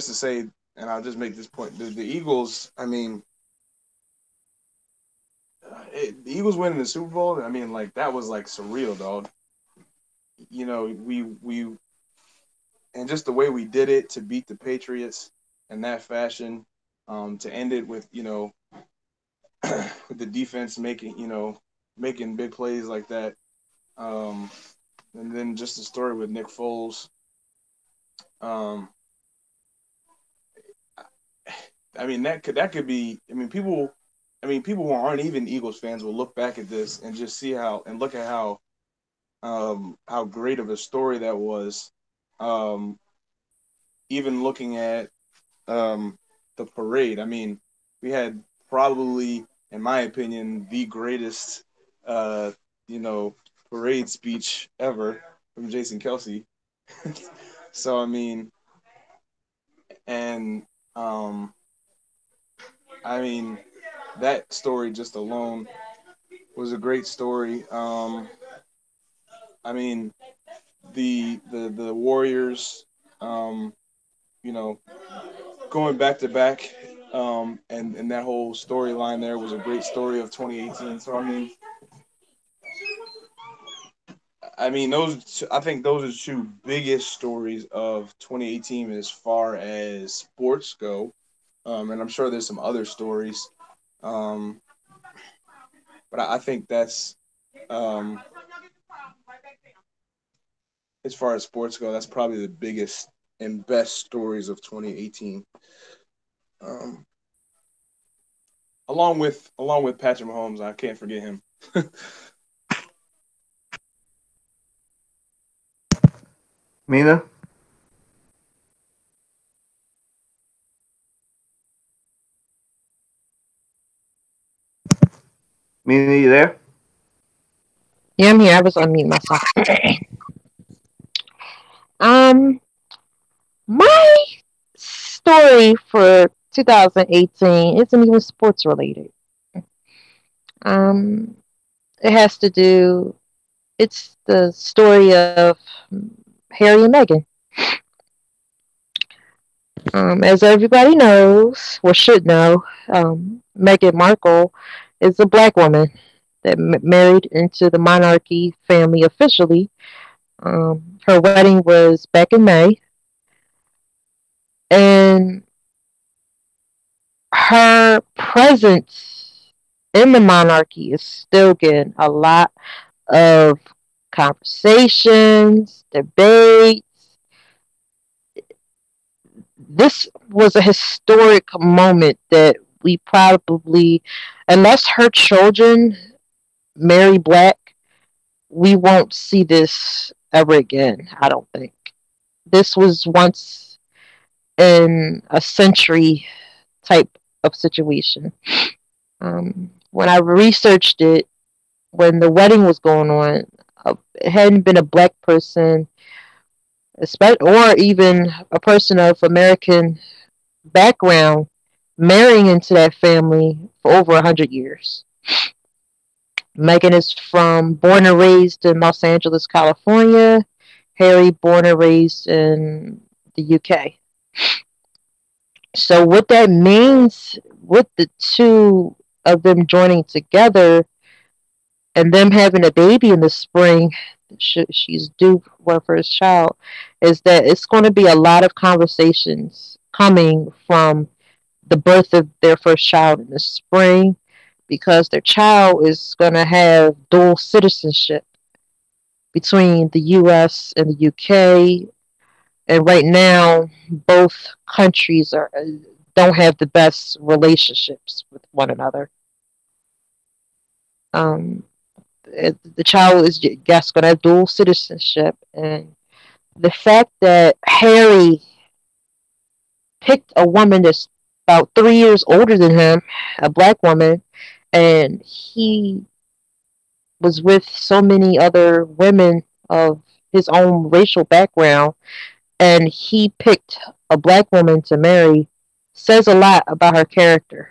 to say, and I'll just make this point: the Eagles. I mean, the Eagles winning the Super Bowl. I mean, like that was like surreal, dog. We and just the way we did it to beat the Patriots in that fashion, to end it with with the defense making big plays like that, um, and then just the story with Nick Foles. Um, I mean that could be. I mean people who aren't even Eagles fans will look back at this and just see look at how great of a story that was. Um, Even looking at the parade. I mean, we had probably, in my opinion, the greatest, uh, you know, parade speech ever from Jason Kelsey. So I mean, and um, I mean, that story just alone was a great story. I mean, the Warriors, um, you know, going back to back, and that whole storyline there was a great story of 2018. So I mean, I think those are the two biggest stories of 2018 as far as sports go. And I'm sure there's some other stories, um, but I think that's um, as far as sports go, that's probably the biggest and best stories of 2018. Um, along with Patrick Mahomes, I can't forget him. Mina? Mina, you there? Yeah, I'm here. I was unmute myself. um, my story for 2018 isn't even sports related. Um, it has to do. It's the story of Harry and Meghan. As everybody knows, or should know, Meghan Markle is a black woman that married into the monarchy family officially. Her wedding was back in May, and her presence in the monarchy is still getting a lot of conversations, debate. This was a historic moment that we probably, unless her children marry black, we won't see this ever again. I don't think. This was once in a century type of situation. When I researched it, when the wedding was going on, it hadn't been a black person, or even a person of American background, marrying into that family for over 100 years. Megan is from born and raised in Los Angeles, California. Harry born and raised in the UK. So what that means with the two of them joining together and them having a baby in the spring, she's due for her first child, is that it's going to be a lot of conversations coming from the birth of their first child in the spring, because their child is going to have dual citizenship between the US and the UK. And right now, both countries don't have the best relationships with one another. Um, the child is, yes, going to have dual citizenship, and the fact that Harry picked a woman that's about 3 years older than him, a black woman, and he was with so many other women of his own racial background, and he picked a black woman to marry, says a lot about her character.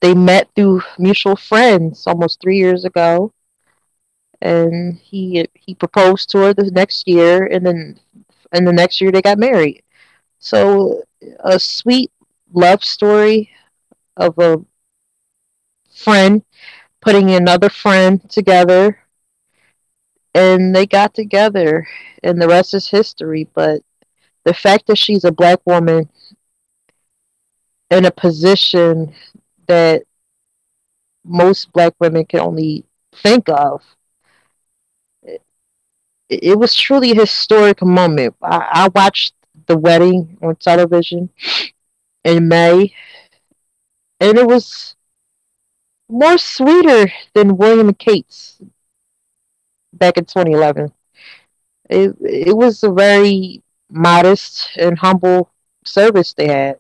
They met through mutual friends almost 3 years ago, and he proposed to her the next year, and then in the next year they got married. So a sweet love story of a friend putting another friend together, and they got together, and the rest is history. But the fact that she's a black woman in a position that most black women can only think of, it was truly a historic moment. I watched the wedding on television in May, and it was more sweeter than William and Kate's back in 2011. It was a very modest and humble service they had.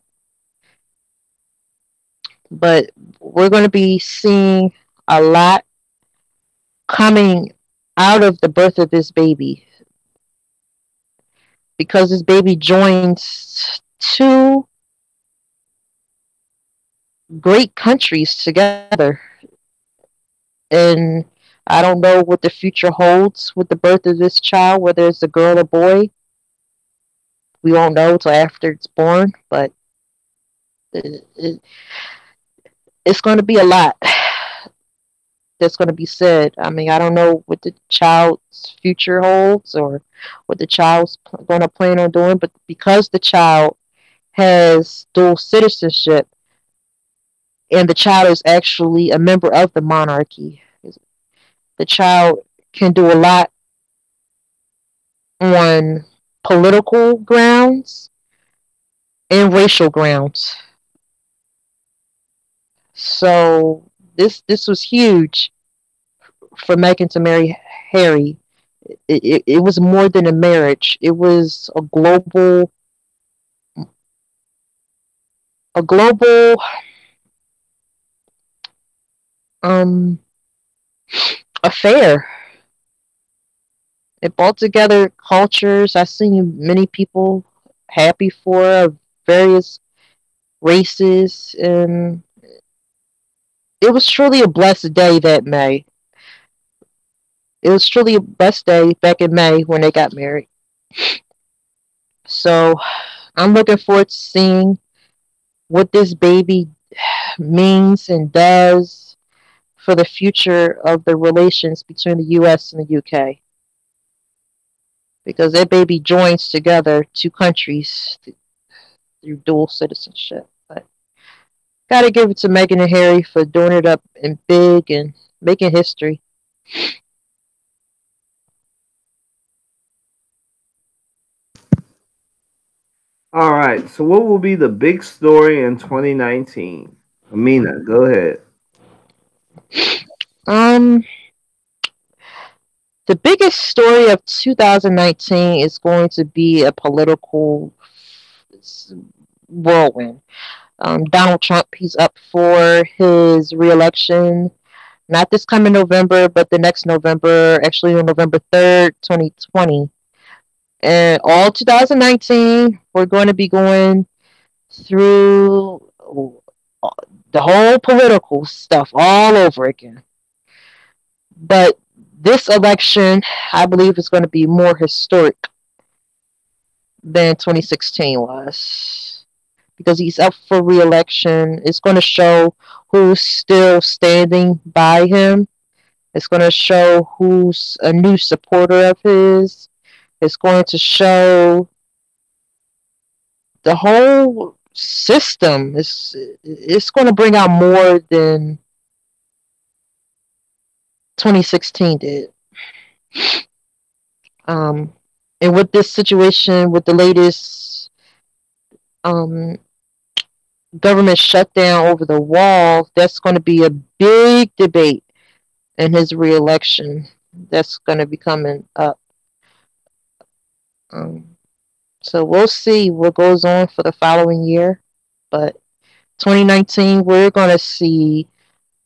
But we're going to be seeing a lot coming out of the birth of this baby, because this baby joins two great countries together. And I don't know what the future holds with the birth of this child, whether it's a girl or boy. We won't know until after it's born, but it, it's going to be a lot that's going to be said. I mean, I don't know what the child's future holds or what the child's going to plan on doing, but because the child has dual citizenship and the child is actually a member of the monarchy, the child can do a lot on political grounds and racial grounds. So this was huge for Meghan to marry Harry. It was more than a marriage. It was a global um affair. It brought together cultures. I've seen many people happy for various races, and it was truly a blessed day that May. It was truly a blessed day back in May when they got married. So I'm looking forward to seeing what this baby means and does for the future of the relations between the U.S. and the U.K. Because that baby joins together two countries through dual citizenship. But gotta give it to Meghan and Harry for doing it up in big and making history. All right. So, what will be the big story in 2019? Amina, go ahead. Um, the biggest story of 2019 is going to be a political whirlwind. Donald Trump, he's up for his reelection, not this coming November, but the next November, actually on November 3rd, 2020. And all 2019, we're going to be going through the whole political stuff all over again. But this election, I believe, is going to be more historic than 2016 was because he's up for re-election. It's going to show who's still standing by him. It's going to show who's a new supporter of his. It's going to show the whole system. It's going to bring out more than 2016 did. Um, and with this situation, with the latest um, government shutdown over the wall, that's going to be a big debate in his reelection. That's going to be coming up. Um, so we'll see what goes on for the following year. But 2019, we're going to see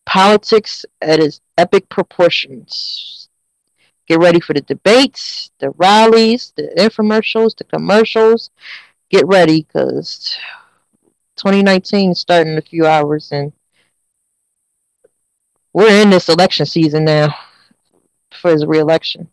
politics at its epic proportions. Get ready for the debates, the rallies, the infomercials, the commercials. Get ready because 2019 is starting in a few hours and we're in this election season now for his reelection.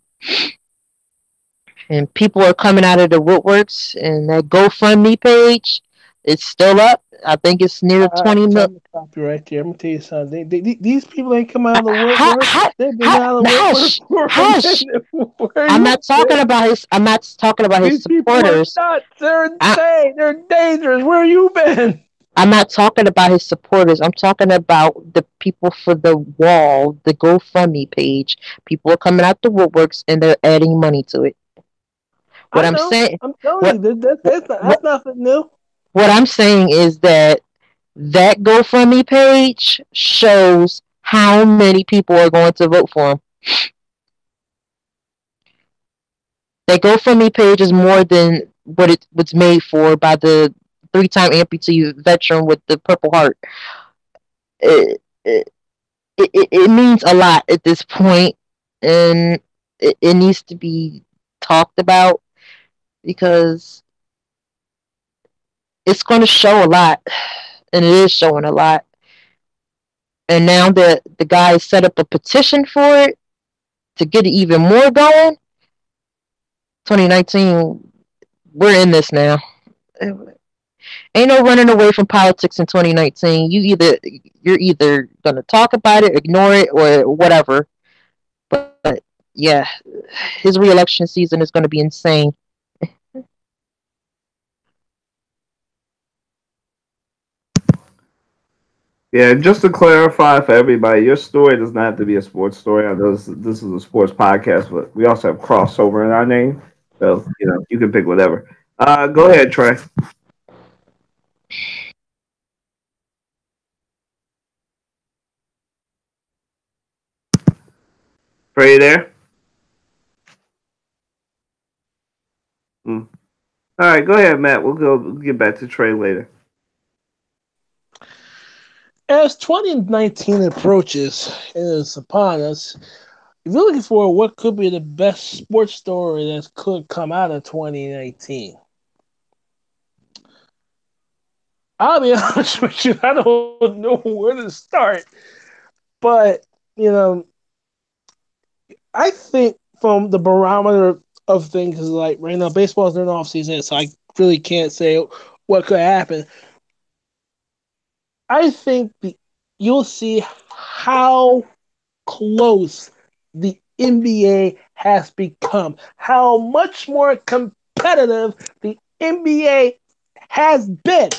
And people are coming out of the woodworks, and that GoFundMe page, it's still up. I think it's near 20 I'm mil. gonna stop you right there. I'm gonna tell you something. These people ain't come out of the How, woodwork. how, They've been how, out of the woodwork hush, for a hush. minute. Where I'm you not talking been? about his. I'm not talking about his These people are supporters. nuts. They're I, insane. They're dangerous. Where you been? I'm not talking about his supporters. I'm talking about the people for the wall, the GoFundMe page. People are coming out the woodworks and they're adding money to it. What I I'm know. saying, I'm telling what you, that's what nothing new. what I'm saying is that that GoFundMe page shows how many people are going to vote for him. That GoFundMe page is more than what it was made for by the three-time amputee veteran with the Purple Heart. It, it, it means a lot at this point, and it needs to be talked about because it's going to show a lot, and it is showing a lot. And now that the guy set up a petition for it to get it even more going, 2019, we're in this now. Ain't no running away from politics in 2019. You're either gonna talk about it, ignore it, or whatever. But yeah, his reelection season is gonna be insane. Yeah, just to clarify for everybody, your story does not have to be a sports story. I know this is a sports podcast, but we also have crossover in our name, so you can pick whatever. Go ahead, Trey. Trey, you there? Mm. All right, go ahead, Matt. We'll get back to Trey later. As 2019 approaches and is upon us, if you're looking for what could be the best sports story that could come out of 2019, I'll be honest with you, I don't know where to start. But, you know, I think from the barometer of things, like right now, baseball's in off season, so I really can't say what could happen. I think you'll see how close the NBA has become, how much more competitive the NBA has been,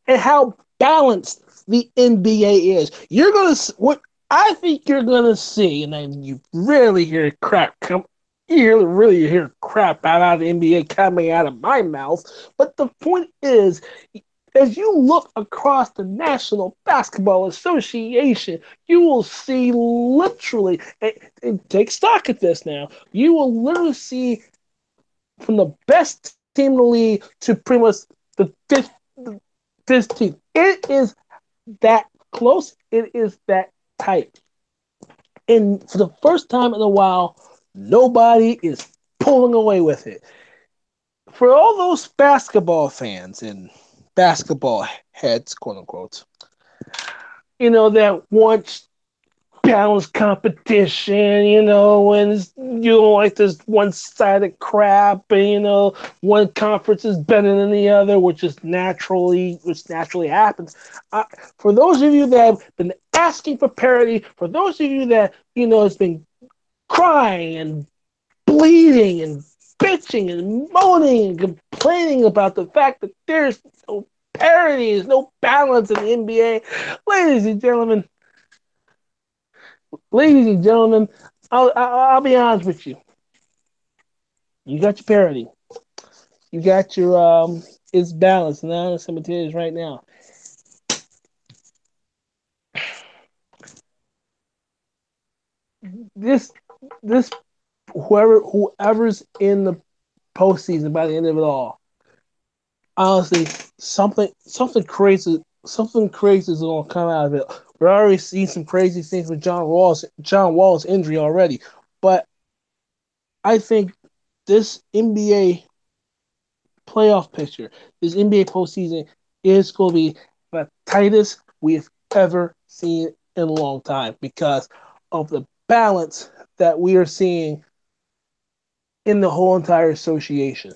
and how balanced the NBA is. You're gonna what I think you're gonna see, and then you really hear crap come. You really hear crap out of the NBA coming out of my mouth. But the point is, as you look across the National Basketball Association, you will see literally, and take stock at this now, you will literally see from the best team in the league to pretty much the 15th. It is that close. It is that tight. And for the first time in a while, nobody is pulling away with it. For all those basketball fans and basketball heads, quote unquote, that want balanced competition, and you don't like this one-sided crap, and one conference is better than the other, which naturally happens. For those of you that have been asking for parity, for those of you that has been crying and bleeding and bitching and moaning and complaining about the fact that there's no parity, there's no balance in the NBA, ladies and gentlemen, I'll be honest with you. You got your parity. You got your it's balanced. Now I'm gonna tell you this right now. This whoever's in the postseason by the end of it all, honestly, something crazy is gonna come out of it. We're already seeing some crazy things with John Wall's injury already, but I think this NBA playoff picture, this NBA postseason is going to be the tightest we've ever seen in a long time because of the balance that we are seeing in the whole entire association.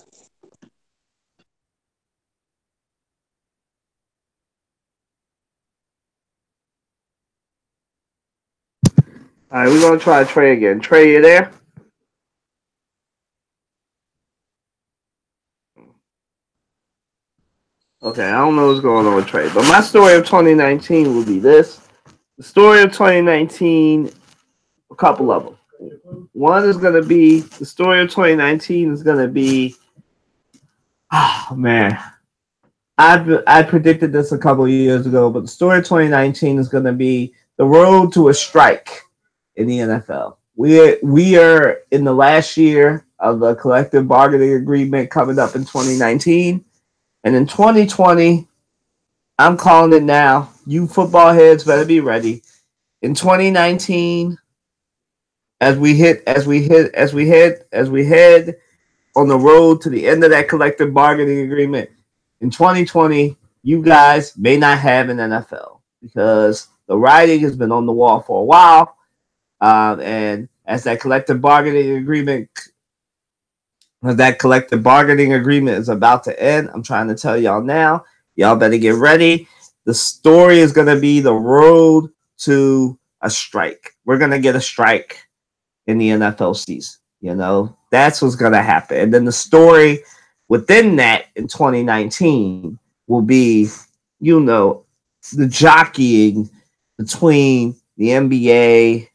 All right, we're gonna try Trey again. Trey, you there? Okay, I don't know what's going on with Trey, but my story of 2019 will be this. The story of 2019, a couple of them. One is going to be, the story of 2019 is going to be, oh man, I predicted this a couple of years ago, but the story of 2019 is going to be the road to a strike in the NFL. We are in the last year of the collective bargaining agreement coming up in 2019. And in 2020, I'm calling it now. You football heads better be ready. In 2019, as we head on the road to the end of that collective bargaining agreement, in 2020, you guys may not have an NFL because the writing has been on the wall for a while. And as that collective bargaining agreement is about to end, I'm trying to tell y'all now, y'all better get ready. The story is going to be the road to a strike. We're going to get a strike in the NFL season. That's what's going to happen. And then the story within that in 2019 will be, the jockeying between the NBA,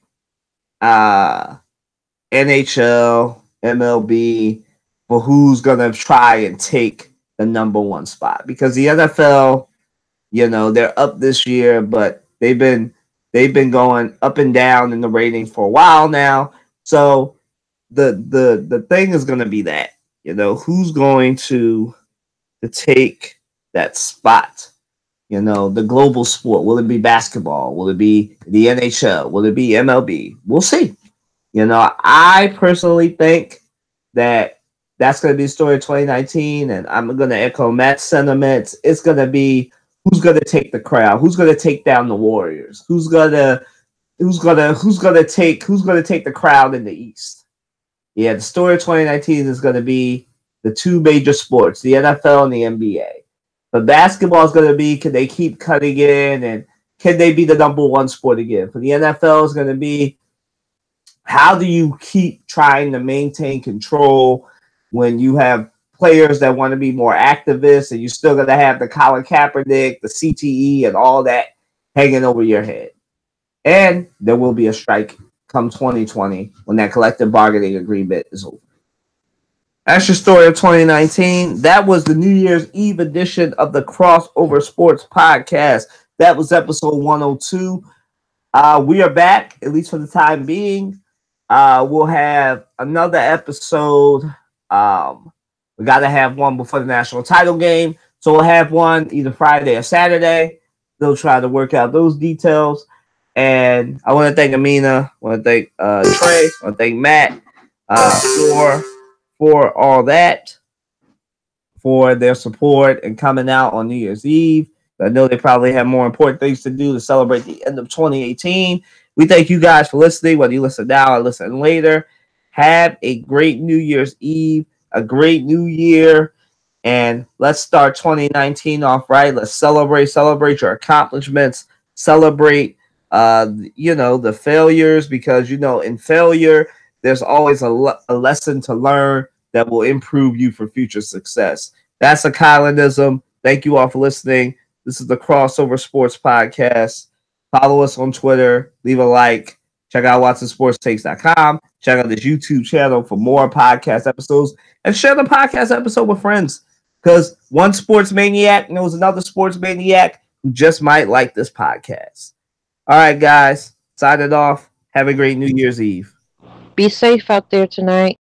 NHL, MLB, for who's going to try and take the number one spot. Because the NFL, they're up this year, but they've been going up and down in the rating for a while now. So the thing is going to be that, who's going to take that spot You know, the global sport. Will it be basketball? Will it be the NHL? Will it be MLB? We'll see. You know, I personally think that that's going to be the story of 2019, and I'm going to echo Matt's sentiments. It's going to be who's going to take the crowd, who's going to take down the Warriors, who's going to take the crowd in the East. Yeah, the story of 2019 is going to be the two major sports, the NFL and the NBA. But basketball is going to be, can they keep cutting in, and can they be the number one sport again? For the NFL, is going to be, how do you keep trying to maintain control when you have players that want to be more activists, and you're still going to have the Colin Kaepernick, the CTE, and all that hanging over your head? And there will be a strike come 2020 when that collective bargaining agreement is over. That's your story of 2019. That was the New Year's Eve edition of the Crossover Sports Podcast. That was episode 102. We are back, at least for the time being. We'll have another episode. We got to have one before the national title game. So we'll have one either Friday or Saturday. They'll try to work out those details. And I want to thank Amina. I want to thank Trey. I want to thank Matt for all that, for their support and coming out on New Year's Eve. I know they probably have more important things to do to celebrate the end of 2018. We thank you guys for listening, whether you listen now or listen later. Have a great New Year's Eve, a great new year, and let's start 2019 off right. Let's celebrate your accomplishments, celebrate the failures, because in failure there's always a lesson to learn that will improve you for future success. That's a Kylanism. Thank you all for listening. This is the Crossover Sports Podcast. Follow us on Twitter. Leave a like. Check out WatsonSportsTakes.com. Check out this YouTube channel for more podcast episodes. And share the podcast episode with friends, because one sports maniac knows another sports maniac who just might like this podcast. All right, guys. Sign it off. Have a great New Year's Eve. Be safe out there tonight.